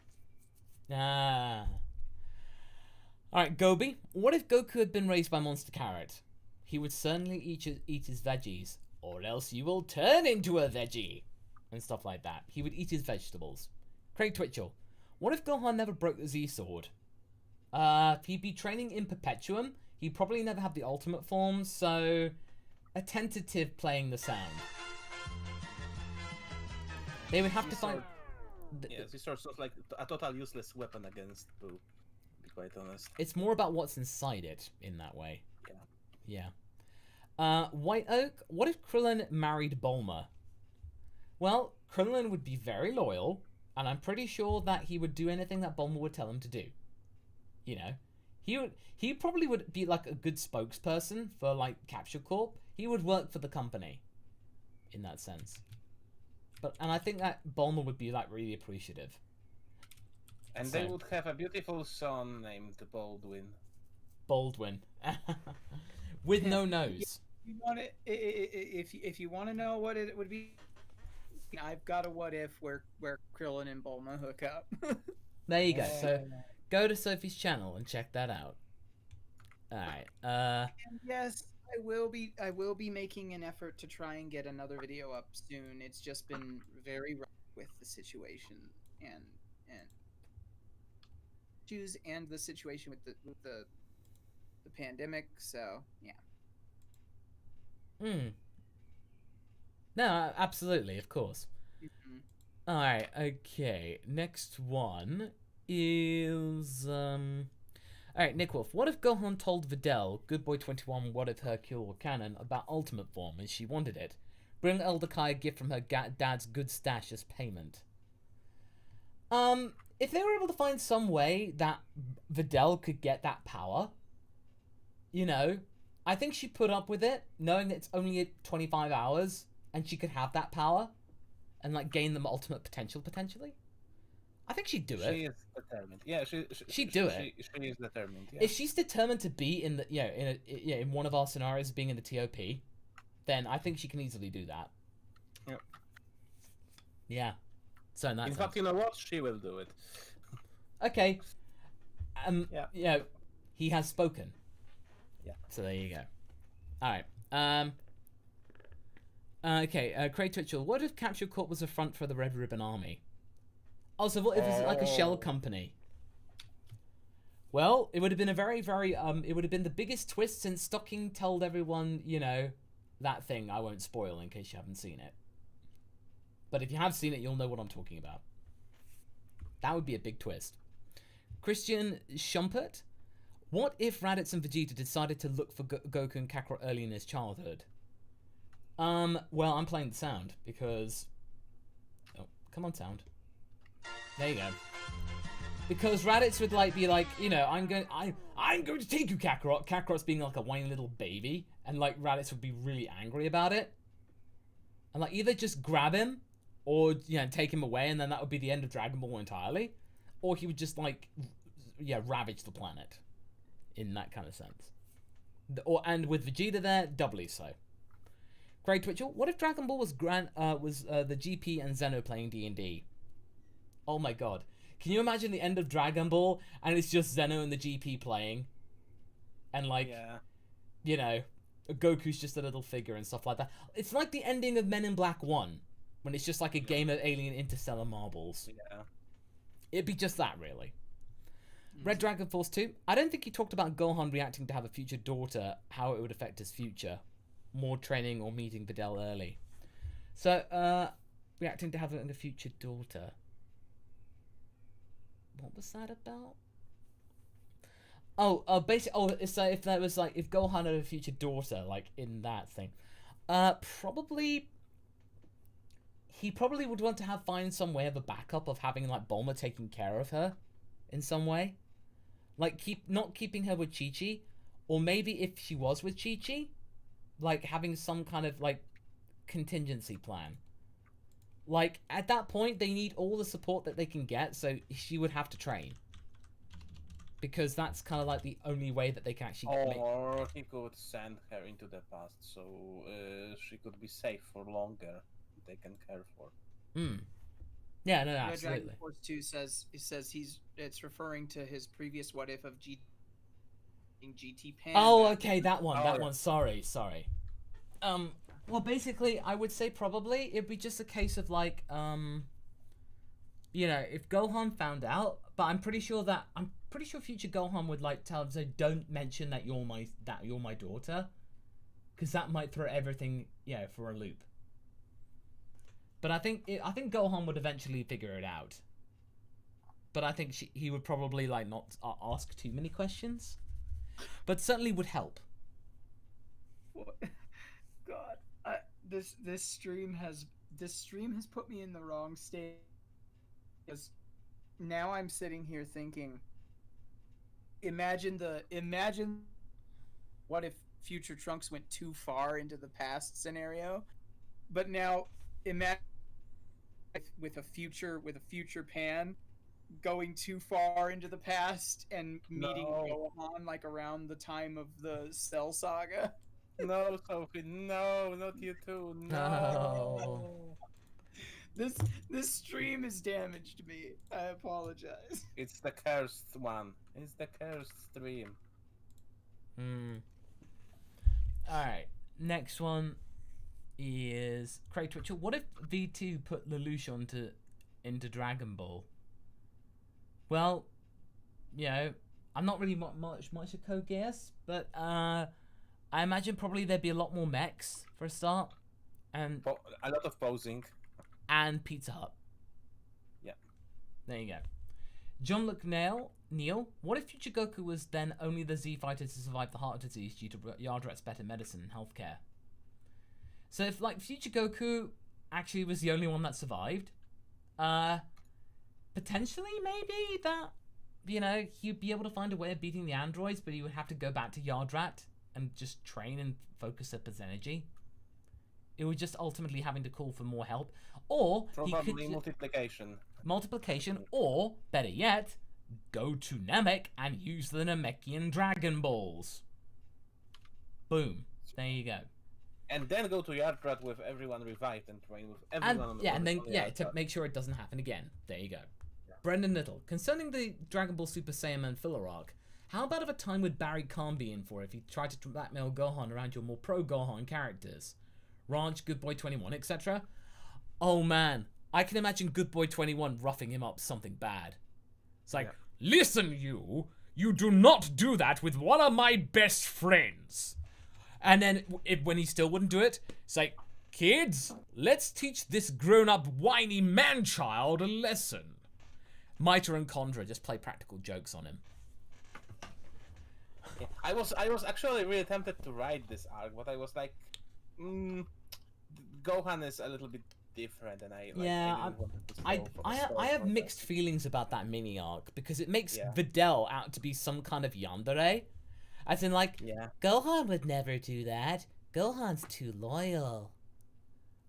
Alright, Gobi, what if Goku had been raised by Monster Carrot? He would certainly eat his veggies, or else you will turn into a veggie. And stuff like that. He would eat his vegetables. Craig Twitchell, what if Gohan never broke the Z-Sword? He'd be training in Perpetuum. He'd probably never have the ultimate form, so a tentative playing the sound. They would have to find... Yeah, Z-Sword is like a total useless weapon against Boo, to be quite honest. It's more about what's inside it in that way. Yeah. Yeah. White Oak, what if Krillin married Bulma? Well, Krillin would be very loyal, and I'm pretty sure that he would do anything that Bulma would tell him to do. He probably would be like a good spokesperson for like Capsule Corp. He would work for the company in that sense. And I think that Bulma would be like really appreciative. And they would have a beautiful son named Baldwin. Baldwin. With no nose. You want it, if you want to know what it would be, I've got a what if where Krillin and Bulma hook up. There you go. So go to Sophie's channel and check that out. All right. And yes, I will be making an effort to try and get another video up soon. It's just been very rough with the situation and issues and the situation with the pandemic. So yeah. No, absolutely, of course. Mm-hmm. All right. Okay. Next one is Alright, Nick Wolf, what if Gohan told Videl, Good Boy 21, what if Hercule were canon, about Ultimate Form and she wanted it? Bring Elder Kai a gift from her dad's good stash as payment. If they were able to find some way that Videl could get that power, I think she'd put up with it, knowing that it's only 25 hours, and she could have that power, and, like, gain the ultimate potential, potentially. I think she'd do it. She is determined. Yeah, she'd do it. She is determined. Yeah. If she's determined to be in the in one of our scenarios, being in the TOP, then I think she can easily do that. Yep. Yeah. So in fact, you know what? She will do it. Okay. Yeah. Yeah. He has spoken. Yeah. So there you go. All right. Okay. Craig Twitchell. What if Capture Corp was a front for the Red Ribbon Army? Also, what if it's like a shell company? Well, it would have been a very, very, it would have been the biggest twist since Stocking told everyone, you know, that thing I won't spoil in case you haven't seen it. But if you have seen it, you'll know what I'm talking about. That would be a big twist. Christian Schumpert. What if Raditz and Vegeta decided to look for Goku and Kakarot early in his childhood? Well, I'm playing the sound because... Oh, come on, sound. There you go. Because Raditz would be like, you know, I'm going to take you, Kakarot. Kakarot's being like a whiny little baby, and like Raditz would be really angry about it, and like either just grab him, or you know, take him away, and then that would be the end of Dragon Ball entirely, or he would just like, yeah, ravage the planet, in that kind of sense. And with Vegeta there, doubly so. Craig Twitchell, what if Dragon Ball was the GP and Zeno playing D&D? Oh my god. Can you imagine the end of Dragon Ball and it's just Zeno and the GP playing? And like, you know, Goku's just a little figure and stuff like that. It's like the ending of Men in Black 1, when it's just like a game of alien interstellar marbles. Yeah. It'd be just that, really. Red Dragon Force 2. I don't think he talked about Gohan reacting to have a future daughter, how it would affect his future. More training or meeting Videl early. So, reacting to having a future daughter. What was that about? Oh, basically, so if there was like, if Gohan had a future daughter, like in that thing, probably, he probably would want to find some way of a backup of having like Bulma taking care of her, in some way, like not keeping her with Chi-Chi, or maybe if she was with Chi-Chi, like having some kind of like contingency plan. Like, at that point, they need all the support that they can get, so she would have to train. Because that's kind of like the only way that they can actually Or he could send her into the past, so she could be safe for longer. They can care for. Yeah, no, Red absolutely. Dragon Force 2 says it's referring to his previous what if of GT Pan. Oh, okay, that one. Sorry. Well, basically, I would say probably it'd be just a case of like, you know, if Gohan found out, but I'm pretty sure future Gohan would like tell him, so don't mention that you're my daughter, because that might throw everything, yeah, for a loop. But I think Gohan would eventually figure it out. But I think he would probably like not ask too many questions, but certainly would help. What? God. This stream has put me in the wrong state, because now I'm sitting here thinking, imagine what if future Trunks went too far into the past scenario, but now imagine with a future Pan going too far into the past and meeting Gohan like around the time of the Cell Saga. No, Sophie, no, not you too, no. This stream has damaged me. I apologize. It's the cursed one. It's the cursed stream. Alright, next one is Craig Twitchell. What if V2 put Lelouch into Dragon Ball? Well, you know, I'm not really much a code guess, but I imagine probably there'd be a lot more mechs for a start, and a lot of posing, and Pizza Hut. Yeah, there you go. John Luke Neil, what if future Goku was then only the Z fighter to survive the heart disease due to Yardrat's better medicine and healthcare? So if like future Goku actually was the only one that survived, potentially maybe that, you know, he'd be able to find a way of beating the androids, but he would have to go back to Yardrat and just train and focus up his energy. It would just ultimately having to call for more help, or probably he could multiplication, or better yet, go to Namek and use the Namekian Dragon Balls. Boom. There you go. And then go to Yardrat with everyone revived and train with everyone. To make sure it doesn't happen again. There you go. Yeah. Brendan Little, concerning the Dragon Ball Super Saiyan filler arc, how bad of a time would Barry Khan be in for if he tried to blackmail Gohan around your more pro-Gohan characters? Raj, Good Boy 21, etc.? Oh man, I can imagine Good Boy 21 roughing him up something bad. It's like, listen you You do not do that with one of my best friends. And then, when he still wouldn't do it, it's like, kids, let's teach this grown-up whiny man-child a lesson. Miter and Condra just play practical jokes on him. Yeah, I was actually really tempted to write this arc, but I was like, Gohan is a little bit different, and I have mixed feelings about that mini arc because it makes Yeah. Videl out to be some kind of yandere, as in like, Yeah. Gohan would never do that. Gohan's too loyal.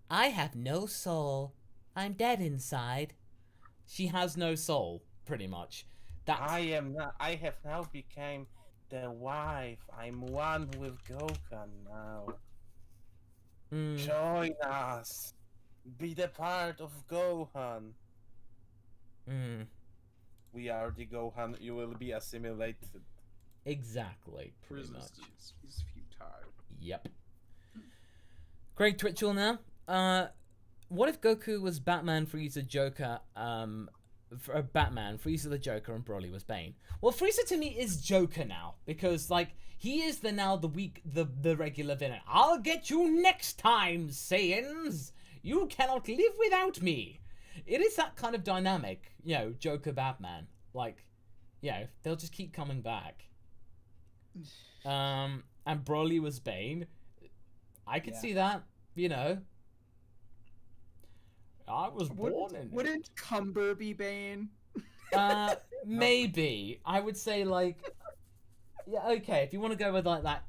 I have no soul. I'm dead inside. She has no soul, pretty much. I have now become the wife. I'm one with Gohan now. Join us. Be the part of Gohan. We are the Gohan. You will be assimilated. Exactly. Pretty much. Resistance is futile. Yep. Great Twitchell now. What if Goku was Batman, Frieza, Joker, Batman, Frieza the Joker, and Broly was Bane? Well, Frieza to me is Joker now, because, like, he is the regular villain. I'll get you next time, Saiyans! You cannot live without me! It is that kind of dynamic, you know, Joker, Batman. Like, you know, they'll just keep coming back. And Broly was Bane. I could see that, you know. I was born in it. Wouldn't Cumber be Bane? Maybe. I would say, like... Yeah, okay, if you want to go with, like, that...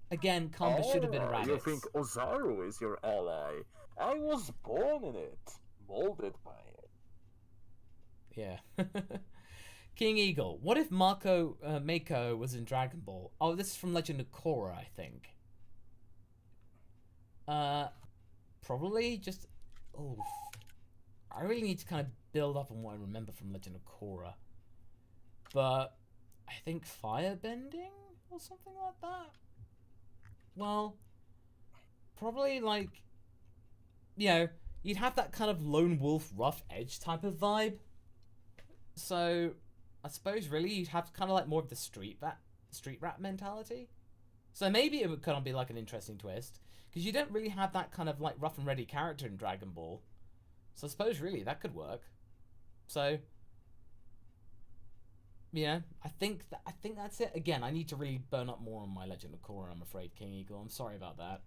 Again, Cumber should have been Raditz. You think Ozaru is your ally? I was born in it. Molded by it. Yeah. King Eagle. What if Mako was in Dragon Ball? Oh, this is from Legend of Korra, I think. Probably just... Oh, I really need to kind of build up on what I remember from Legend of Korra. But I think firebending or something like that? Well, probably like, you know, you'd have that kind of lone wolf rough edge type of vibe. So I suppose really you'd have kind of like more of the street rat mentality. So maybe it would kind of be like an interesting twist. Because you don't really have that kind of like rough and ready character in Dragon Ball. So I suppose really that could work. So yeah, I think that's it. Again, I need to really burn up more on my Legend of Korra, I'm afraid, King Eagle. I'm sorry about that.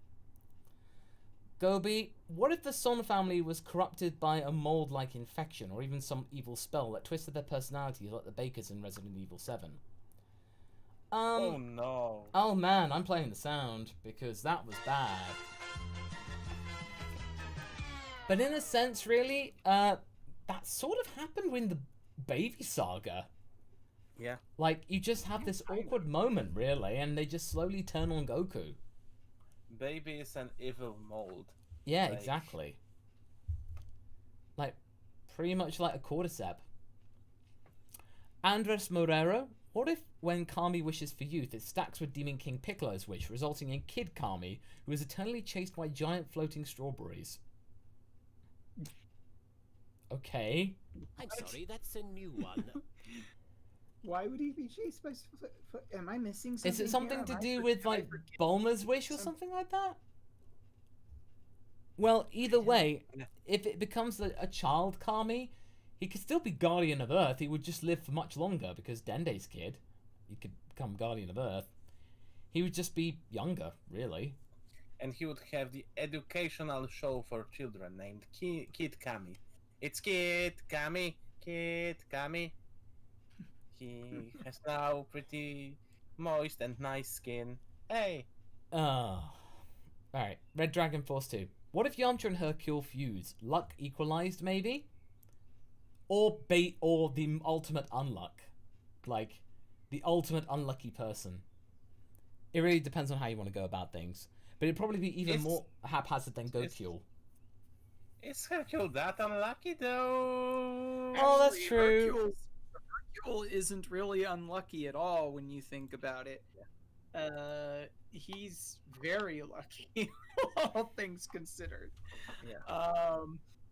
Gobi, what if the Son family was corrupted by a mold-like infection or even some evil spell that twisted their personalities like the Bakers in Resident Evil 7? Oh no. Oh man, I'm playing the sound because that was bad. But in a sense, really, that sort of happened in the Baby Saga. Yeah. Like, you just have this awkward moment, really, and they just slowly turn on Goku. Baby is an evil mold. Yeah, Like- exactly. Like, pretty much like a cordyceps. Andres Morero, what if when Kami wishes for youth, it stacks with Demon King Piccolo's wish, resulting in Kid Kami, who is eternally chased by giant floating strawberries? Okay. I'm sorry, that's a new one. Why would he be chased by... Am I missing something? Is it something here? to do with, like, Bulma's wish or something like that? Well, either way, if it becomes a child Kami, he could still be Guardian of Earth. He would just live for much longer because Dende's kid, he could become Guardian of Earth. He would just be younger, really. And he would have the educational show for children named Kid Kami. It's Kid Kami, Kid Kami. He has now pretty moist and nice skin. Hey! Oh. Alright, Red Dragon Force 2. What if Yamcha and Hercule fuse? Luck equalized, maybe? Or the ultimate unluck. Like, the ultimate unlucky person. It really depends on how you want to go about things. But it'd probably be even more haphazard than Goku. Is Hercule that unlucky though? Oh, that's Actually, true. Hercule isn't really unlucky at all when you think about it. He's very lucky, all things considered. Yeah.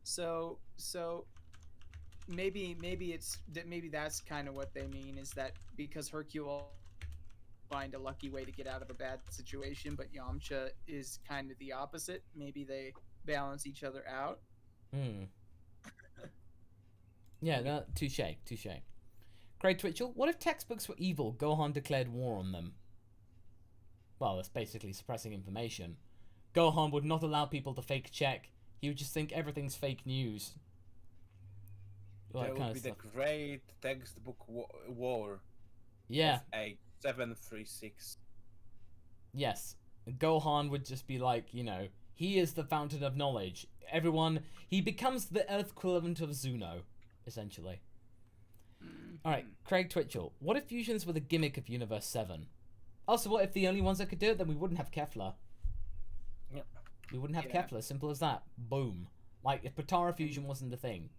So maybe that's kind of what they mean, is that because Hercule find a lucky way to get out of a bad situation, but Yamcha is kind of the opposite. Maybe they balance each other out. Yeah, no, touche. Craig Twitchell, what if textbooks were evil? Gohan declared war on them. Well, that's basically suppressing information. Gohan would not allow people to fake check. He would just think everything's fake news. All That that kind would of be stuff. the great textbook war. Yeah. A 736. Yes. Gohan would just be like, you know, he is the fountain of knowledge. Everyone, he becomes the Earth equivalent of Zuno, essentially. Alright, Craig Twitchell. What if fusions were the gimmick of Universe 7? Also, what if the only ones that could do it, then we wouldn't have Kefla. Yep. We wouldn't have Kefla, simple as that. Boom. Like, if Potara fusion wasn't a thing.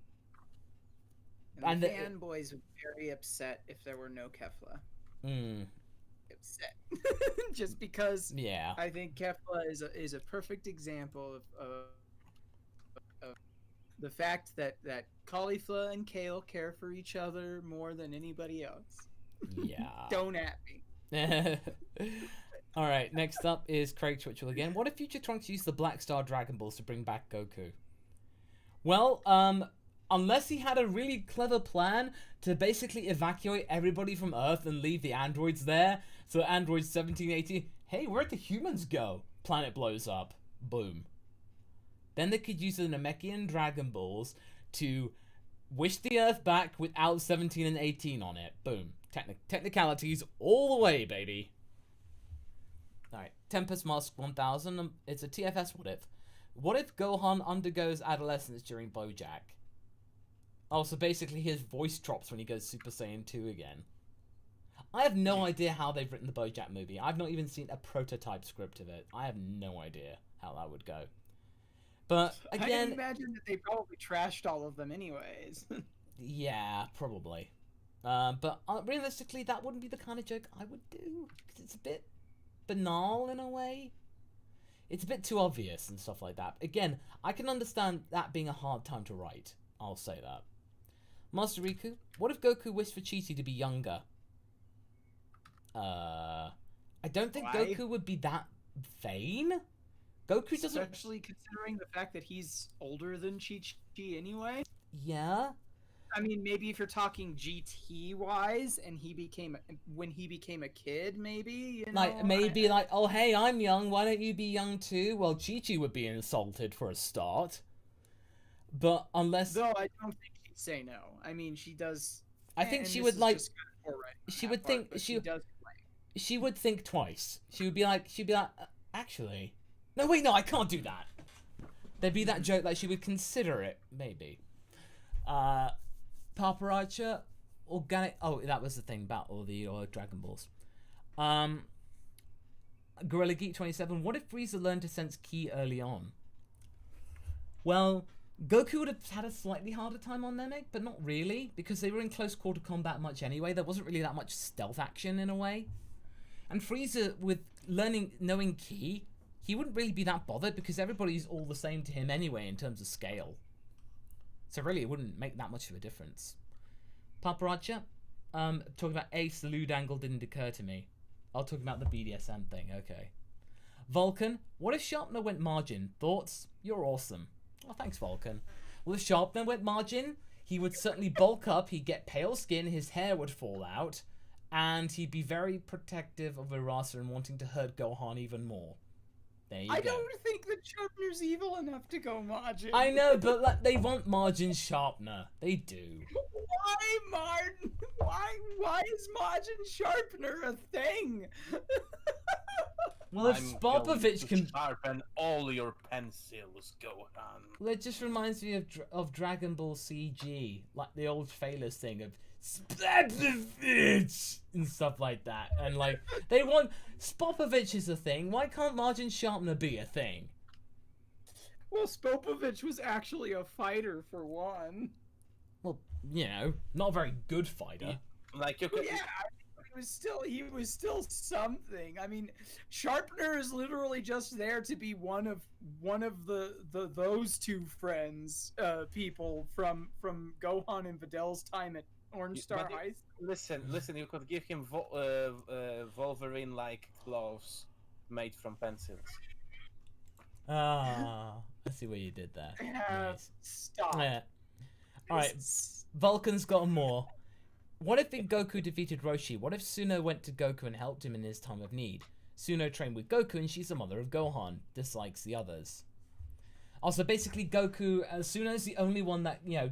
And the fanboys would be very upset if there were no Kefla. Upset. Just because I think Kefla is a perfect example of the fact that Caulifla and Kale care for each other more than anybody else. Yeah. Don't at me. Alright, next up is Craig Twitchell again. What if Future Trunks used the Black Star Dragon Balls to bring back Goku? Well, unless he had a really clever plan to basically evacuate everybody from Earth and leave the androids there, so android 1780, hey, where'd the humans go? Planet blows up. Boom. Then they could use the Namekian Dragon Balls to wish the Earth back without 17 and 18 on it. Boom. Technicalities all the way, baby. Alright, Tempest Mask 1000. It's a TFS what if. What if Gohan undergoes adolescence during BoJack? Oh, so basically his voice drops when he goes Super Saiyan 2 again. I have no idea how they've written the BoJack movie. I've not even seen a prototype script of it. I have no idea how that would go. But again, I can imagine that they probably trashed all of them anyways. Yeah, probably. But realistically, that wouldn't be the kind of joke I would do, because it's a bit banal in a way. It's a bit too obvious and stuff like that. Again, I can understand that being a hard time to write. I'll say that. Master Riku, what if Goku wished for Chi-Chi to be younger? I don't think Goku would be that vain. Goku doesn't... Especially considering the fact that he's older than Chi-Chi anyway. Yeah. I mean, maybe if you're talking GT-wise, and when he became a kid, maybe, you know? Like, maybe like, oh, hey, I'm young, why don't you be young too? Well, Chi-Chi would be insulted for a start. But unless... Though I don't think she'd say no. I mean, she does... I think she would, like... She would think... She would think twice. She would be like, actually... No, wait, no, I can't do that. There'd be that joke, like, she would consider it, maybe. Paparacha, organic... Oh, that was the thing about all the Dragon Balls. Gorilla Geek 27, what if Frieza learned to sense ki early on? Well, Goku would have had a slightly harder time on Namek, but not really, because they were in close quarter combat much anyway. There wasn't really that much stealth action in a way. And Frieza, with knowing ki, he wouldn't really be that bothered, because everybody's all the same to him anyway in terms of scale. So really, it wouldn't make that much of a difference. Paparacha, talking about Ace, the lewd angle didn't occur to me. I'll talk about the BDSM thing, okay. Vulcan, what if Sharpner went margin? Thoughts? You're awesome. Oh, thanks, Vulcan. Well, if Sharpner went margin, he would certainly bulk up, he'd get pale skin, his hair would fall out, and he'd be very protective of Irasa and wanting to hurt Gohan even more. There you go. I don't think that Sharpner's evil enough to go Margin. I know, but like, they want Margin Sharpner. They do. Why Martin? Why is Margin Sharpner a thing? Well, if Spopovich can sharpen all your pencils, Gohan. Well, it just reminds me of Dragon Ball CG, like the old Phalos thing of Spopovich and stuff like that. And like, they want Spopovich is a thing. Why can't Margin Sharpner be a thing? Well, Spopovich was actually a fighter for one. Well, you know, not a very good fighter. Like you could. Yeah, was still something. I mean, Sharpener is literally just there to be one of those two friends, people from Gohan and Vidal's time at Orange Star But High. Listen, you could give him Wolverine-like gloves made from pencils. Ah, I see what you did there. Nice. Stop. Yeah. Alright, Vulcan's got more. What if Goku defeated Roshi? What if Suno went to Goku and helped him in his time of need? Suno trained with Goku and she's the mother of Gohan. Dislikes the others. Also, basically, Suno's the only one that, you know,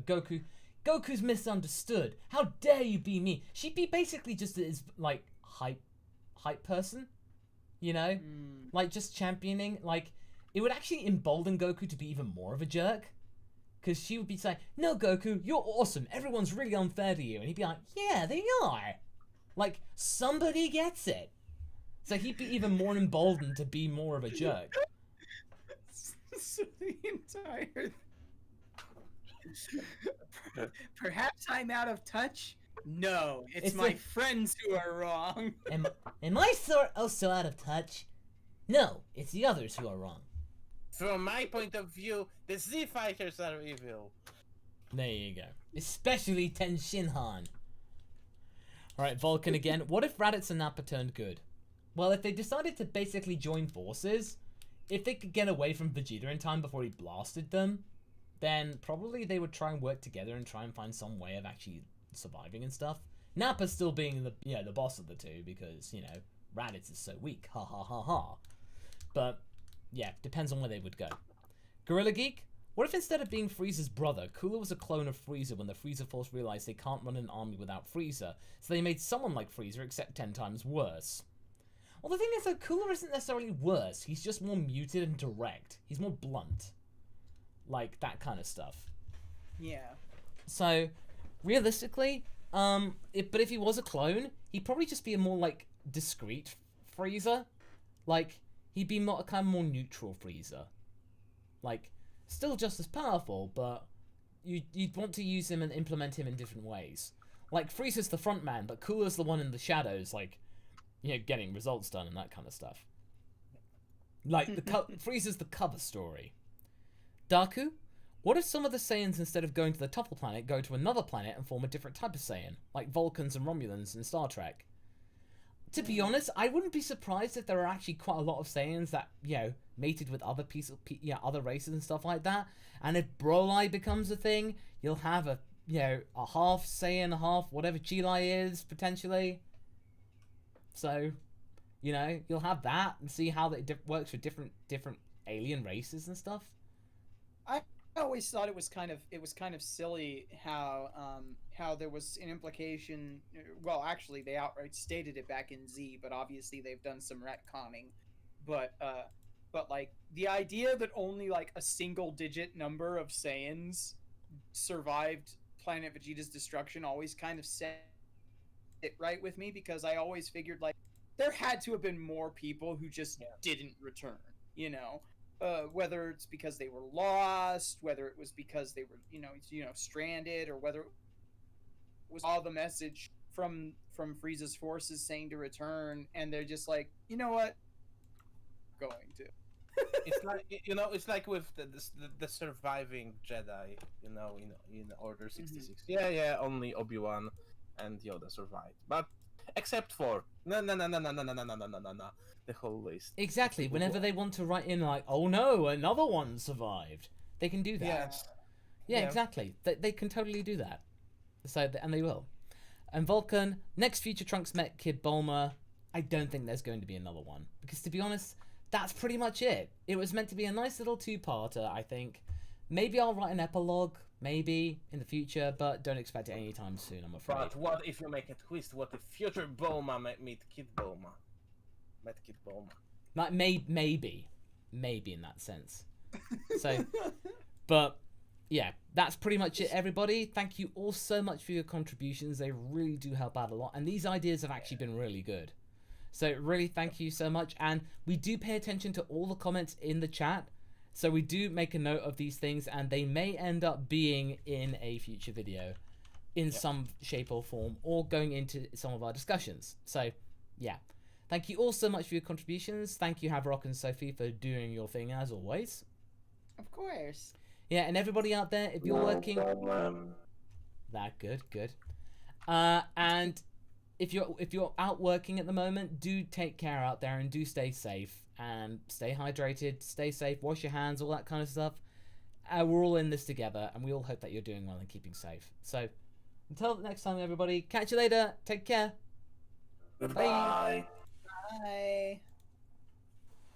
Goku's misunderstood. How dare you be me? She'd be basically just his, like, hype person. You know? Like, just championing. Like, it would actually embolden Goku to be even more of a jerk. Because she would be saying, no, Goku, you're awesome. Everyone's really unfair to you. And he'd be like, yeah, they are. Like, somebody gets it. So he'd be even more emboldened to be more of a jerk. So the entire... Perhaps I'm out of touch? No, it's my like... friends who are wrong. Am I also out of touch? No, it's the others who are wrong. From my point of view, the Z Fighters are evil. There you go. Especially Ten Shinhan. Alright, Vulcan again. What if Raditz and Nappa turned good? Well, if they decided to basically join forces, if they could get away from Vegeta in time before he blasted them, then probably they would try and work together and try and find some way of actually surviving and stuff. Nappa still being the boss of the two because, you know, Raditz is so weak. Ha ha ha ha. But yeah, depends on where they would go. Gorilla Geek? What if instead of being Frieza's brother, Cooler was a clone of Frieza when the Frieza Force realized they can't run an army without Frieza, so they made someone like Frieza except 10 times worse? Well, the thing is though, Cooler isn't necessarily worse, he's just more muted and direct. He's more blunt. Like, that kind of stuff. Yeah. So, realistically, but if he was a clone, he'd probably just be a more, like, discreet Frieza. Like, he'd be a kind of more neutral Frieza. Like, still just as powerful, but you'd want to use him and implement him in different ways. Like, Frieza's the front man, but Cooler's the one in the shadows, like, you know, getting results done and that kind of stuff. Like, Frieza's the cover story. Daku? What if some of the Saiyans, instead of going to the Topple planet, go to another planet and form a different type of Saiyan, like Vulcans and Romulans in Star Trek? To be honest, I wouldn't be surprised if there are actually quite a lot of Saiyans that, you know, mated with other other races and stuff like that. And if Broly becomes a thing, you'll have a half Saiyan, half whatever Chilai is, potentially. So, you know, you'll have that and see how that works for different alien races and stuff. I always thought it was kind of silly how there was an implication. Well, actually, they outright stated it back in Z, but obviously they've done some retconning. But like the idea that only like a single-digit number of Saiyans survived Planet Vegeta's destruction always kind of set it right with me, because I always figured like there had to have been more people who just didn't return. You know. Whether it's because they were lost, whether it was because they were, you know, stranded, or whether it was all the message from Frieza's forces saying to return, and they're just like, you know what, going to. It's like with the surviving Jedi, in Order 66. Yeah, only Obi-Wan and Yoda survived, but except for no, the whole list. Exactly. Whenever they want to write in like, oh no, another one survived, they can do that. Yeah, exactly. They can totally do that. So and they will. And Vulcan, next Future Trunks met Kid Bulma. I don't think there's going to be another one, because to be honest, that's pretty much it. It was meant to be a nice little two-parter, I think. Maybe I'll write an epilogue, maybe, in the future, but don't expect it anytime soon, I'm afraid. But what if you make a twist? What if Future Bulma meet Kid Bulma? Met Kid Bulma. Like, maybe in that sense. So, but, yeah, that's pretty much it, everybody. Thank you all so much for your contributions. They really do help out a lot, and these ideas have actually been really good. So really thank you so much, and we do pay attention to all the comments in the chat, so we do make a note of these things, and they may end up being in a future video. in some shape or form, or going into some of our discussions. So, yeah. Thank you all so much for your contributions. Thank you, Haverock and Sophie, for doing your thing as always. Of course. Yeah, and everybody out there, if you're working... That good. And if you're out working at the moment, do take care out there and do stay safe and stay hydrated, stay safe, wash your hands, all that kind of stuff. We're all in this together, and we all hope that you're doing well and keeping safe. So, until next time, everybody, catch you later. Take care. Goodbye. Bye.